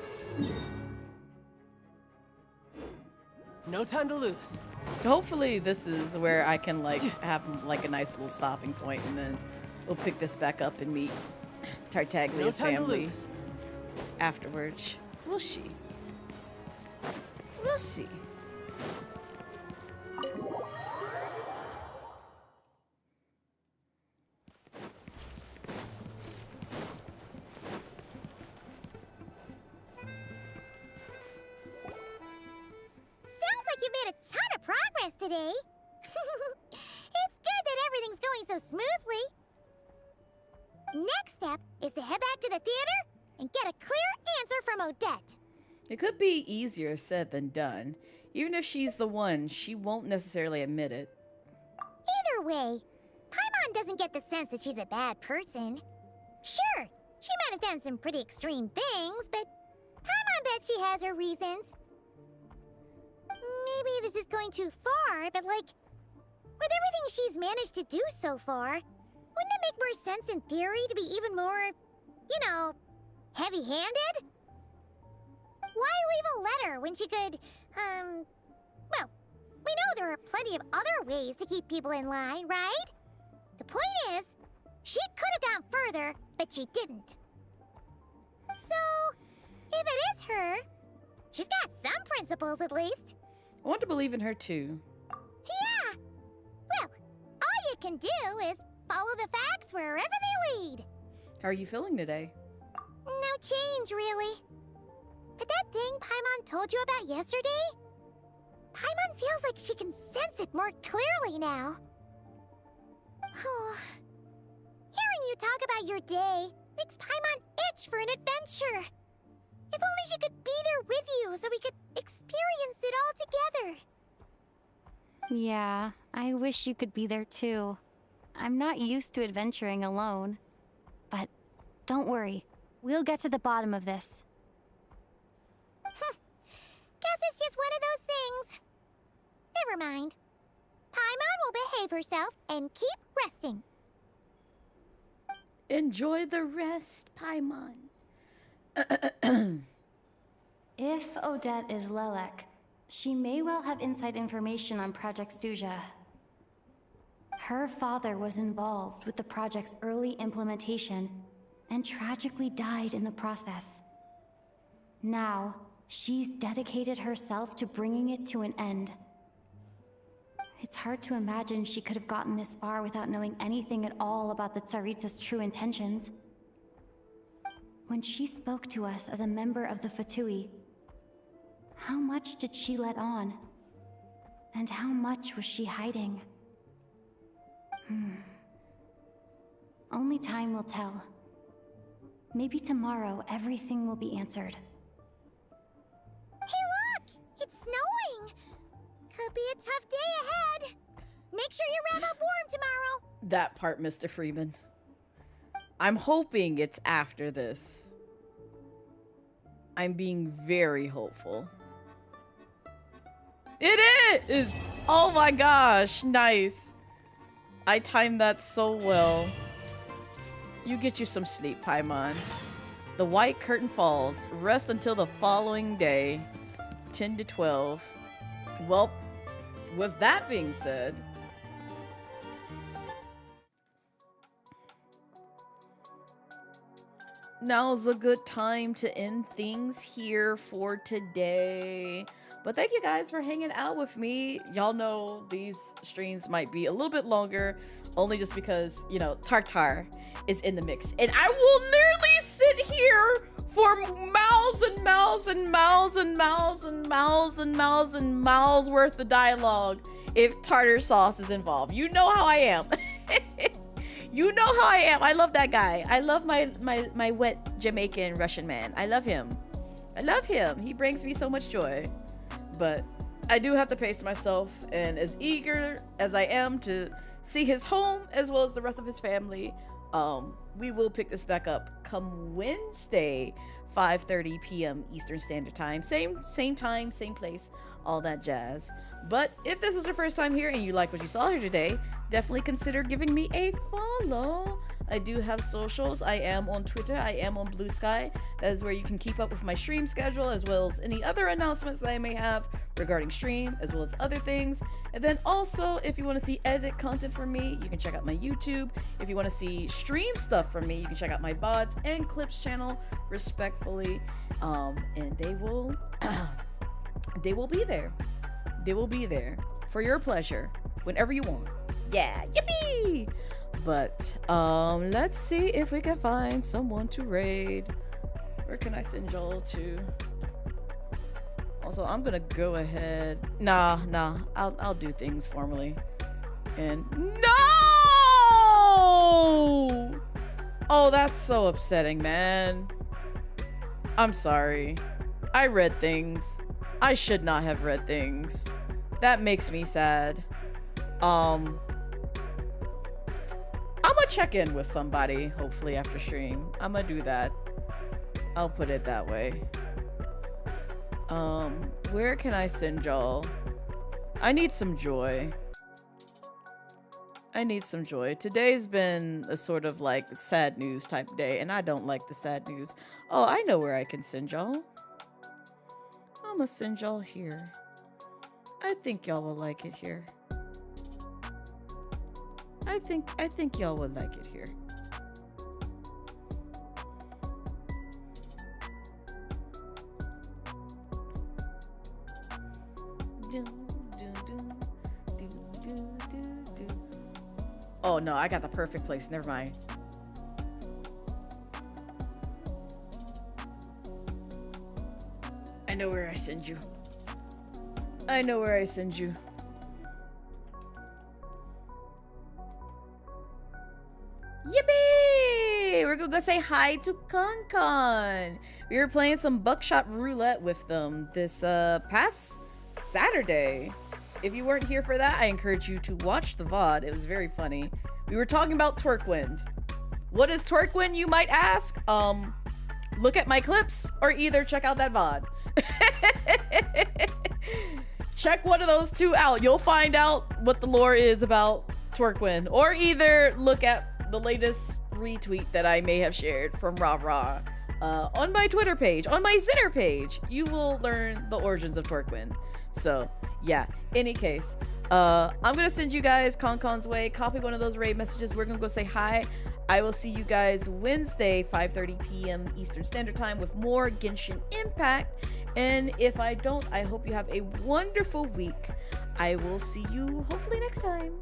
No time to lose. Hopefully this is where I can like have like a nice little stopping point, and then we'll pick this back up and meet Tartaglia's family afterwards. We'll see. We'll see. You made a ton of progress today. It's good that everything's going so smoothly. Next step is to head back to the theater and get a clear answer from Odette. It could be easier said than done. Even if she's the one, she won't necessarily admit it. Either way, Paimon doesn't get the sense that she's a bad person. Sure, she might have done some pretty extreme things, but Paimon bet she has her reasons. Maybe this is going too far, but like, with everything she's managed to do so far, wouldn't it make more sense in theory to be even more, you know, heavy-handed? Why leave a letter when she could, well, we know there are plenty of other ways to keep people in line, right? The point is, she could have gone further, but she didn't. So, if it is her, she's got some principles at least. I want to believe in her too. Yeah! Well, all you can do is follow the facts wherever they lead. How are you feeling today? No change, really. But that thing Paimon told you about yesterday? Paimon feels like she can sense it more clearly now. Hearing you talk about your day makes Paimon itch for an adventure. If only she could be there with you so we could experience it all together. Yeah, I wish you could be there too. I'm not used to adventuring alone. But don't worry, we'll get to the bottom of this. Guess it's just one of those things. Never mind. Paimon will behave herself and keep resting. Enjoy the rest, Paimon. If Odette is Lelek, she may well have inside information on Project Stuja. Her father was involved with the project's early implementation and tragically died in the process. Now, she's dedicated herself to bringing it to an end. It's hard to imagine she could have gotten this far without knowing anything at all about the Tsaritsa's true intentions. When she spoke to us as a member of the Fatui, how much did she let on? And how much was she hiding? Only time will tell. Maybe tomorrow everything will be answered. Hey look! It's snowing! Could be a tough day ahead. Make sure you wrap up warm tomorrow. That part, Mr. Freeman. I'm hoping it's after this. I'm being very hopeful. It is! Oh my gosh, nice. I timed that so well. You get you some sleep, Paimon. The white curtain falls. Rest until the following day. 10 to 12. Well, with that being said, now's a good time to end things here for today. But thank you guys for hanging out with me. Y'all know these streams might be a little bit longer, only just because, you know, Tartar is in the mix. And I will literally sit here for miles and miles and miles and miles and miles and miles and miles worth of dialogue if tartar sauce is involved. You know how I am. You know how I am. I love that guy. I love my wet Jamaican Russian man. I love him. I love him. He brings me so much joy. But I do have to pace myself, and as eager as I am to see his home as well as the rest of his family, we will pick this back up come Wednesday, 5:30 p.m. Eastern Standard Time. Same time, same place, all that jazz. But if this was your first time here and you like what you saw here today, definitely consider giving me a follow. I do have socials. I am on Twitter. I am on Bluesky. That is where you can keep up with my stream schedule as well as any other announcements that I may have regarding stream as well as other things. And then also, if you want to see edited content from me, you can check out my YouTube. If you want to see stream stuff from me, you can check out my VODs and clips channel respectfully. And they will they will be there. They will be there for your pleasure whenever you want. Yeah, yippee! But let's see if we can find someone to raid. Where can I send y'all to? Also, I'm gonna go ahead. Nah, I'll do things formally. And no! Oh, that's so upsetting, man. I'm sorry. I read things. I should not have read things. That makes me sad. I'm gonna check in with somebody, hopefully after stream. I'm gonna do that. I'll put it that way. Where can I send y'all? I need some joy. I need some joy. Today's been a sort of like sad news type day, and I don't like the sad news. Oh, I know where I can send y'all. I'm gonna send y'all here. I think y'all will like it here. I think y'all would like it here. Oh no, I got the perfect place. Never mind. I know where I send you. I know where I send you. we're gonna go say hi to Con. We were playing some buckshot roulette with them this past Saturday. If you weren't here for that, I encourage you to watch the VOD. It was very funny. We were talking about Twerkwind. What is Twerkwind, you might ask? Look at my clips or either check out that VOD. Check one of those two out. You'll find out what the lore is about Twerkwind, or either look at the latest retweet that I may have shared from Rah on my Twitter page, on my Zitter page. You will learn the origins of Twerkwind. So yeah, any case, I'm gonna send you guys Con's way, copy one of those raid messages. We're gonna go say hi. I will see you guys Wednesday, 5:30 p.m. Eastern Standard Time with more Genshin Impact. And if I don't, I hope you have a wonderful week. I will see you hopefully next time.